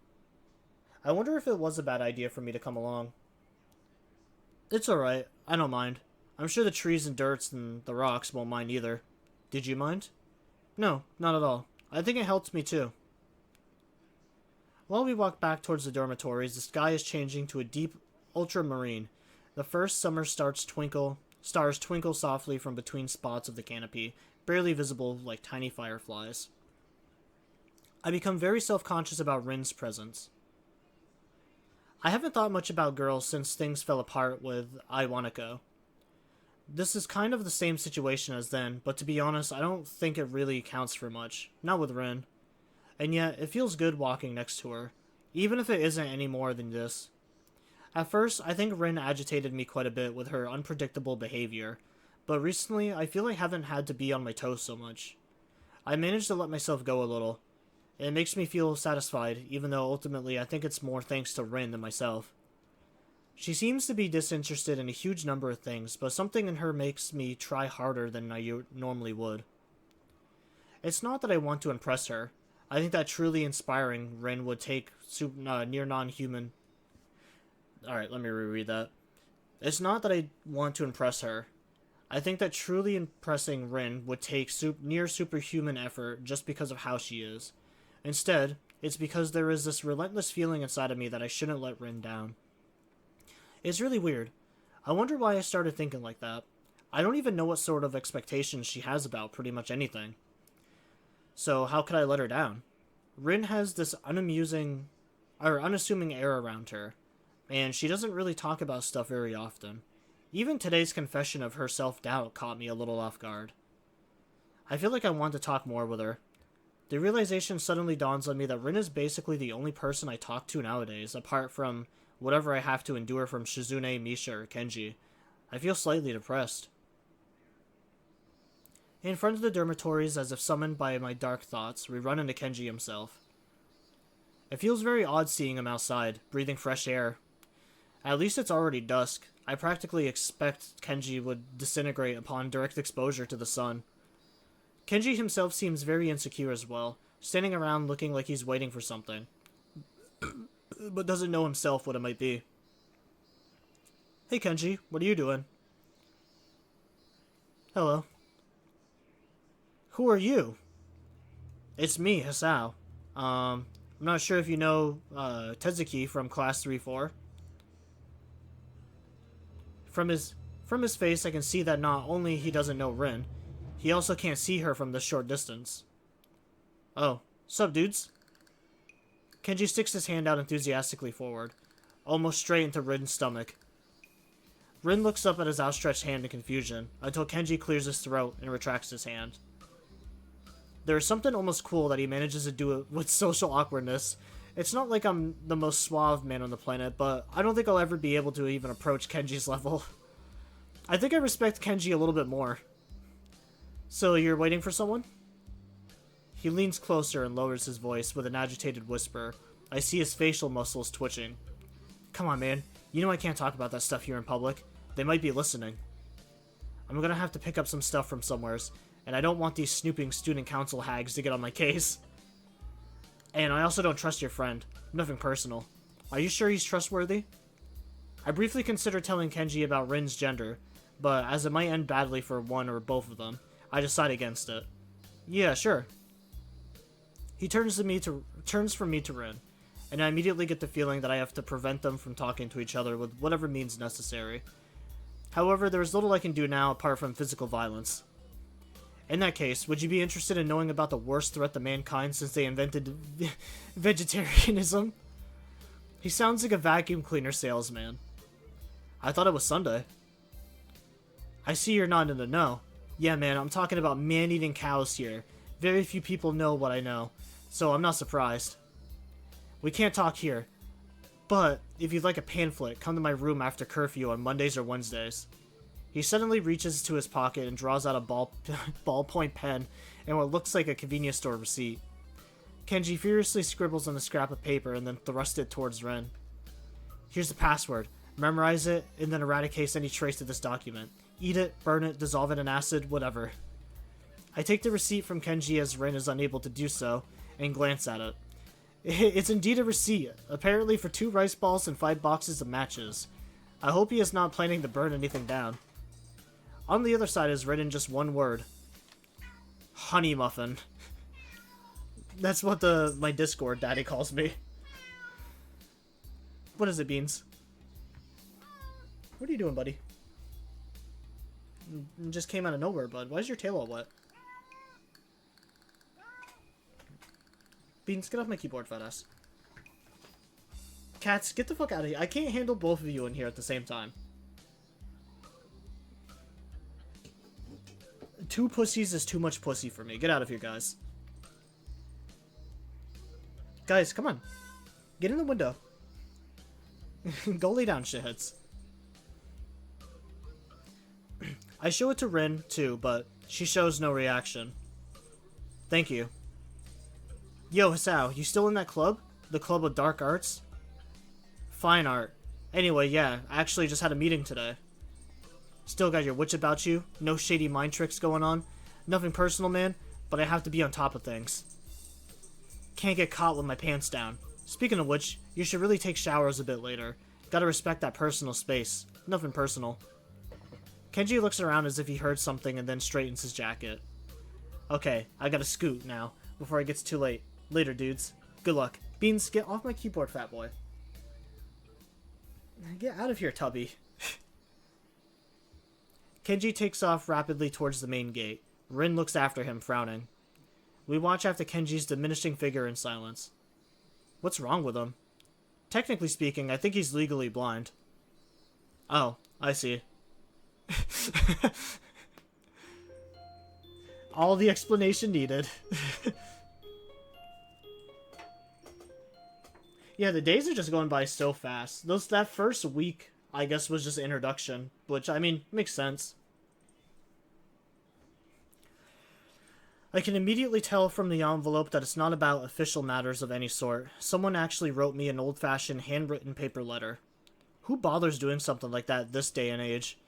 I wonder if it was a bad idea for me to come along. It's alright, I don't mind. I'm sure the trees and dirts and the rocks won't mind either. Did you mind? No, not at all. I think it helped me too. While we walk back towards the dormitories, the sky is changing to a deep ultramarine. The first summer stars twinkle softly from between spots of the canopy, barely visible like tiny fireflies. I become very self-conscious about Rin's presence. I haven't thought much about girls since things fell apart with Iwanako. This is kind of the same situation as then, but to be honest, I don't think it really counts for much. Not with Rin. And yet, it feels good walking next to her, even if it isn't any more than this. At first, I think Rin agitated me quite a bit with her unpredictable behavior, but recently, I feel I haven't had to be on my toes so much. I managed to let myself go a little. It makes me feel satisfied, even though ultimately I think it's more thanks to Rin than myself. She seems to be disinterested in a huge number of things, but something in her makes me try harder than I normally would. It's not that I want to impress her. I think that truly inspiring Rin would take near non-human... Alright, let me reread that. It's not that I want to impress her. I think that truly impressing Rin would take near superhuman effort just because of how she is. Instead, it's because there is this relentless feeling inside of me that I shouldn't let Rin down. It's really weird. I wonder why I started thinking like that. I don't even know what sort of expectations she has about pretty much anything. So how could I let her down? Rin has this unassuming air around her. and she doesn't really talk about stuff very often. Even today's confession of her self-doubt caught me a little off guard. I feel like I want to talk more with her. The realization suddenly dawns on me that Rin is basically the only person I talk to nowadays, apart from whatever I have to endure from Shizune, Misha, or Kenji. I feel slightly depressed. In front of the dormitories, as if summoned by my dark thoughts, we run into Kenji himself. It feels very odd seeing him outside, breathing fresh air. At least it's already dusk. I practically expect Kenji would disintegrate upon direct exposure to the sun. Kenji himself seems very insecure as well, standing around looking like he's waiting for something, but doesn't know himself what it might be. Hey Kenji, what are you doing? Hello. Who are you? It's me, Hisao. I'm not sure if you know Tezuki from class 3-4. From his face, I can see that not only he doesn't know Rin, he also can't see her from this short distance. Oh, sup dudes? Kenji sticks his hand out enthusiastically forward, almost straight into Rin's stomach. Rin looks up at his outstretched hand in confusion, until Kenji clears his throat and retracts his hand. There is something almost cool that he manages to do it with social awkwardness. It's not like I'm the most suave man on the planet, but I don't think I'll ever be able to even approach Kenji's level. I think I respect Kenji a little bit more. So, you're waiting for someone? He leans closer and lowers his voice with an agitated whisper. I see his facial muscles twitching. Come on, man. You know I can't talk about that stuff here in public. They might be listening. I'm gonna have to pick up some stuff from somewheres, and I don't want these snooping student council hags to get on my case. And I also don't trust your friend. Nothing personal. Are you sure he's trustworthy? I briefly considered telling Kenji about Rin's gender, but as it might end badly for one or both of them, I decide against it. Yeah, sure. He turns from me to Rin, and I immediately get the feeling that I have to prevent them from talking to each other with whatever means necessary. However, there is little I can do now apart from physical violence. In that case, would you be interested in knowing about the worst threat to mankind since they invented vegetarianism? He sounds like a vacuum cleaner salesman. I thought it was Sunday. I see you're not in the know. Yeah, man, I'm talking about man-eating cows here. Very few people know what I know, so I'm not surprised. We can't talk here, but if you'd like a pamphlet, come to my room after curfew on Mondays or Wednesdays. He suddenly reaches to his pocket and draws out a ballpoint pen and what looks like a convenience store receipt. Kenji furiously scribbles on the scrap of paper and then thrusts it towards Ren. Here's the password. Memorize it, and then eradicate any trace of this document. Eat it, burn it, dissolve it in acid, whatever. I take the receipt from Kenji as Ren is unable to do so, and glance at it. It's indeed a receipt, apparently for 2 rice balls and 5 boxes of matches. I hope he is not planning to burn anything down. On the other side is written just one word. Honey muffin. That's what my Discord daddy calls me. What is it, Beans? What are you doing, buddy? You just came out of nowhere, bud. Why is your tail all wet? Beans, get off my keyboard, fat ass. Cats, get the fuck out of here. I can't handle both of you in here at the same time. 2 pussies is too much pussy for me. Get out of here, guys. Guys, come on. Get in the window. Go lay down, shitheads. I show it to Rin, too, but she shows no reaction. Thank you. Yo, Hisao, you still in that club? The Club of Dark Arts? Fine art. Anyway, yeah, I actually just had a meeting today. Still got your witch about you? No shady mind tricks going on? Nothing personal, man, but I have to be on top of things. Can't get caught with my pants down. Speaking of which, you should really take showers a bit later. Gotta respect that personal space. Nothing personal. Kenji looks around as if he heard something and then straightens his jacket. Okay, I gotta scoot now, before it gets too late. Later, dudes. Good luck. Beans, get off my keyboard, fat boy. Get out of here, Tubby. Kenji takes off rapidly towards the main gate. Rin looks after him, frowning. We watch after Kenji's diminishing figure in silence. What's wrong with him? technically speaking, I think he's legally blind. Oh, I see. All the explanation needed. Yeah, the days are just going by so fast. That first week, I guess, was just introduction, which, I mean, makes sense. I can immediately tell from the envelope that it's not about official matters of any sort. Someone actually wrote me an old-fashioned handwritten paper letter. Who bothers doing something like that this day and age?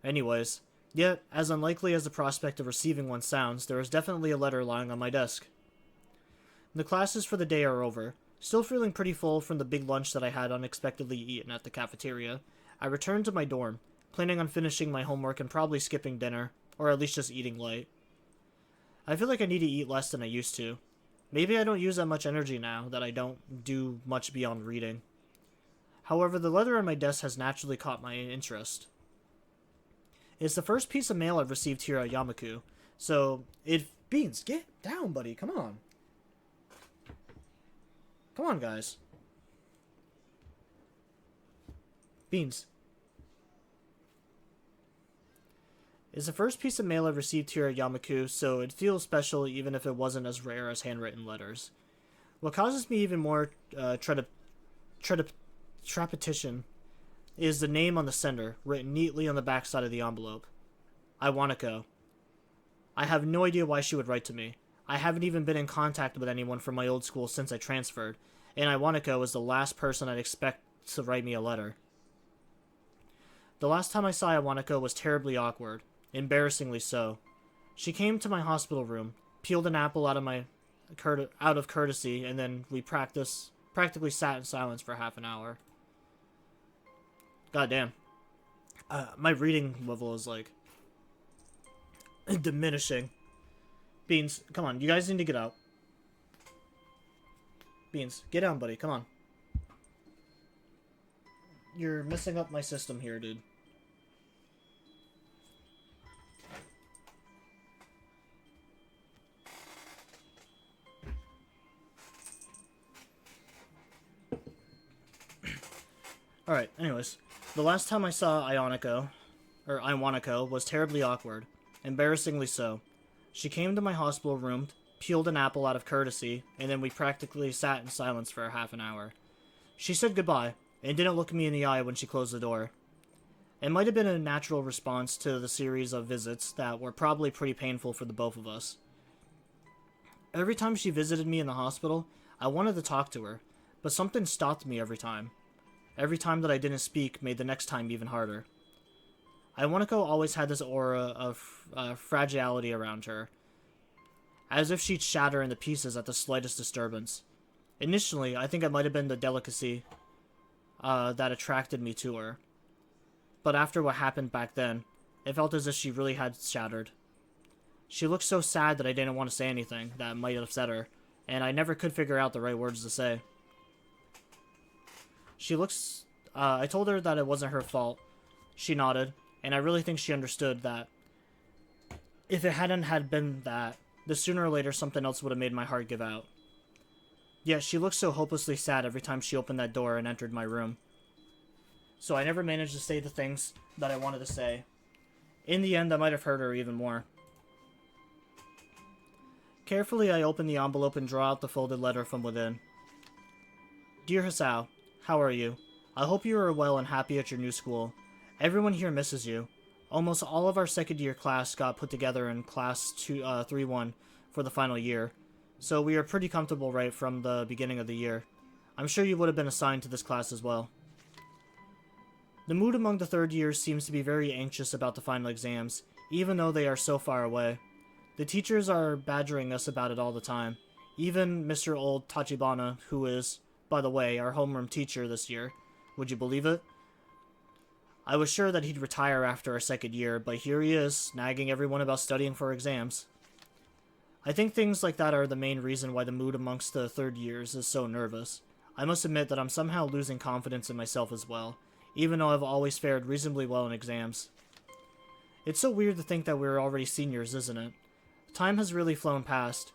Anyways, yet, as unlikely as the prospect of receiving one sounds, there is definitely a letter lying on my desk. The classes for the day are over. Still feeling pretty full from the big lunch that I had unexpectedly eaten at the cafeteria, I returned to my dorm, planning on finishing my homework and probably skipping dinner, or at least just eating late. I feel like I need to eat less than I used to. Maybe I don't use that much energy now that I don't do much beyond reading. However, the letter on my desk has naturally caught my interest. It's the first piece of mail I've received here at Yamaku, so Beans, get down, buddy, come on. Come on, guys. Beans. It's the first piece of mail I've received here at Yamaku, so it feels special even if it wasn't as rare as handwritten letters. What causes me even more trepidation is the name on the sender, written neatly on the backside of the envelope. Iwanako. I have no idea why she would write to me. I haven't even been in contact with anyone from my old school since I transferred, and Iwanako was the last person I'd expect to write me a letter. The last time I saw Iwanako was terribly awkward, embarrassingly so. She came to my hospital room, peeled an apple out of courtesy, and then we practically sat in silence for half an hour. God damn. My reading level is, like, diminishing. Beans, come on, you guys need to get out. Beans, get down, buddy, come on. You're messing up my system here, dude. Alright, anyways. The last time I saw Iwanako was terribly awkward. Embarrassingly so. She came to my hospital room, peeled an apple out of courtesy, and then we practically sat in silence for half an hour. She said goodbye, and didn't look me in the eye when she closed the door. It might have been a natural response to the series of visits that were probably pretty painful for the both of us. Every time she visited me in the hospital, I wanted to talk to her, but something stopped me every time. Every time that I didn't speak made the next time even harder. Iwanako always had this aura of fragility around her, as if she'd shatter into pieces at the slightest disturbance. Initially, I think it might have been the delicacy that attracted me to her. But after what happened back then, it felt as if she really had shattered. She looked so sad that I didn't want to say anything that might have upset her, and I never could figure out the right words to say. I told her that it wasn't her fault. She nodded, and I really think she understood that if it hadn't had been that, then sooner or later something else would have made my heart give out. Yet she looked so hopelessly sad every time she opened that door and entered my room. So I never managed to say the things that I wanted to say. In the end, I might have hurt her even more. Carefully, I open the envelope and draw out the folded letter from within. Dear Hisao, how are you? I hope you are well and happy at your new school. Everyone here misses you. Almost all of our second-year class got put together in class 3-1 for the final year, so we are pretty comfortable right from the beginning of the year. I'm sure you would have been assigned to this class as well. The mood among the third years seems to be very anxious about the final exams, even though they are so far away. The teachers are badgering us about it all the time. Even Mr. Old Tachibana, who is, by the way, our homeroom teacher this year. Would you believe it? I was sure that he'd retire after our second year, but here he is, nagging everyone about studying for exams. I think things like that are the main reason why the mood amongst the third years is so nervous. I must admit that I'm somehow losing confidence in myself as well, even though I've always fared reasonably well in exams. It's so weird to think that we're already seniors, isn't it? Time has really flown past.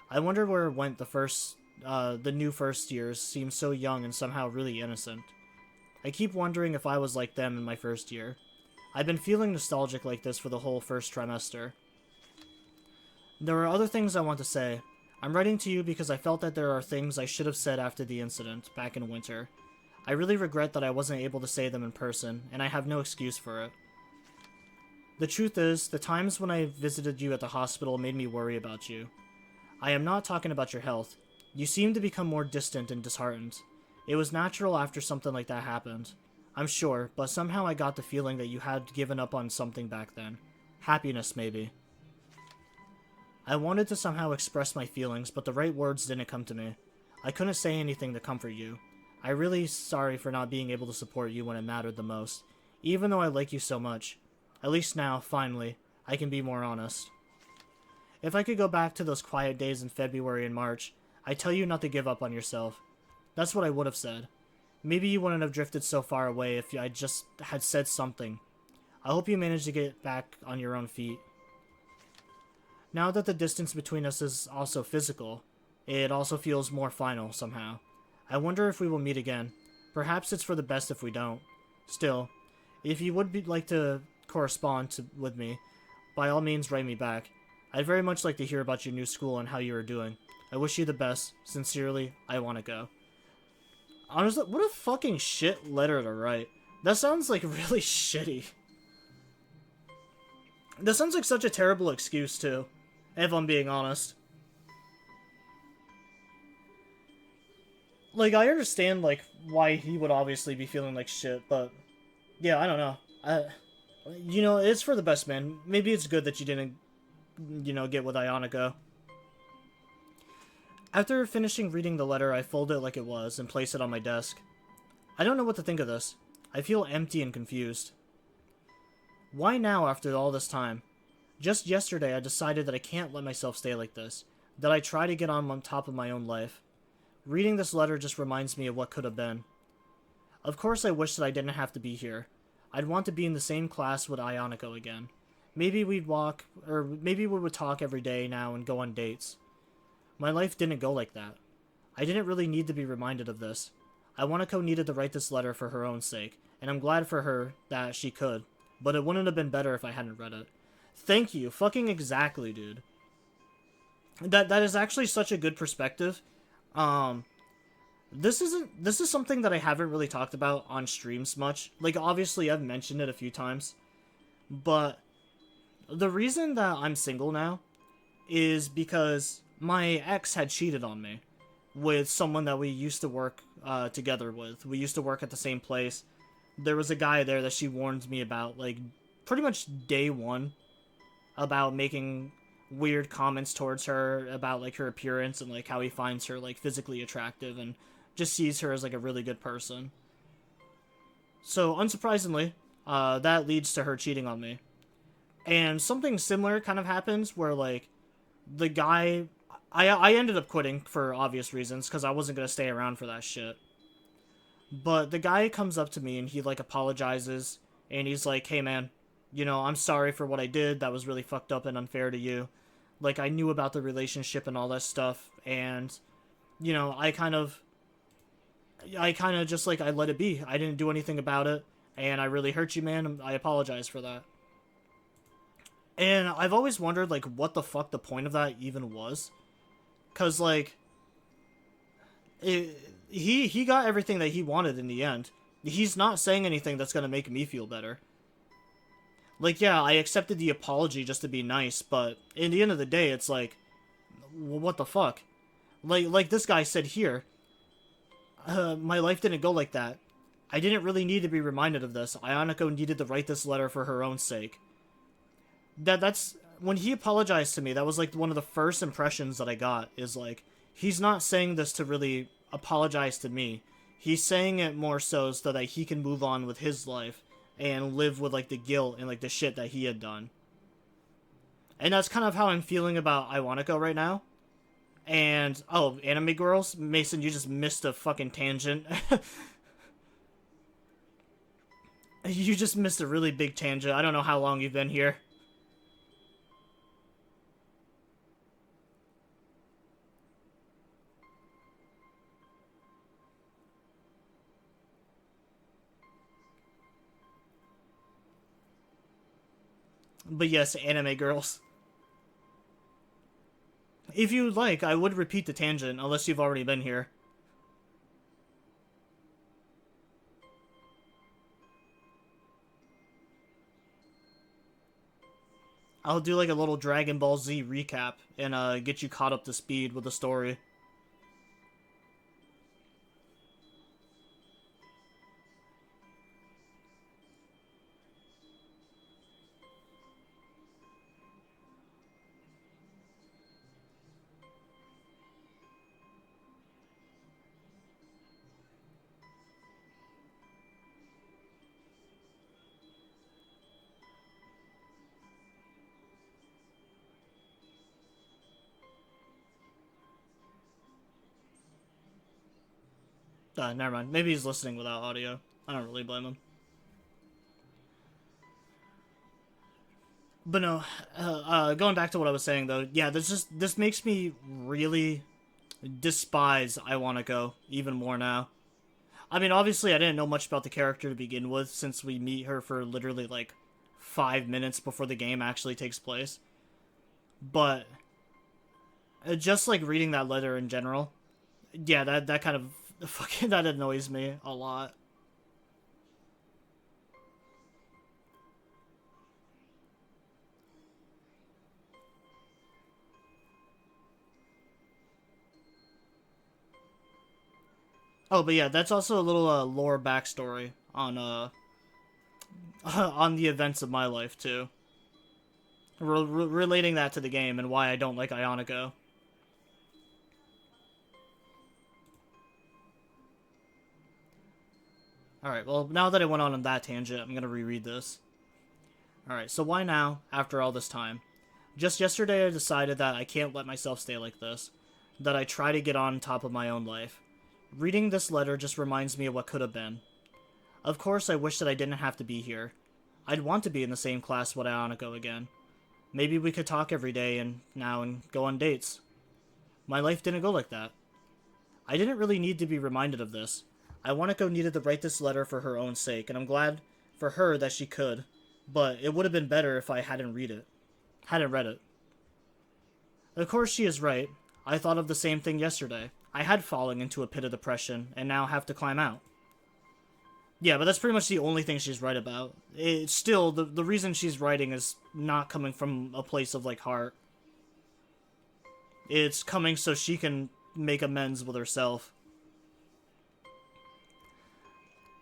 I wonder where it went the first the new first years seem so young and somehow really innocent. I keep wondering if I was like them in my first year. I've been feeling nostalgic like this for the whole first trimester. There are other things I want to say. I'm writing to you because I felt that there are things I should have said after the incident, back in winter. I really regret that I wasn't able to say them in person, and I have no excuse for it. The truth is, the times when I visited you at the hospital made me worry about you. I am not talking about your health. You seem to become more distant and disheartened. It was natural after something like that happened. I'm sure, but somehow I got the feeling that you had given up on something back then. Happiness, maybe. I wanted to somehow express my feelings, but the right words didn't come to me. I couldn't say anything to comfort you. I'm really sorry for not being able to support you when it mattered the most, even though I like you so much. At least now, finally, I can be more honest. If I could go back to those quiet days in February and March, I'd tell you not to give up on yourself. That's what I would have said. Maybe you wouldn't have drifted so far away if I just had said something. I hope you manage to get back on your own feet. Now that the distance between us is also physical, it also feels more final somehow. I wonder if we will meet again. Perhaps it's for the best if we don't. Still, if you would like to correspond with me, by all means write me back. I'd very much like to hear about your new school and how you are doing. I wish you the best. Sincerely, I want to go. Honestly, what a fucking shit letter to write. That sounds like really shitty. That sounds like such a terrible excuse, too. If I'm being honest. Like, I understand, like, why he would obviously be feeling like shit, but... Yeah, I don't know. You know, it's for the best, man. Maybe it's good that you didn't, you know, get with Ioniko. After finishing reading the letter, I fold it like it was and place it on my desk. I don't know what to think of this. I feel empty and confused. Why now after all this time? Just yesterday I decided that I can't let myself stay like this, that I try to get on top of my own life. Reading this letter just reminds me of what could have been. Of course I wish that I didn't have to be here. I'd want to be in the same class with Ioniko again. Maybe we would talk every day now and go on dates. My life didn't go like that. I didn't really need to be reminded of this. Ioniko needed to write this letter for her own sake, and I'm glad for her that she could, but it wouldn't have been better if I hadn't read it. Thank you, fucking exactly, dude. That is actually such a good perspective. This is something that I haven't really talked about on streams much. Like, obviously I've mentioned it a few times, but the reason that I'm single now is because my ex had cheated on me with someone that we used to work together with. We used to work at the same place. There was a guy there that she warned me about, like, pretty much day one, about making weird comments towards her about, like, her appearance and, like, how he finds her, like, physically attractive and just sees her as, like, a really good person. So, unsurprisingly, that leads to her cheating on me. And something similar kind of happens where, like, the guy... I ended up quitting for obvious reasons, because I wasn't going to stay around for that shit. But the guy comes up to me and he, like, apologizes, and he's like, hey, man, you know, I'm sorry for what I did. That was really fucked up and unfair to you. Like, I knew about the relationship and all that stuff, and, you know, I kind of just, like, I let it be. I didn't do anything about it, and I really hurt you, man. I apologize for that. And I've always wondered, like, what the fuck the point of that even was. Because, like, he got everything that he wanted in the end. He's not saying anything that's going to make me feel better. Like, yeah, I accepted the apology just to be nice, but in the end of the day, it's like, what the fuck? Like this guy said here, my life didn't go like that. I didn't really need to be reminded of this. Ioniko needed to write this letter for her own sake. That's... When he apologized to me, that was, like, one of the first impressions that I got, is, like, he's not saying this to really apologize to me. He's saying it more so that he can move on with his life and live with, like, the guilt and, like, the shit that he had done. And that's kind of how I'm feeling about Ioniko right now. And, oh, anime girls? Mason, you just missed a fucking tangent. You just missed a really big tangent. I don't know how long you've been here. But yes, anime girls. If you'd like, I would repeat the tangent, unless you've already been here. I'll do like a little Dragon Ball Z recap and get you caught up to speed with the story. Never mind. Maybe he's listening without audio. I don't really blame him. But no, going back to what I was saying though, yeah, this makes me really despise I Wanna Go even more now. I mean, obviously I didn't know much about the character to begin with, since we meet her for literally like 5 minutes before the game actually takes place. But just like reading that letter in general, yeah, that kind of fucking that annoys me a lot. Oh, but yeah, that's also a little lore backstory on on the events of my life too. Relating that to the game and why I don't like Ionico. Alright, well, now that I went on that tangent, I'm gonna reread this. Alright, so why now, after all this time? Just yesterday I decided that I can't let myself stay like this. That I try to get on top of my own life. Reading this letter just reminds me of what could have been. Of course, I wish that I didn't have to be here. I'd want to be in the same class with Ionico again. Maybe we could talk every day and go on dates. My life didn't go like that. I didn't really need to be reminded of this. Iwanako needed to write this letter for her own sake, and I'm glad for her that she could, but it would have been better if I hadn't read it. Of course she is right. I thought of the same thing yesterday. I had fallen into a pit of depression, and now have to climb out. Yeah, but that's pretty much the only thing she's right about. It's still, the reason she's writing is not coming from a place of, like, heart. It's coming so she can make amends with herself.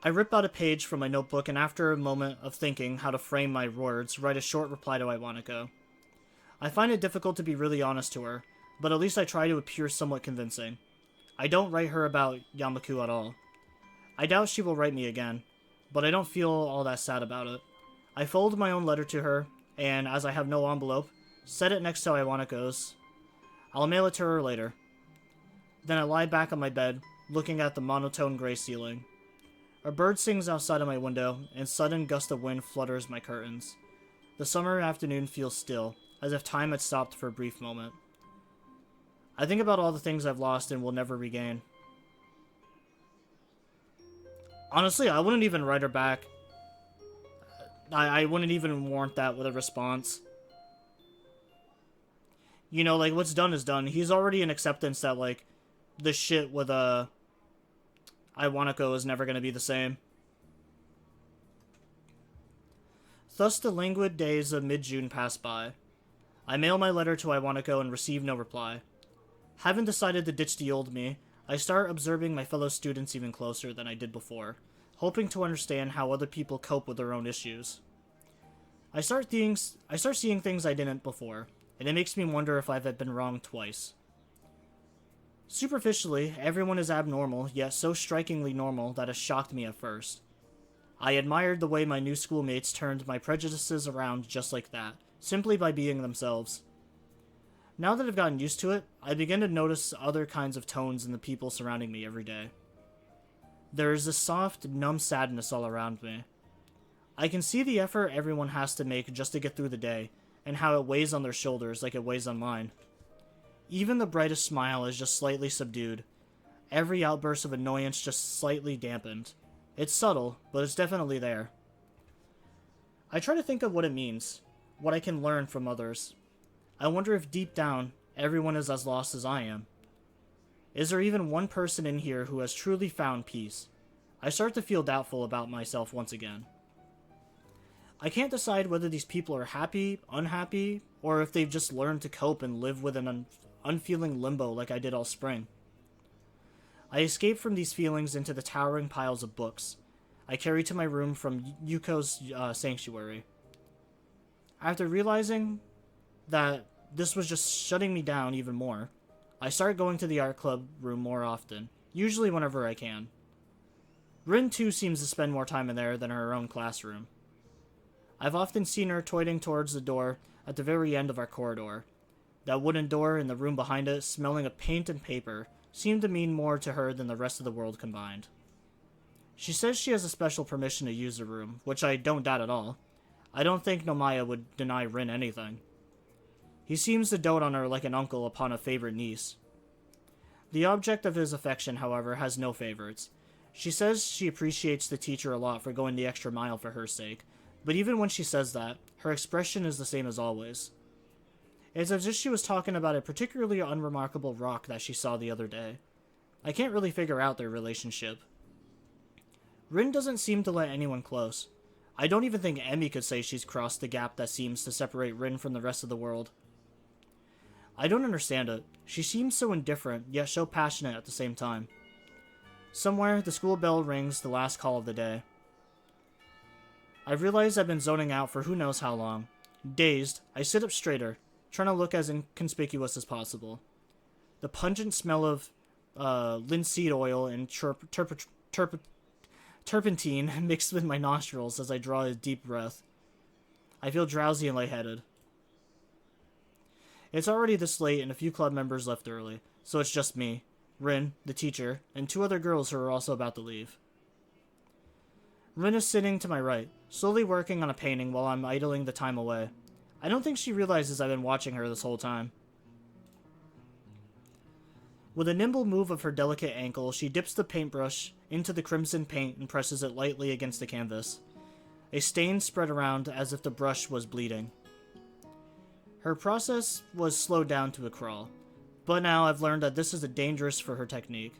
I rip out a page from my notebook and after a moment of thinking how to frame my words, write a short reply to Iwanako. I find it difficult to be really honest to her, but at least I try to appear somewhat convincing. I don't write her about Yamaku at all. I doubt she will write me again, but I don't feel all that sad about it. I fold my own letter to her, and as I have no envelope, set it next to Iwanako's. I'll mail it to her later. Then I lie back on my bed, looking at the monotone gray ceiling. A bird sings outside of my window, and sudden gust of wind flutters my curtains. The summer afternoon feels still, as if time had stopped for a brief moment. I think about all the things I've lost and will never regain. Honestly, I wouldn't even write her back. I wouldn't even warrant that with a response. You know, like, what's done is done. He's already in acceptance that, like, the shit with, Iwanako is never gonna be the same. Thus the languid days of mid-June pass by. I mail my letter to Iwanako and receive no reply. Having decided to ditch the old me, I start observing my fellow students even closer than I did before, hoping to understand how other people cope with their own issues. I start seeing things I didn't before, and it makes me wonder if I've been wrong twice. Superficially, everyone is abnormal, yet so strikingly normal that it shocked me at first. I admired the way my new schoolmates turned my prejudices around just like that, simply by being themselves. Now that I've gotten used to it, I begin to notice other kinds of tones in the people surrounding me every day. There is a soft, numb sadness all around me. I can see the effort everyone has to make just to get through the day, and how it weighs on their shoulders like it weighs on mine. Even the brightest smile is just slightly subdued. Every outburst of annoyance just slightly dampened. It's subtle, but it's definitely there. I try to think of what it means. what I can learn from others. I wonder if deep down, everyone is as lost as I am. Is there even one person in here who has truly found peace? I start to feel doubtful about myself once again. I can't decide whether these people are happy, unhappy, or if they've just learned to cope and live with an unfeeling limbo like I did all spring. I escape from these feelings into the towering piles of books I carry to my room from Yuko's sanctuary. After realizing that this was just shutting me down even more, I start going to the art club room more often, usually whenever I can. Rin too seems to spend more time in there than her own classroom. I've often seen her toiling towards the door at the very end of our corridor. That wooden door in the room behind it, smelling of paint and paper, seemed to mean more to her than the rest of the world combined. She says she has a special permission to use the room, which I don't doubt at all. I don't think Nomaya would deny Rin anything. He seems to dote on her like an uncle upon a favorite niece. The object of his affection, however, has no favorites. She says she appreciates the teacher a lot for going the extra mile for her sake, but even when she says that, her expression is the same as always. It's as if she was talking about a particularly unremarkable rock that she saw the other day. I can't really figure out their relationship. Rin doesn't seem to let anyone close. I don't even think Emmy could say she's crossed the gap that seems to separate Rin from the rest of the world. I don't understand it. She seems so indifferent, yet so passionate at the same time. Somewhere, the school bell rings the last call of the day. I realize I've been zoning out for who knows how long. Dazed, I sit up straighter, trying to look as inconspicuous as possible. The pungent smell of linseed oil and turpentine mixed with my nostrils as I draw a deep breath. I feel drowsy and lightheaded. It's already this late and a few club members left early, so it's just me, Rin, the teacher, and two other girls who are also about to leave. Rin is sitting to my right, slowly working on a painting while I'm idling the time away. I don't think she realizes I've been watching her this whole time. With a nimble move of her delicate ankle, she dips the paintbrush into the crimson paint and presses it lightly against the canvas. A stain spread around as if the brush was bleeding. Her process was slowed down to a crawl, but now I've learned that this is dangerous for her technique,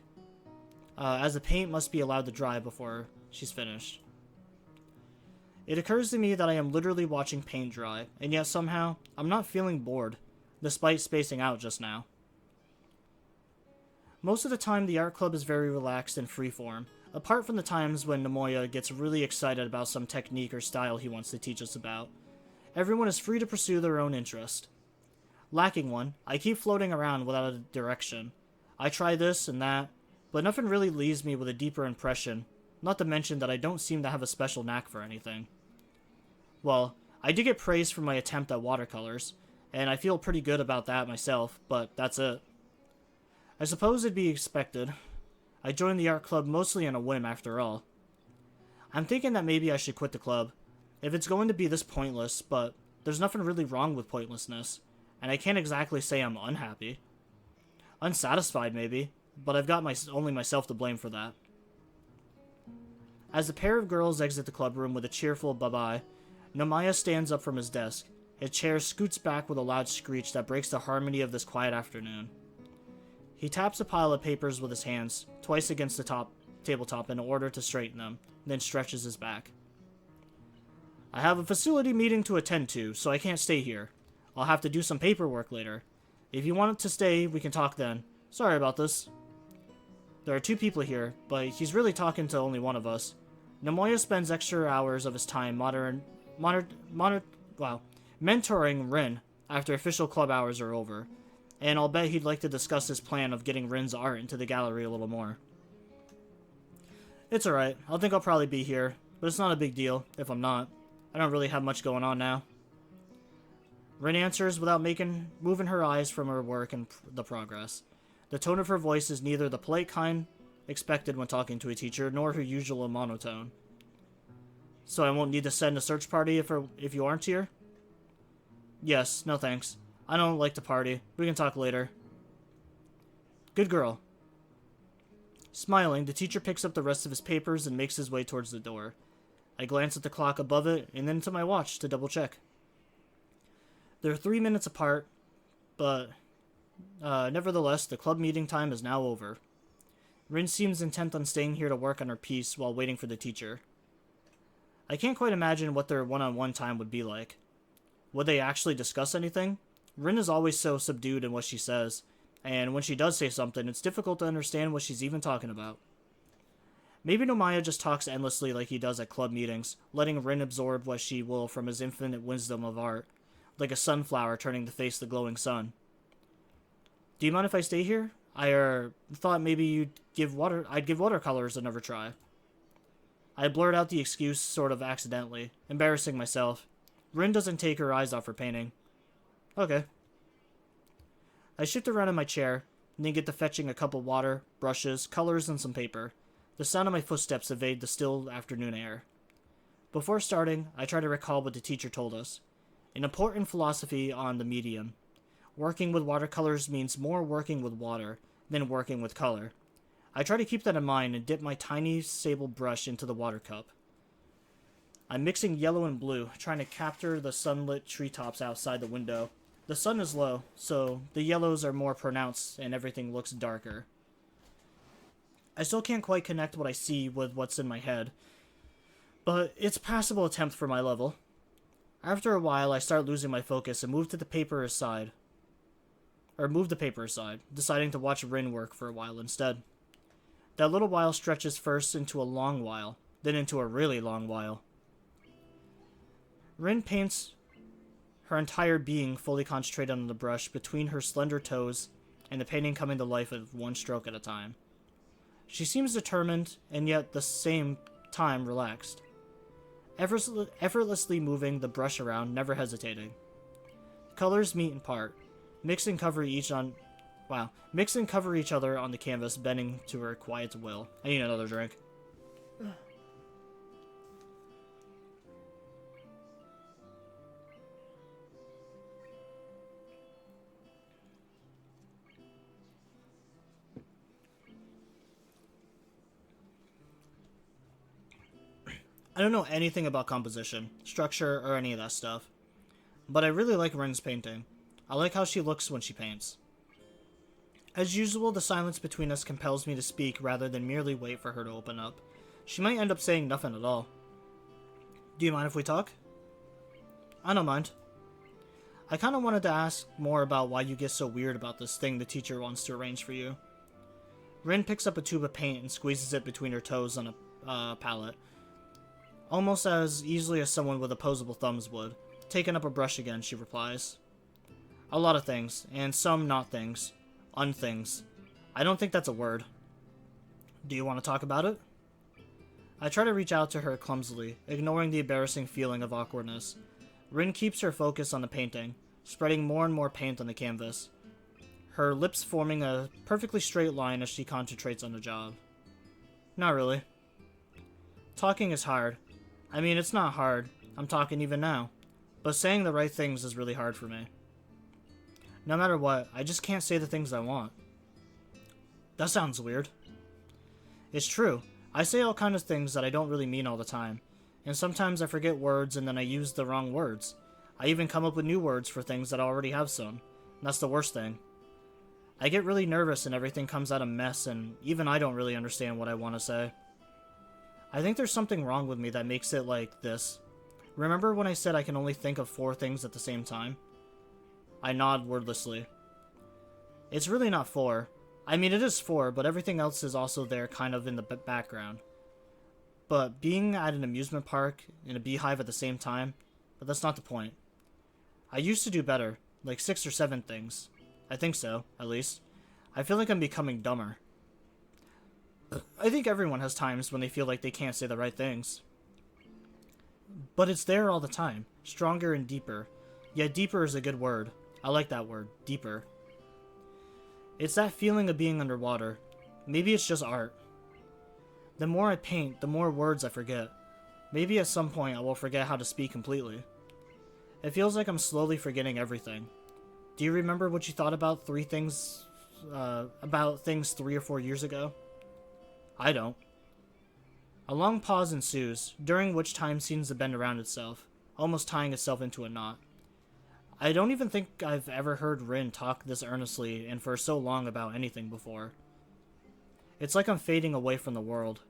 as the paint must be allowed to dry before she's finished. It occurs to me that I am literally watching paint dry, and yet somehow, I'm not feeling bored, despite spacing out just now. Most of the time, the art club is very relaxed and freeform, apart from the times when Namoya gets really excited about some technique or style he wants to teach us about. Everyone is free to pursue their own interest. Lacking one, I keep floating around without a direction. I try this and that, but nothing really leaves me with a deeper impression, not to mention that I don't seem to have a special knack for anything. Well, I did get praise for my attempt at watercolors, and I feel pretty good about that myself, but that's it. I suppose it'd be expected. I joined the art club mostly on a whim after all. I'm thinking that maybe I should quit the club, if it's going to be this pointless, but there's nothing really wrong with pointlessness, and I can't exactly say I'm unhappy. Unsatisfied maybe, but I've got only myself to blame for that. As the pair of girls exit the club room with a cheerful bye-bye, Nomaya stands up from his desk. His chair scoots back with a loud screech that breaks the harmony of this quiet afternoon. He taps a pile of papers with his hands, twice against the tabletop in order to straighten them, then stretches his back. I have a facility meeting to attend to, so I can't stay here. I'll have to do some paperwork later. If you want to stay, we can talk then. Sorry about this. There are two people here, but he's really talking to only one of us. Namoya spends extra hours of his time mentoring Rin after official club hours are over, and I'll bet he'd like to discuss his plan of getting Rin's art into the gallery a little more. It's alright, I think I'll probably be here, but it's not a big deal if I'm not. I don't really have much going on now. Rin answers without moving her eyes from her work and the progress. The tone of her voice is neither the polite kind expected when talking to a teacher, nor her usual monotone. So I won't need to send a search party if you aren't here? Yes, no thanks. I don't like to party. We can talk later. Good girl. Smiling, the teacher picks up the rest of his papers and makes his way towards the door. I glance at the clock above it and then to my watch to double check. They're 3 minutes apart, but nevertheless, the club meeting time is now over. Rin seems intent on staying here to work on her piece while waiting for the teacher. I can't quite imagine what their one-on-one time would be like. Would they actually discuss anything? Rin is always so subdued in what she says, and when she does say something, it's difficult to understand what she's even talking about. Maybe Nomaya just talks endlessly like he does at club meetings, letting Rin absorb what she will from his infinite wisdom of art, like a sunflower turning to face the glowing sun. Do you mind if I stay here? I thought maybe I'd give watercolors another try. I blurt out the excuse sort of accidentally, embarrassing myself. Rin doesn't take her eyes off her painting. Okay. I shift around in my chair, and then get to fetching a cup of water, brushes, colors, and some paper. The sound of my footsteps evade the still afternoon air. Before starting, I try to recall what the teacher told us. An important philosophy on the medium. Working with watercolors means more working with water than working with color. I try to keep that in mind and dip my tiny sable brush into the water cup. I'm mixing yellow and blue, trying to capture the sunlit treetops outside the window. The sun is low, so the yellows are more pronounced and everything looks darker. I still can't quite connect what I see with what's in my head, but it's a passable attempt for my level. After a while, I start losing my focus and move the paper aside, deciding to watch Rin work for a while instead. That little while stretches first into a long while, then into a really long while. Rin paints her entire being fully concentrated on the brush between her slender toes, and the painting coming to life with one stroke at a time. She seems determined, and yet at the same time relaxed. Effortlessly moving the brush around, never hesitating. Colors meet and part, mix and cover each other on the canvas, bending to her quiet will. I need another drink. I don't know anything about composition, structure, or any of that stuff, but I really like Rin's painting. I like how she looks when she paints. As usual, the silence between us compels me to speak rather than merely wait for her to open up. She might end up saying nothing at all. Do you mind if we talk? I don't mind. I kind of wanted to ask more about why you get so weird about this thing the teacher wants to arrange for you. Rin picks up a tube of paint and squeezes it between her toes on a palette. Almost as easily as someone with opposable thumbs would. Taking up a brush again, she replies. A lot of things, and some not things. Unthings. I don't think that's a word. Do you want to talk about it? I try to reach out to her clumsily, ignoring the embarrassing feeling of awkwardness. Rin keeps her focus on the painting, spreading more and more paint on the canvas. Her lips forming a perfectly straight line as she concentrates on the job. Not really. Talking is hard. I mean, it's not hard. I'm talking even now. But saying the right things is really hard for me. No matter what, I just can't say the things I want. That sounds weird. It's true. I say all kinds of things that I don't really mean all the time. And sometimes I forget words and then I use the wrong words. I even come up with new words for things that I already have some. That's the worst thing. I get really nervous and everything comes out a mess and even I don't really understand what I want to say. I think there's something wrong with me that makes it like this. Remember when I said I can only think of 4 things at the same time? I nod wordlessly. It's really not 4. I mean, it is 4, but everything else is also there kind of in the background. But being at an amusement park in a beehive at the same time, but that's not the point. I used to do better, like 6 or 7 things. I think so, at least. I feel like I'm becoming dumber. I think everyone has times when they feel like they can't say the right things. But it's there all the time, stronger and deeper. Yet deeper is a good word. I like that word, deeper. It's that feeling of being underwater. Maybe it's just art. The more I paint, the more words I forget. Maybe at some point I will forget how to speak completely. It feels like I'm slowly forgetting everything. Do you remember what you thought about things 3 or 4 years ago? I don't. A long pause ensues, during which time seems to bend around itself, almost tying itself into a knot. I don't even think I've ever heard Rin talk this earnestly and for so long about anything before. It's like I'm fading away from the world.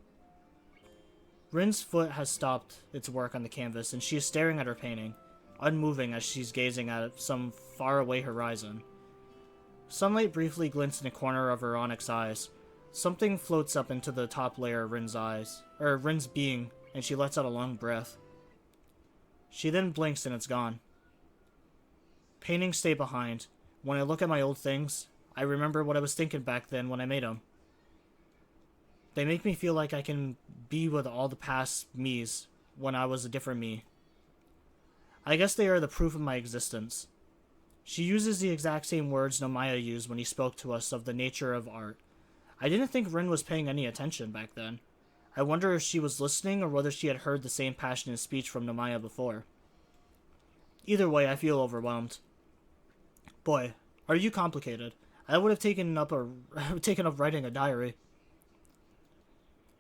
Rin's foot has stopped its work on the canvas, and she is staring at her painting, unmoving as she's gazing at some faraway horizon. Sunlight briefly glints in the corner of her onyx eyes. Something floats up into the top layer of Rin's being, and she lets out a long breath. She then blinks and it's gone. Paintings stay behind. When I look at my old things, I remember what I was thinking back then when I made them. They make me feel like I can be with all the past me's when I was a different me. I guess they are the proof of my existence. She uses the exact same words Nomaya used when he spoke to us of the nature of art. I didn't think Rin was paying any attention back then. I wonder if she was listening or whether she had heard the same passionate speech from Nomaya before. Either way, I feel overwhelmed. Boy, are you complicated. I would have taken up writing a diary.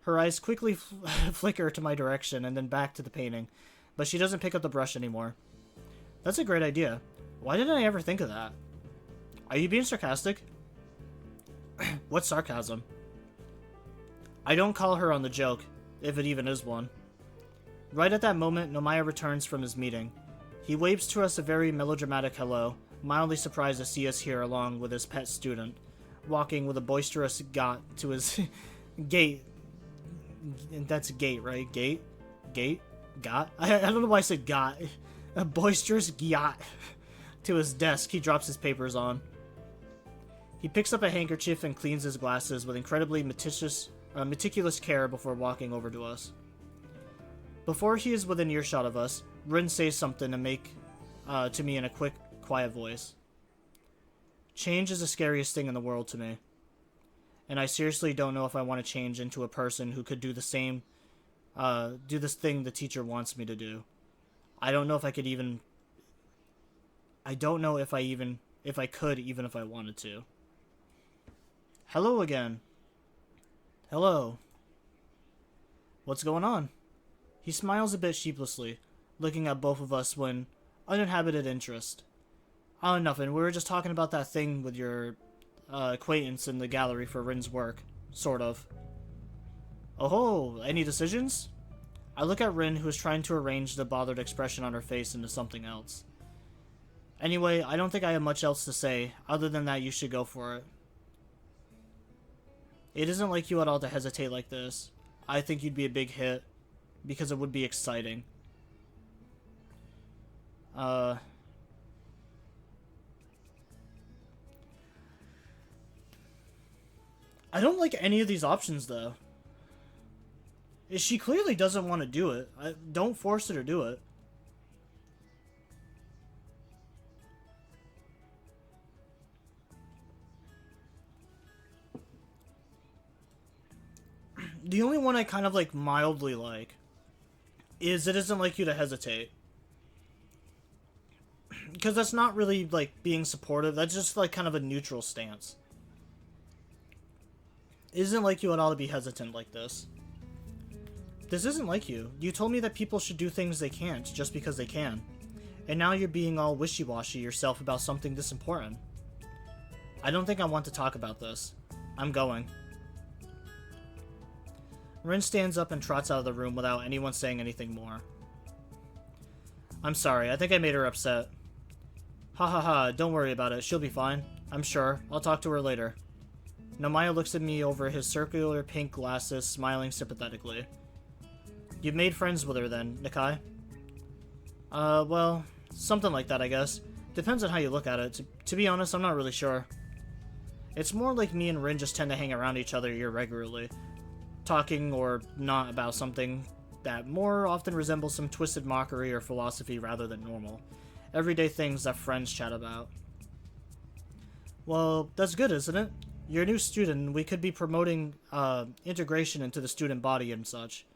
Her eyes quickly flicker to my direction and then back to the painting, but she doesn't pick up the brush anymore. That's a great idea. Why didn't I ever think of that? Are you being sarcastic? What's sarcasm? I don't call her on the joke, if it even is one. Right at that moment, Nomaya returns from his meeting. He waves to us a very melodramatic hello, mildly surprised to see us here along with his pet student, walking with a boisterous gait to his gate. That's gate, right? Gate? Got? I don't know why I said got. A boisterous yacht. To his desk, he drops his papers on. He picks up a handkerchief and cleans his glasses with incredibly meticulous care before walking over to us. Before he is within earshot of us, Rin says something to me in a quick, quiet voice. Change is the scariest thing in the world to me. And I seriously don't know if I want to change into a person who could do the same, do this thing the teacher wants me to do. I don't know if I could even... I don't know if I could, even if I wanted to. Hello again. Hello. What's going on? He smiles a bit sheepishly, looking at both of us with uninhabited interest. Oh, nothing. We were just talking about that thing with your acquaintance in the gallery for Rin's work. Sort of. Oh, any decisions? I look at Rin, who is trying to arrange the bothered expression on her face into something else. Anyway, I don't think I have much else to say, other than that you should go for it. It isn't like you at all to hesitate like this. I think you'd be a big hit, because it would be exciting. I don't like any of these options, though. She clearly doesn't want to do it. Don't force her to do it. The only one I kind of, like, mildly like is it isn't like you to hesitate. Because that's not really, like, being supportive. That's just, like, kind of a neutral stance. It isn't like you at all to be hesitant like this. This isn't like you. You told me that people should do things they can't just because they can. And now you're being all wishy-washy yourself about something this important. I don't think I want to talk about this. I'm going. Rin stands up and trots out of the room without anyone saying anything more. I'm sorry, I think I made her upset. Ha ha ha, don't worry about it, she'll be fine. I'm sure. I'll talk to her later. Nomaya looks at me over his circular pink glasses, smiling sympathetically. You've made friends with her then, Nikai? Well, something like that, I guess. Depends on how you look at it. To be honest, I'm not really sure. It's more like me and Rin just tend to hang around each other irregularly, talking or not about something that more often resembles some twisted mockery or philosophy rather than normal. Everyday things that friends chat about. Well, that's good, isn't it? You're a new student, and we could be promoting integration into the student body and such.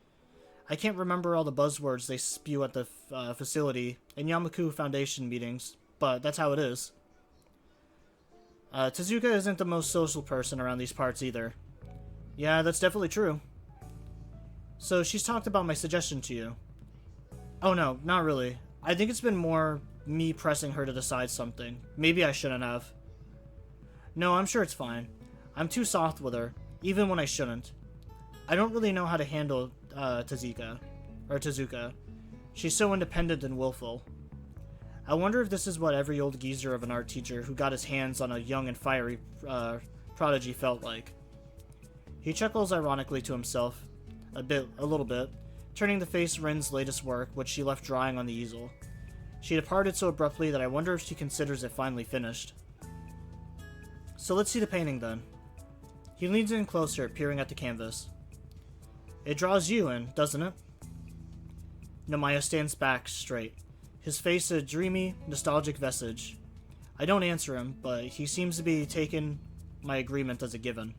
I can't remember all the buzzwords they spew at the facility in Yamaku Foundation meetings, but that's how it is. Tezuka isn't the most social person around these parts either. Yeah, that's definitely true. So she's talked about my suggestion to you. Oh no, not really. I think it's been more me pressing her to decide something. Maybe I shouldn't have. No, I'm sure it's fine. I'm too soft with her, even when I shouldn't. I don't really know how to handle Tezuka. She's so independent and willful. I wonder if this is what every old geezer of an art teacher who got his hands on a young and fiery prodigy felt like. He chuckles ironically to himself, a little bit, turning to face Rin's latest work, which she left drying on the easel. She departed so abruptly that I wonder if she considers it finally finished. So let's see the painting then. He leans in closer, peering at the canvas. It draws you in, doesn't it? Nomaya stands back straight, his face a dreamy, nostalgic vestige. I don't answer him, but he seems to be taking my agreement as a given.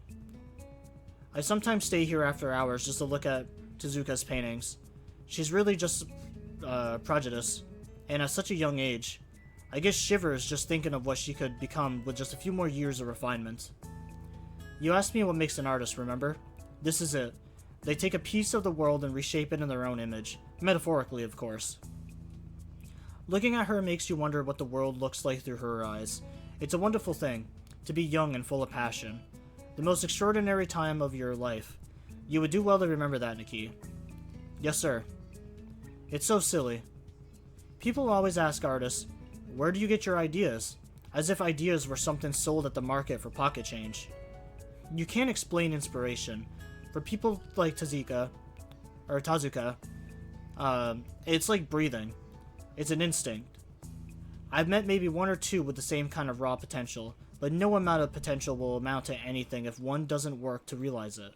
I sometimes stay here after hours just to look at Tezuka's paintings. She's really just prejudiced, and at such a young age. I get shivers just thinking of what she could become with just a few more years of refinement. You asked me what makes an artist, remember? This is it. They take a piece of the world and reshape it in their own image. Metaphorically, of course. Looking at her makes you wonder what the world looks like through her eyes. It's a wonderful thing, to be young and full of passion. The most extraordinary time of your life. You would do well to remember that, Nikki. Yes, sir. It's so silly. People always ask artists, where do you get your ideas? As if ideas were something sold at the market for pocket change. You can't explain inspiration. For people like Tezuka, it's like breathing. It's an instinct. I've met maybe one or two with the same kind of raw potential, but no amount of potential will amount to anything if one doesn't work to realize it.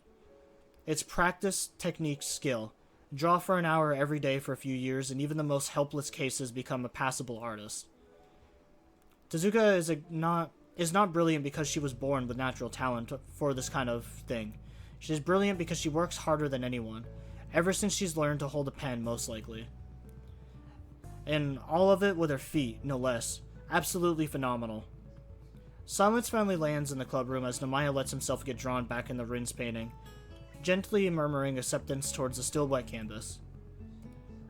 It's practice, technique, skill. Draw for an hour every day for a few years, and even the most helpless cases become a passable artist. Tezuka is not brilliant because she was born with natural talent for this kind of thing. She's brilliant because she works harder than anyone, ever since she's learned to hold a pen, most likely. And all of it with her feet, no less. Absolutely phenomenal. Silence finally lands in the clubroom as Nomaya lets himself get drawn back into Rin's painting, gently murmuring acceptance towards the still wet canvas.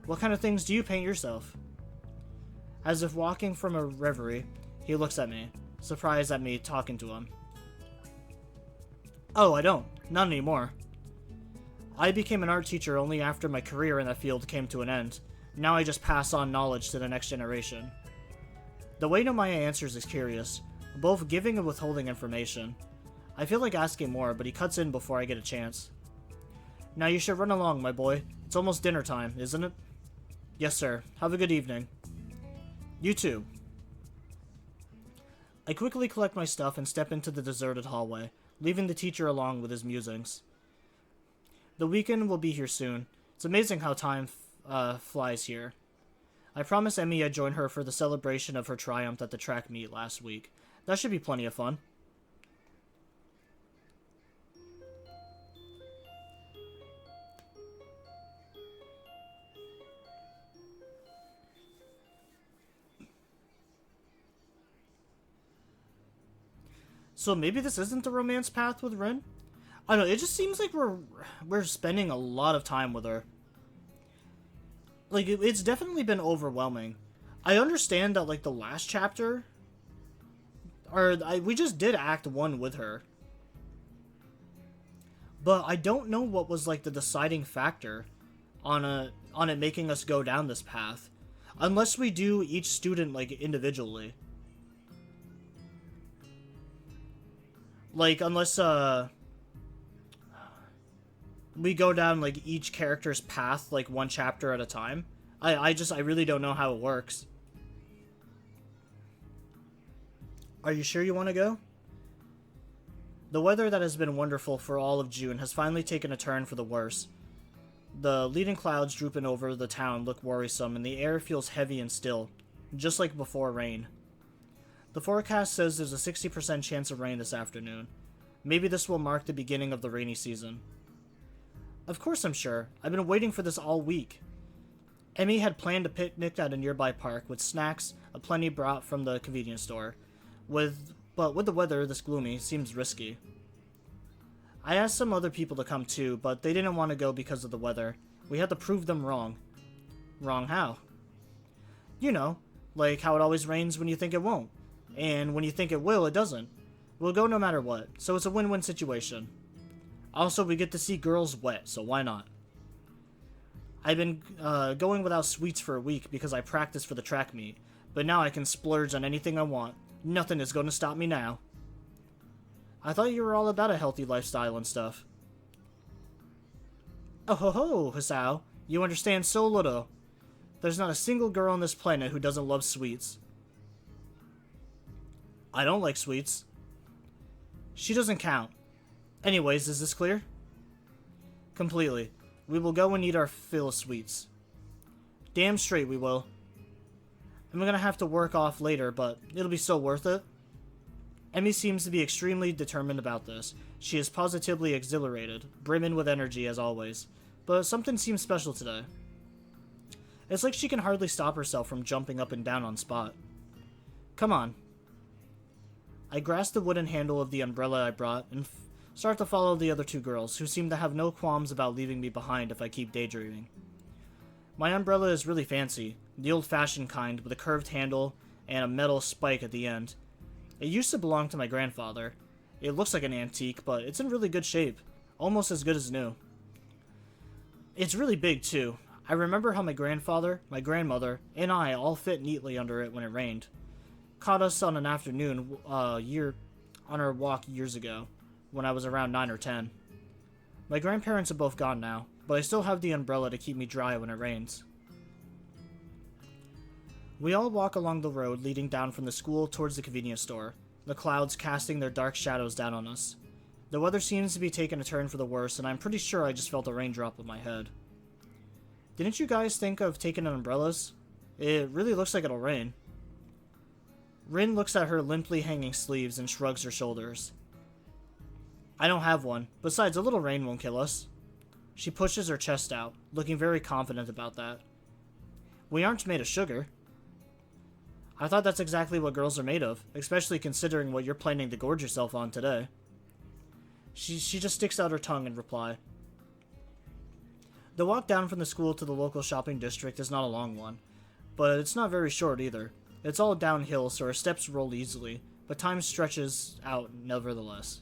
What kind of things do you paint yourself? As if walking from a reverie, he looks at me, surprised at me talking to him. Oh, I don't. Not anymore. I became an art teacher only after my career in that field came to an end. Now I just pass on knowledge to the next generation. The way Nomaya answers is curious, both giving and withholding information. I feel like asking more, but he cuts in before I get a chance. Now you should run along, my boy. It's almost dinner time, isn't it? Yes, sir. Have a good evening. You too. I quickly collect my stuff and step into the deserted hallway, leaving the teacher along with his musings. The weekend will be here soon. It's amazing how time flies here. I promised Emmy I'd join her for the celebration of her triumph at the track meet last week. That should be plenty of fun. So maybe this isn't the romance path with Rin? I don't know, it just seems like we're spending a lot of time with her. Like, it's definitely been overwhelming. I understand that, like, the last chapter, we just did Act 1 with her. But I don't know what was, like, the deciding factor on it making us go down this path. Unless we do each student, like, individually. Like, unless, we go down, like, each character's path, like, one chapter at a time. I really don't know how it works. Are you sure you want to go? The weather that has been wonderful for all of June has finally taken a turn for the worse. The leading clouds drooping over the town look worrisome, and the air feels heavy and still, just like before rain. The forecast says there's a 60% chance of rain this afternoon. Maybe this will mark the beginning of the rainy season. Of course I'm sure. I've been waiting for this all week. Emmy had planned a picnic at a nearby park with snacks aplenty brought from the convenience store. But with the weather this gloomy, seems risky. I asked some other people to come too, but they didn't want to go because of the weather. We had to prove them wrong. Wrong how? You know, like how it always rains when you think it won't. And when you think it will, it doesn't. We'll go no matter what, so it's a win-win situation. Also, we get to see girls wet, so why not? I've been going without sweets for a week because I practiced for the track meet, but now I can splurge on anything I want. Nothing is going to stop me now. I thought you were all about a healthy lifestyle and stuff. Oh ho ho, Hisao. You understand so little. There's not a single girl on this planet who doesn't love sweets. I don't like sweets. She doesn't count. Anyways, is this clear? Completely. We will go and eat our fill of sweets. Damn straight we will. I'm gonna have to work off later, but it'll be so worth it. Emmy seems to be extremely determined about this. She is positively exhilarated, brimming with energy as always. But something seems special today. It's like she can hardly stop herself from jumping up and down on spot. Come on. I grasp the wooden handle of the umbrella I brought and start to follow the other two girls, who seem to have no qualms about leaving me behind if I keep daydreaming. My umbrella is really fancy, the old-fashioned kind with a curved handle and a metal spike at the end. It used to belong to my grandfather. It looks like an antique, but it's in really good shape, almost as good as new. It's really big, too. I remember how my grandfather, my grandmother, and I all fit neatly under it when it rained. Caught us on an afternoon on our walk years ago, when I was around 9 or 10. My grandparents are both gone now, but I still have the umbrella to keep me dry when it rains. We all walk along the road leading down from the school towards the convenience store, the clouds casting their dark shadows down on us. The weather seems to be taking a turn for the worse, and I'm pretty sure I just felt a raindrop on my head. Didn't you guys think of taking umbrellas? It really looks like it'll rain. Rin looks at her limply hanging sleeves and shrugs her shoulders. I don't have one. Besides, a little rain won't kill us. She pushes her chest out, looking very confident about that. We aren't made of sugar. I thought that's exactly what girls are made of, especially considering what you're planning to gorge yourself on today. She just sticks out her tongue in reply. The walk down from the school to the local shopping district is not a long one, but it's not very short either. It's all downhill, so our steps roll easily, but time stretches out nevertheless.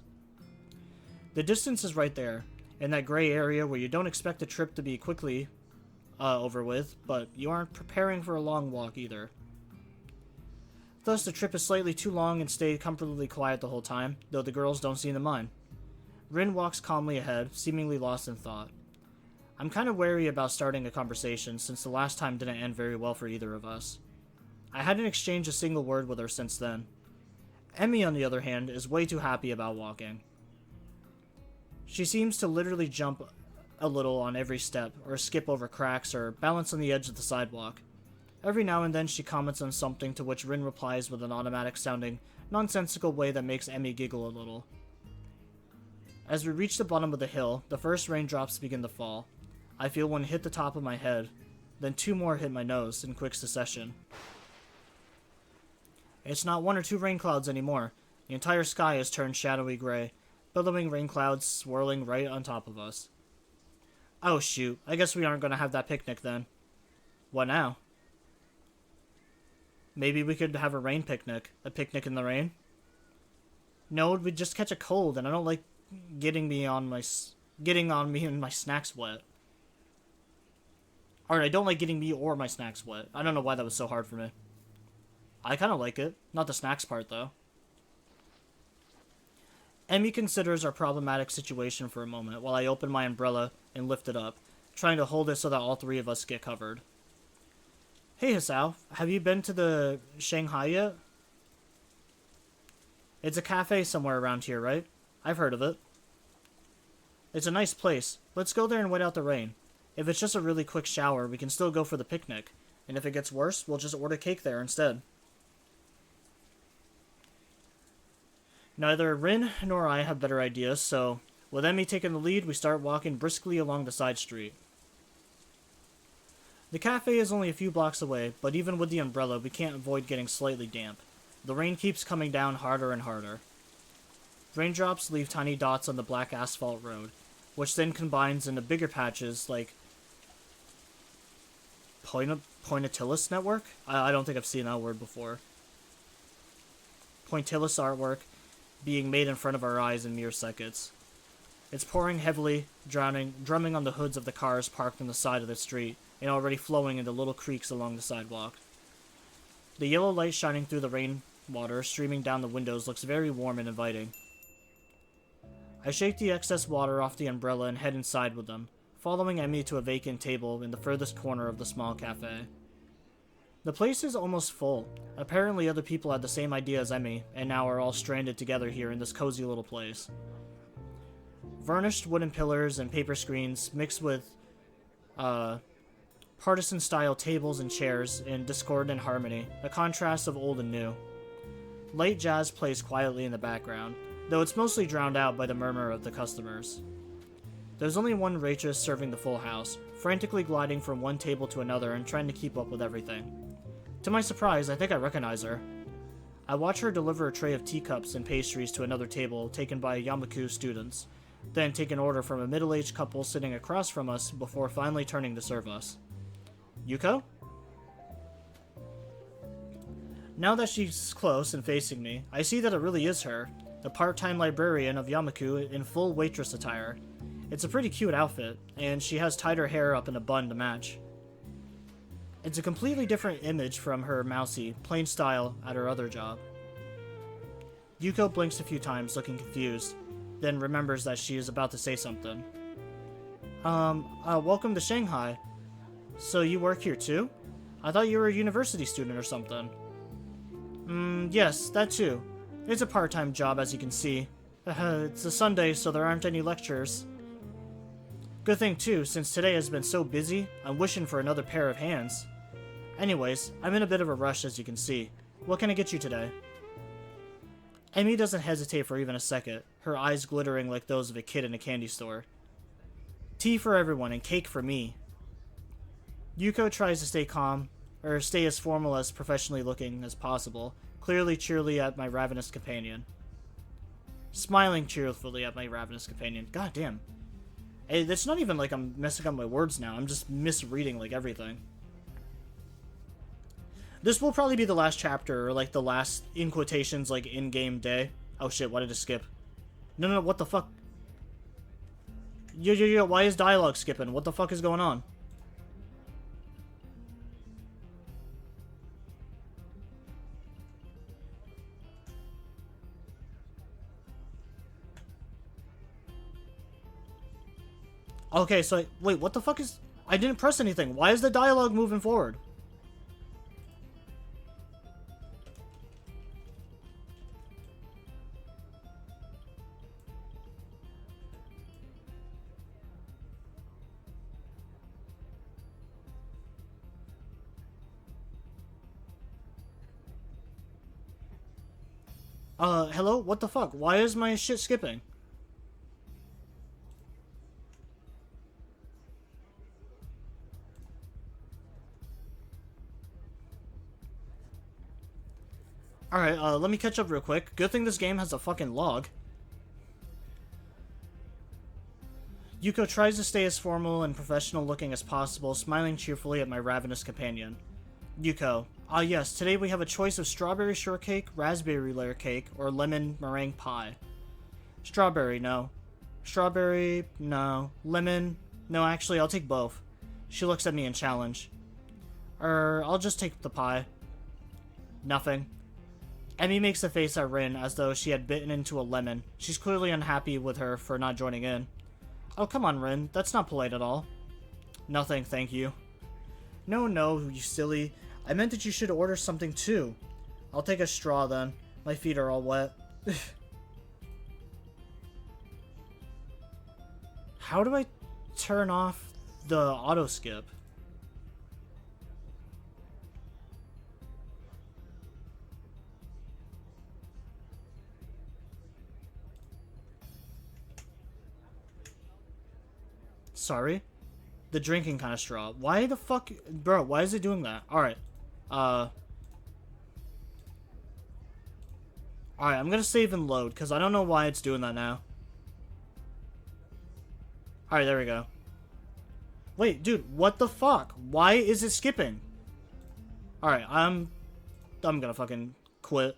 The distance is right there, in that gray area where you don't expect the trip to be quickly over with, but you aren't preparing for a long walk either. Thus, the trip is slightly too long and stay comfortably quiet the whole time, though the girls don't seem to mind. Rin walks calmly ahead, seemingly lost in thought. I'm kind of wary about starting a conversation since the last time didn't end very well for either of us. I hadn't exchanged a single word with her since then. Emmy, on the other hand, is way too happy about walking. She seems to literally jump a little on every step, or skip over cracks, or balance on the edge of the sidewalk. Every now and then she comments on something to which Rin replies with an automatic-sounding, nonsensical way that makes Emmy giggle a little. As we reach the bottom of the hill, the first raindrops begin to fall. I feel one hit the top of my head, then two more hit my nose in quick succession. It's not one or two rain clouds anymore. The entire sky has turned shadowy gray, billowing rain clouds swirling right on top of us. Oh shoot, I guess we aren't going to have that picnic then. What now? Maybe we could have a rain picnic. A picnic in the rain? No, we'd just catch a cold, and I don't like getting on me and my snacks wet. Or I don't like getting me or my snacks wet. I don't know why that was so hard for me. I kind of like it. Not the snacks part, though. Emmy considers our problematic situation for a moment while I open my umbrella and lift it up, trying to hold it so that all three of us get covered. Hey Hisao, have you been to the Shanghai yet? It's a cafe somewhere around here, right? I've heard of it. It's a nice place. Let's go there and wait out the rain. If it's just a really quick shower, we can still go for the picnic. And if it gets worse, we'll just order cake there instead. Neither Rin nor I have better ideas, so with Emmy taking the lead, we start walking briskly along the side street. The cafe is only a few blocks away, but even with the umbrella, we can't avoid getting slightly damp. The rain keeps coming down harder and harder. Raindrops leave tiny dots on the black asphalt road, which then combines into bigger patches Pointillist network? I don't think I've seen that word before. Pointillist artwork being made in front of our eyes in mere seconds. It's pouring heavily, drumming on the hoods of the cars parked on the side of the street, and already flowing into little creeks along the sidewalk. The yellow light shining through the rainwater streaming down the windows looks very warm and inviting. I shake the excess water off the umbrella and head inside with them, following Emmy to a vacant table in the furthest corner of the small cafe. The place is almost full. Apparently other people had the same idea as Emmy, and now are all stranded together here in this cozy little place. Varnished wooden pillars and paper screens mixed with, partisan-style tables and chairs in discordant harmony, a contrast of old and new. Light jazz plays quietly in the background, though it's mostly drowned out by the murmur of the customers. There's only one waitress serving the full house, frantically gliding from one table to another and trying to keep up with everything. To my surprise, I think I recognize her. I watch her deliver a tray of teacups and pastries to another table taken by Yamaku students, then take an order from a middle-aged couple sitting across from us before finally turning to serve us. Yuko? Now that she's close and facing me, I see that it really is her, the part-time librarian of Yamaku in full waitress attire. It's a pretty cute outfit, and she has tied her hair up in a bun to match. It's a completely different image from her mousy, plain style at her other job. Yuko blinks a few times, looking confused, then remembers that she is about to say something. Welcome to Shanghai. So you work here too? I thought you were a university student or something. Yes, that too. It's a part-time job, as you can see. It's a Sunday, so there aren't any lectures. Good thing too, since today has been so busy, I'm wishing for another pair of hands. Anyways, I'm in a bit of a rush, as you can see. What can I get you today? Emmy doesn't hesitate for even a second, her eyes glittering like those of a kid in a candy store. Tea for everyone and cake for me. Yuko tries to stay calm, or stay as formal as professionally looking as possible, clearly cheerily at my ravenous companion. Smiling cheerfully at my ravenous companion. God damn. Hey, it's not even like I'm messing up my words now, I'm just misreading like everything. This will probably be the last chapter, or like the last, in quotations, like in-game day. Oh shit, why did it skip? No, what the fuck? Yo, why is dialogue skipping? What the fuck is going on? Okay, so, wait, what the fuck is... I didn't press anything. Why is the dialogue moving forward? Hello? What the fuck? Why is my shit skipping? Alright, let me catch up real quick. Good thing this game has a fucking log. Yuko tries to stay as formal and professional looking as possible, smiling cheerfully at my ravenous companion. Yuko. Ah yes, today we have a choice of strawberry shortcake, raspberry layer cake, or lemon meringue pie. Strawberry, no. Strawberry, no. Lemon, no, actually, I'll take both. She looks at me in challenge. I'll just take the pie. Nothing. Emmy makes a face at Rin as though she had bitten into a lemon. She's clearly unhappy with her for not joining in. Oh, come on, Rin. That's not polite at all. Nothing, thank you. No, you silly. I meant that you should order something too. I'll take a straw then. My feet are all wet. How do I turn off the auto skip? Sorry? The drinking kind of straw. Why the fuck? Bro, why is it doing that? Alright. Alright, I'm gonna save and load, because I don't know why it's doing that now. Alright, there we go. Wait, dude, what the fuck? Why is it skipping? Alright, I'm gonna fucking quit.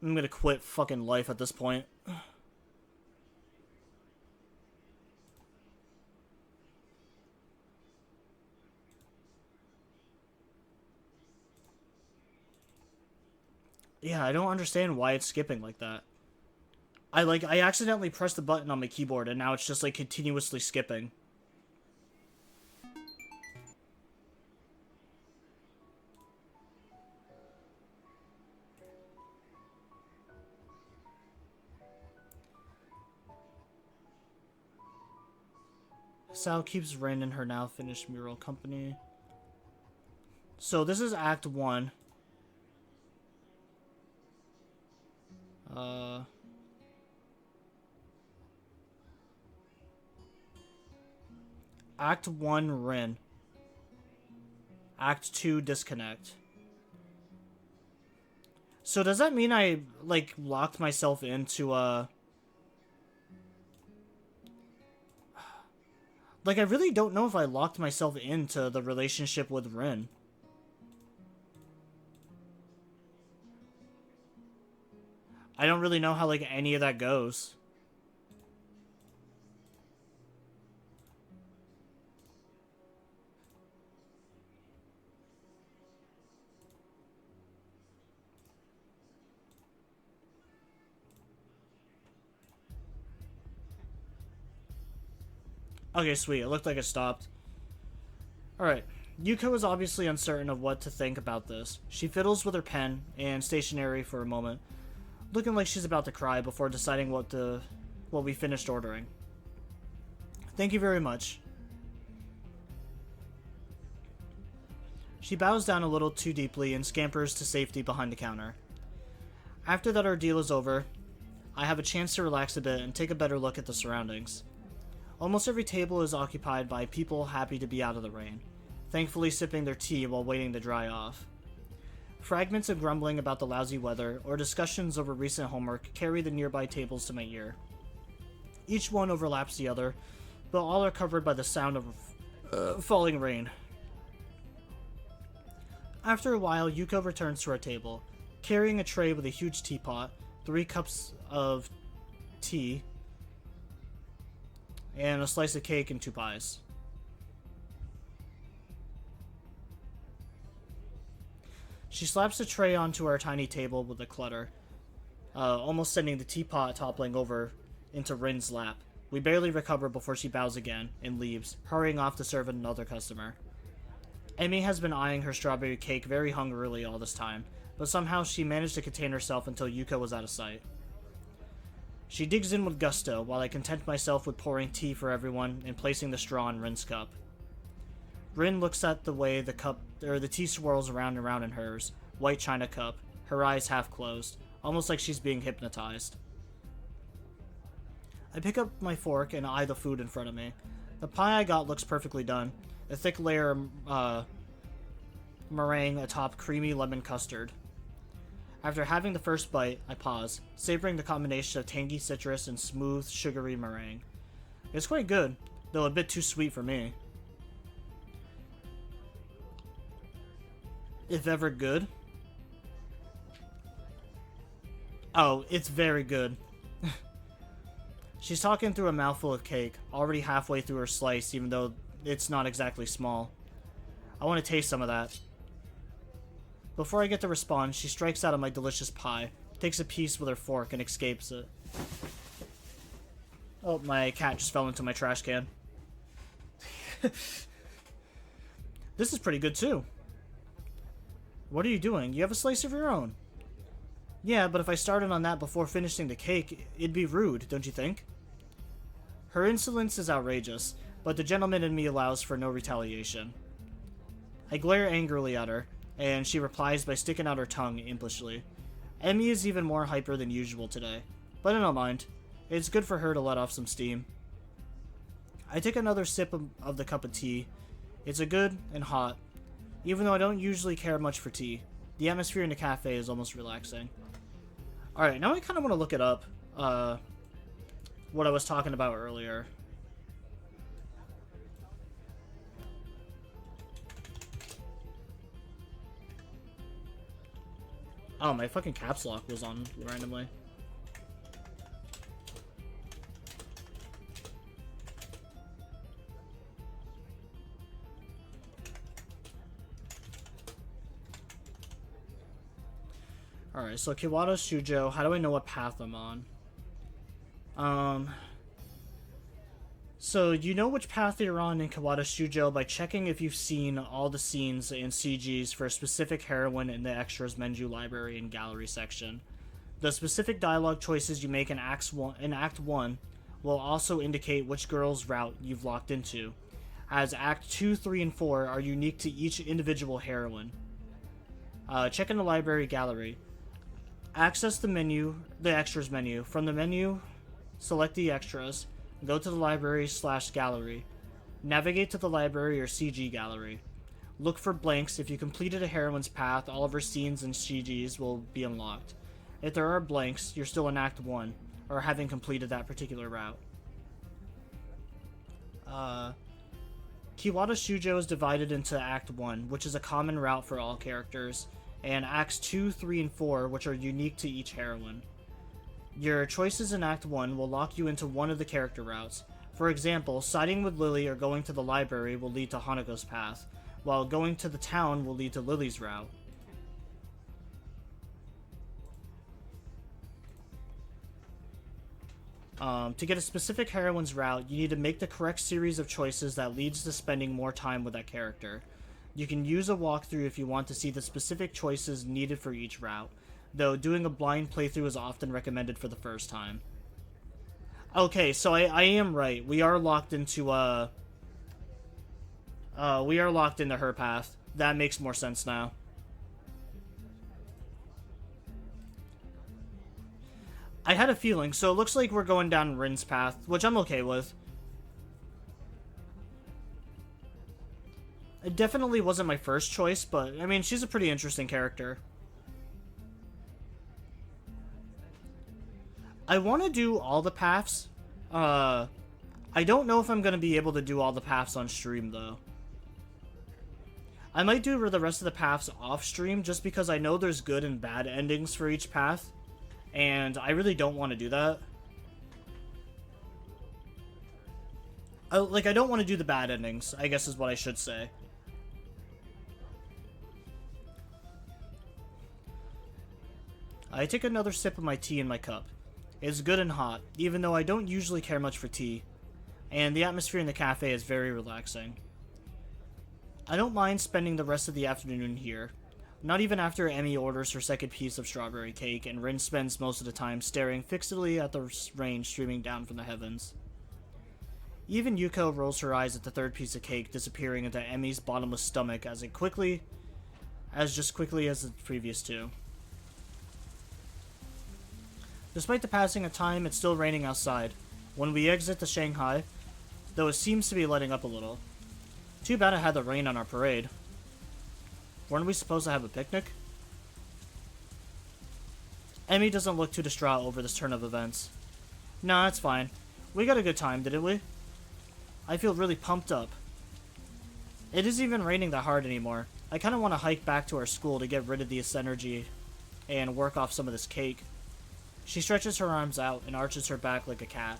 I'm gonna quit fucking life at this point. Yeah, I don't understand why it's skipping like that. I accidentally pressed the button on my keyboard and now it's just like continuously skipping. Sal keeps Rin in her now finished mural company. So this is Act 1. Act 1, Rin. Act 2, disconnect. So does that mean I, like, locked myself into, Like, I really don't know if I locked myself into the relationship with Rin. I don't really know how, like, any of that goes. Okay, sweet. It looked like it stopped. Alright. Yuko is obviously uncertain of what to think about this. She fiddles with her pen and stationery for a moment, looking like she's about to cry before deciding what we finished ordering. Thank you very much. She bows down a little too deeply and scampers to safety behind the counter. After that ordeal is over, I have a chance to relax a bit and take a better look at the surroundings. Almost every table is occupied by people happy to be out of the rain, thankfully sipping their tea while waiting to dry off. Fragments of grumbling about the lousy weather or discussions over recent homework carry the nearby tables to my ear. Each one overlaps the other, but all are covered by the sound of falling rain. After a while, Yuko returns to our table, carrying a tray with a huge teapot, 3 cups of tea, and a slice of cake and 2 pies. She slaps the tray onto our tiny table with a clutter, almost sending the teapot toppling over into Rin's lap. We barely recover before she bows again and leaves, hurrying off to serve another customer. Emmy has been eyeing her strawberry cake very hungrily all this time, but somehow she managed to contain herself until Yuko was out of sight. She digs in with gusto, while I content myself with pouring tea for everyone and placing the straw in Rin's cup. Rin looks at the way the tea swirls around and around in hers, white china cup, her eyes half closed, almost like she's being hypnotized. I pick up my fork and eye the food in front of me. The pie I got looks perfectly done, a thick layer of meringue atop creamy lemon custard. After having the first bite, I pause, savoring the combination of tangy citrus and smooth, sugary meringue. It's quite good, though a bit too sweet for me. If ever good? Oh, it's very good. She's talking through a mouthful of cake, already halfway through her slice, even though it's not exactly small. I want to taste some of that. Before I get to respond, she strikes out of my delicious pie, takes a piece with her fork, and escapes it. Oh, my cat just fell into my trash can. This is pretty good, too. What are you doing? You have a slice of your own. Yeah, but if I started on that before finishing the cake, it'd be rude, don't you think? Her insolence is outrageous, but the gentleman in me allows for no retaliation. I glare angrily at her, and she replies by sticking out her tongue impishly. Emmy is even more hyper than usual today, but I don't mind. It's good for her to let off some steam. I take another sip of the cup of tea. It's a good and hot, even though I don't usually care much for tea. The atmosphere in the cafe is almost relaxing. Alright, now I kind of want to look it up, what I was talking about earlier. Oh, my fucking caps lock was on randomly. Alright, so Katawa Shoujo, how do I know what path I'm on? So you know which path you're on in Katawa Shoujo by checking if you've seen all the scenes and CGs for a specific heroine in the extras menu library and gallery section. The specific dialogue choices you make in Act 1 will also indicate which girl's route you've locked into, as Act 2, 3, and 4 are unique to each individual heroine. Check in the library gallery. Access the extras menu. From the menu, select the extras, go to the library/gallery. Navigate to the library or CG gallery. Look for blanks. If you completed a heroine's path, all of her scenes and CGs will be unlocked. If there are blanks, you're still in Act 1, or having completed that particular route. Katawa Shoujo is divided into Act 1, which is a common route for all characters, and Acts 2, 3, and 4, which are unique to each heroine. Your choices in Act 1 will lock you into one of the character routes. For example, siding with Lily or going to the library will lead to Hanako's path, while going to the town will lead to Lily's route. To get a specific heroine's route, you need to make the correct series of choices that leads to spending more time with that character. You can use a walkthrough if you want to see the specific choices needed for each route, though doing a blind playthrough is often recommended for the first time. Okay, so I am right. We are locked into her path. That makes more sense now. I had a feeling, so it looks like we're going down Rin's path, which I'm okay with. It definitely wasn't my first choice, but, I mean, she's a pretty interesting character. I want to do all the paths. I don't know if I'm going to be able to do all the paths on stream, though. I might do the rest of the paths off stream, just because I know there's good and bad endings for each path. And I really don't want to do that. I don't want to do the bad endings, I guess is what I should say. I take another sip of my tea in my cup. It's good and hot, even though I don't usually care much for tea. And the atmosphere in the cafe is very relaxing. I don't mind spending the rest of the afternoon here. Not even after Emmy orders her second piece of strawberry cake, and Rin spends most of the time staring fixedly at the rain streaming down from the heavens. Even Yuko rolls her eyes at the third piece of cake disappearing into Emmy's bottomless stomach as quickly as the previous two. Despite the passing of time, it's still raining outside when we exit the Shanghai, though it seems to be letting up a little. Too bad it had the rain on our parade. Weren't we supposed to have a picnic? Emmy doesn't look too distraught over this turn of events. Nah, it's fine. We got a good time, didn't we? I feel really pumped up. It isn't even raining that hard anymore. I kind of want to hike back to our school to get rid of this energy and work off some of this cake. She stretches her arms out and arches her back like a cat.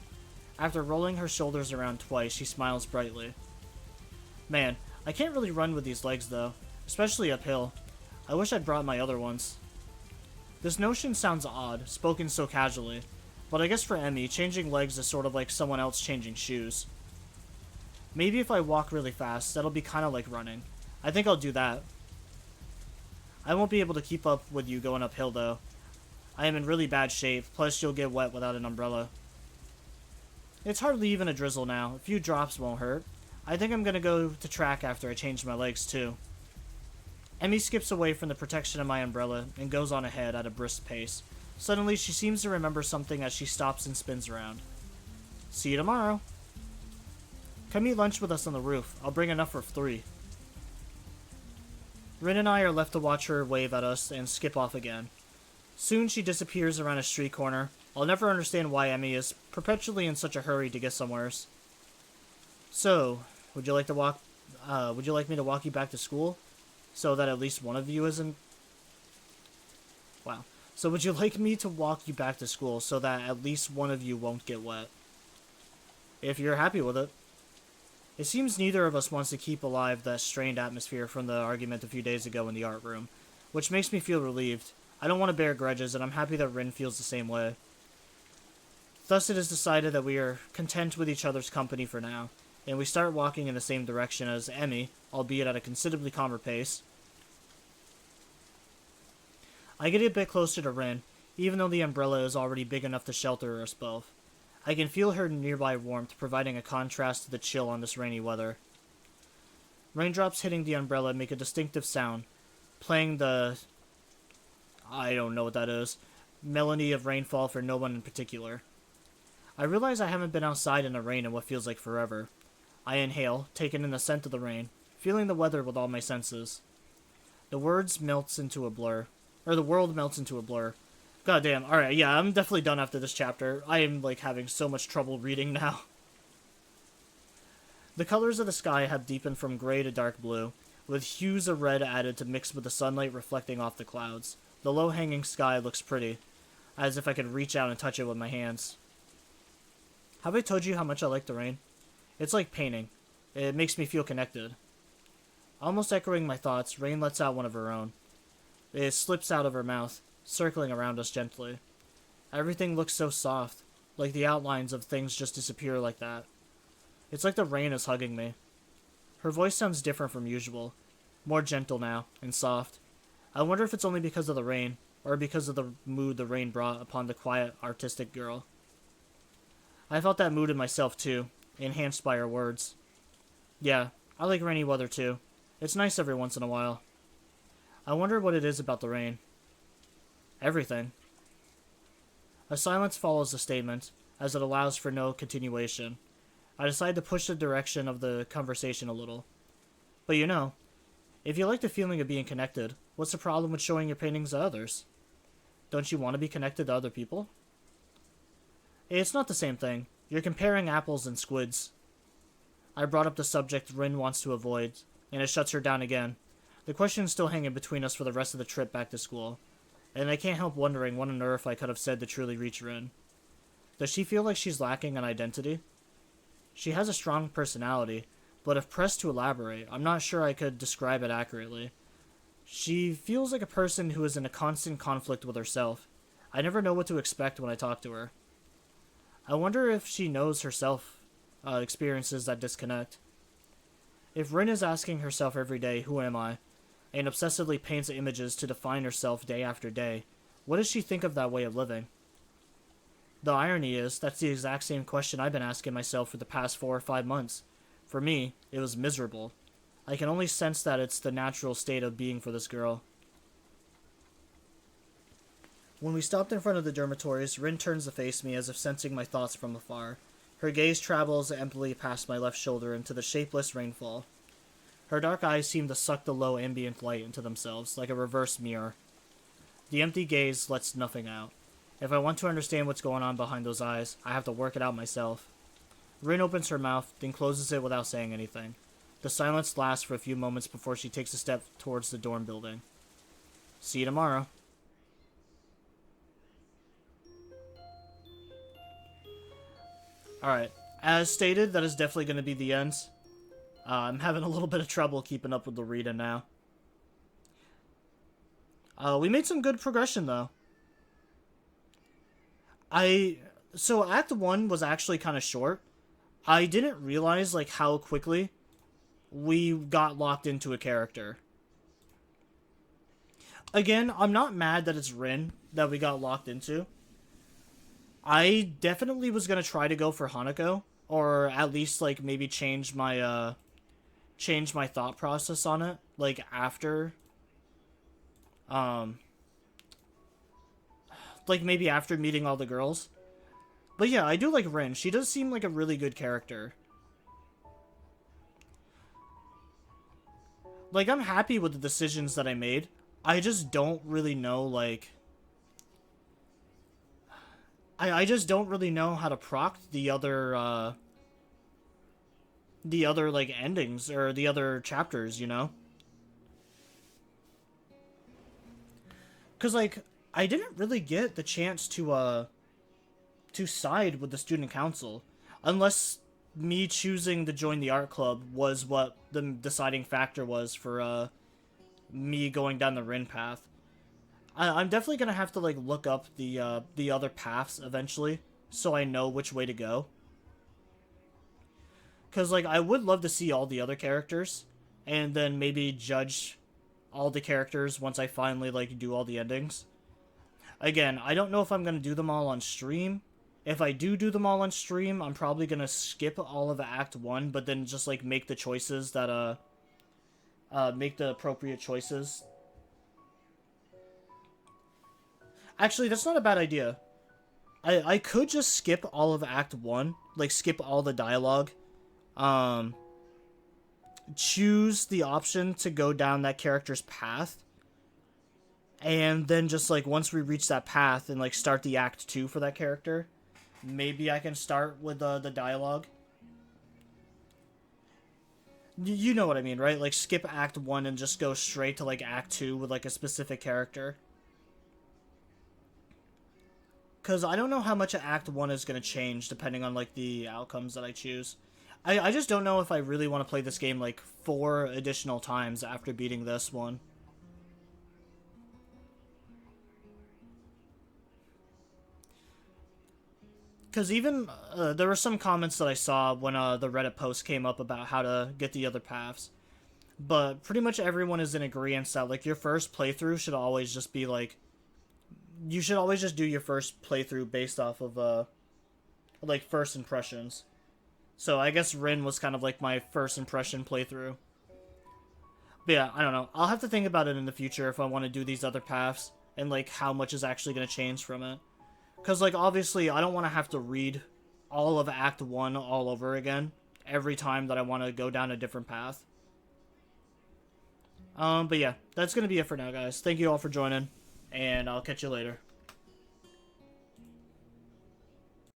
After rolling her shoulders around twice, she smiles brightly. Man, I can't really run with these legs though. Especially uphill. I wish I'd brought my other ones. This notion sounds odd, spoken so casually, but I guess for Emmy, changing legs is sort of like someone else changing shoes. Maybe if I walk really fast, that'll be kind of like running. I think I'll do that. I won't be able to keep up with you going uphill though. I am in really bad shape, plus you'll get wet without an umbrella. It's hardly even a drizzle now. A few drops won't hurt. I think I'm gonna go to track after I change my legs too. Emmy skips away from the protection of my umbrella and goes on ahead at a brisk pace. Suddenly, she seems to remember something as she stops and spins around. See you tomorrow. Come eat lunch with us on the roof. I'll bring enough for 3. Rin and I are left to watch her wave at us and skip off again. Soon she disappears around a street corner. I'll never understand why Emmy is perpetually in such a hurry to get somewheres. So, would you like me to walk you back to school? So that at least one of you isn't... Wow. So would you like me to walk you back to school so that at least one of you won't get wet? If you're happy with it. It seems neither of us wants to keep alive that strained atmosphere from the argument a few days ago in the art room, which makes me feel relieved. I don't want to bear grudges, and I'm happy that Rin feels the same way. Thus it is decided that we are content with each other's company for now, and we start walking in the same direction as Emmy, albeit at a considerably calmer pace. I get a bit closer to Rin, even though the umbrella is already big enough to shelter us both. I can feel her nearby warmth, providing a contrast to the chill on this rainy weather. Raindrops hitting the umbrella make a distinctive sound, playing the... I don't know what that is. Melody of rainfall for no one in particular. I realize I haven't been outside in the rain in what feels like forever. I inhale, taking in the scent of the rain, feeling the weather with all my senses. The world melts into a blur. God damn. Alright, yeah, I'm definitely done after this chapter. I am, like, having so much trouble reading now. The colors of the sky have deepened from gray to dark blue, with hues of red added to mix with the sunlight reflecting off the clouds. The low-hanging sky looks pretty, as if I could reach out and touch it with my hands. Have I told you how much I like the rain? It's like painting. It makes me feel connected. Almost echoing my thoughts, Rain lets out one of her own. It slips out of her mouth, circling around us gently. Everything looks so soft, like the outlines of things just disappear like that. It's like the rain is hugging me. Her voice sounds different from usual, more gentle now, and soft. I wonder if it's only because of the rain, or because of the mood the rain brought upon the quiet, artistic girl. I felt that mood in myself too, enhanced by her words. Yeah, I like rainy weather too. It's nice every once in a while. I wonder what it is about the rain. Everything. A silence follows the statement, as it allows for no continuation. I decide to push the direction of the conversation a little. But you know, if you like the feeling of being connected, what's the problem with showing your paintings to others? Don't you want to be connected to other people? It's not the same thing. You're comparing apples and squids. I brought up the subject Rin wants to avoid, and it shuts her down again. The question is still hanging between us for the rest of the trip back to school, and I can't help wondering what on earth I could have said to truly reach Rin. Does she feel like she's lacking an identity? She has a strong personality, but if pressed to elaborate, I'm not sure I could describe it accurately. She feels like a person who is in a constant conflict with herself. I never know what to expect when I talk to her. I wonder if she knows herself experiences that disconnect. If Rin is asking herself every day, who am I, and obsessively paints images to define herself day after day, what does she think of that way of living? The irony is, that's the exact same question I've been asking myself for the past 4 or 5 months. For me, it was miserable. I can only sense that it's the natural state of being for this girl. When we stopped in front of the dormitories, Rin turns to face me as if sensing my thoughts from afar. Her gaze travels emptily past my left shoulder into the shapeless rainfall. Her dark eyes seem to suck the low ambient light into themselves, like a reverse mirror. The empty gaze lets nothing out. If I want to understand what's going on behind those eyes, I have to work it out myself. Rin opens her mouth, then closes it without saying anything. The silence lasts for a few moments before she takes a step towards the dorm building. See you tomorrow. Alright, as stated, that is definitely going to be the end. I'm having a little bit of trouble keeping up with the reading now. We made some good progression, though. So Act 1 was actually kind of short. I didn't realize, like, how quickly we got locked into a character. Again, I'm not mad that it's Rin that we got locked into. I definitely was gonna try to go for Hanako, or at least, like, maybe change my thought process on it, like, after, like, maybe after meeting all the girls. But yeah, I do like Rin. She does seem like a really good character. Like, I'm happy with the decisions that I made. I just don't really know, like... I just don't really know how to proc the other, like, endings, or the other chapters, you know? Because, like, I didn't really get the chance to side with the student council, unless me choosing to join the art club was what the deciding factor was for me going down the Rin path. I'm definitely gonna have to like look up the other paths eventually, so I know which way to go. Cause like I would love to see all the other characters, and then maybe judge all the characters once I finally like do all the endings. Again, I don't know if I'm gonna do them all on stream. If I do them all on stream, I'm probably gonna skip all of Act 1, but then just like make the choices that make the appropriate choices. Actually, that's not a bad idea. I could just skip all of Act 1, like skip all the dialogue. Choose the option to go down that character's path. And then just like once we reach that path and like start the Act 2 for that character, maybe I can start with the dialogue. You know what I mean, right? Like skip Act 1 and just go straight to like Act 2 with like a specific character. Because I don't know how much Act 1 is going to change depending on like the outcomes that I choose. I just don't know if I really want to play this game like 4 additional times after beating this one. Because even, there were some comments that I saw when the Reddit post came up about how to get the other paths. But pretty much everyone is in agreement that like your first playthrough should always just be like, you should always just do your first playthrough based off of, like, first impressions. So I guess Rin was kind of like my first impression playthrough. But yeah, I don't know. I'll have to think about it in the future if I want to do these other paths, and like how much is actually going to change from it. Because like obviously I don't want to have to read all of Act 1 all over again every time that I want to go down a different path. But yeah, that's going to be it for now, guys. Thank you all for joining, and I'll catch you later.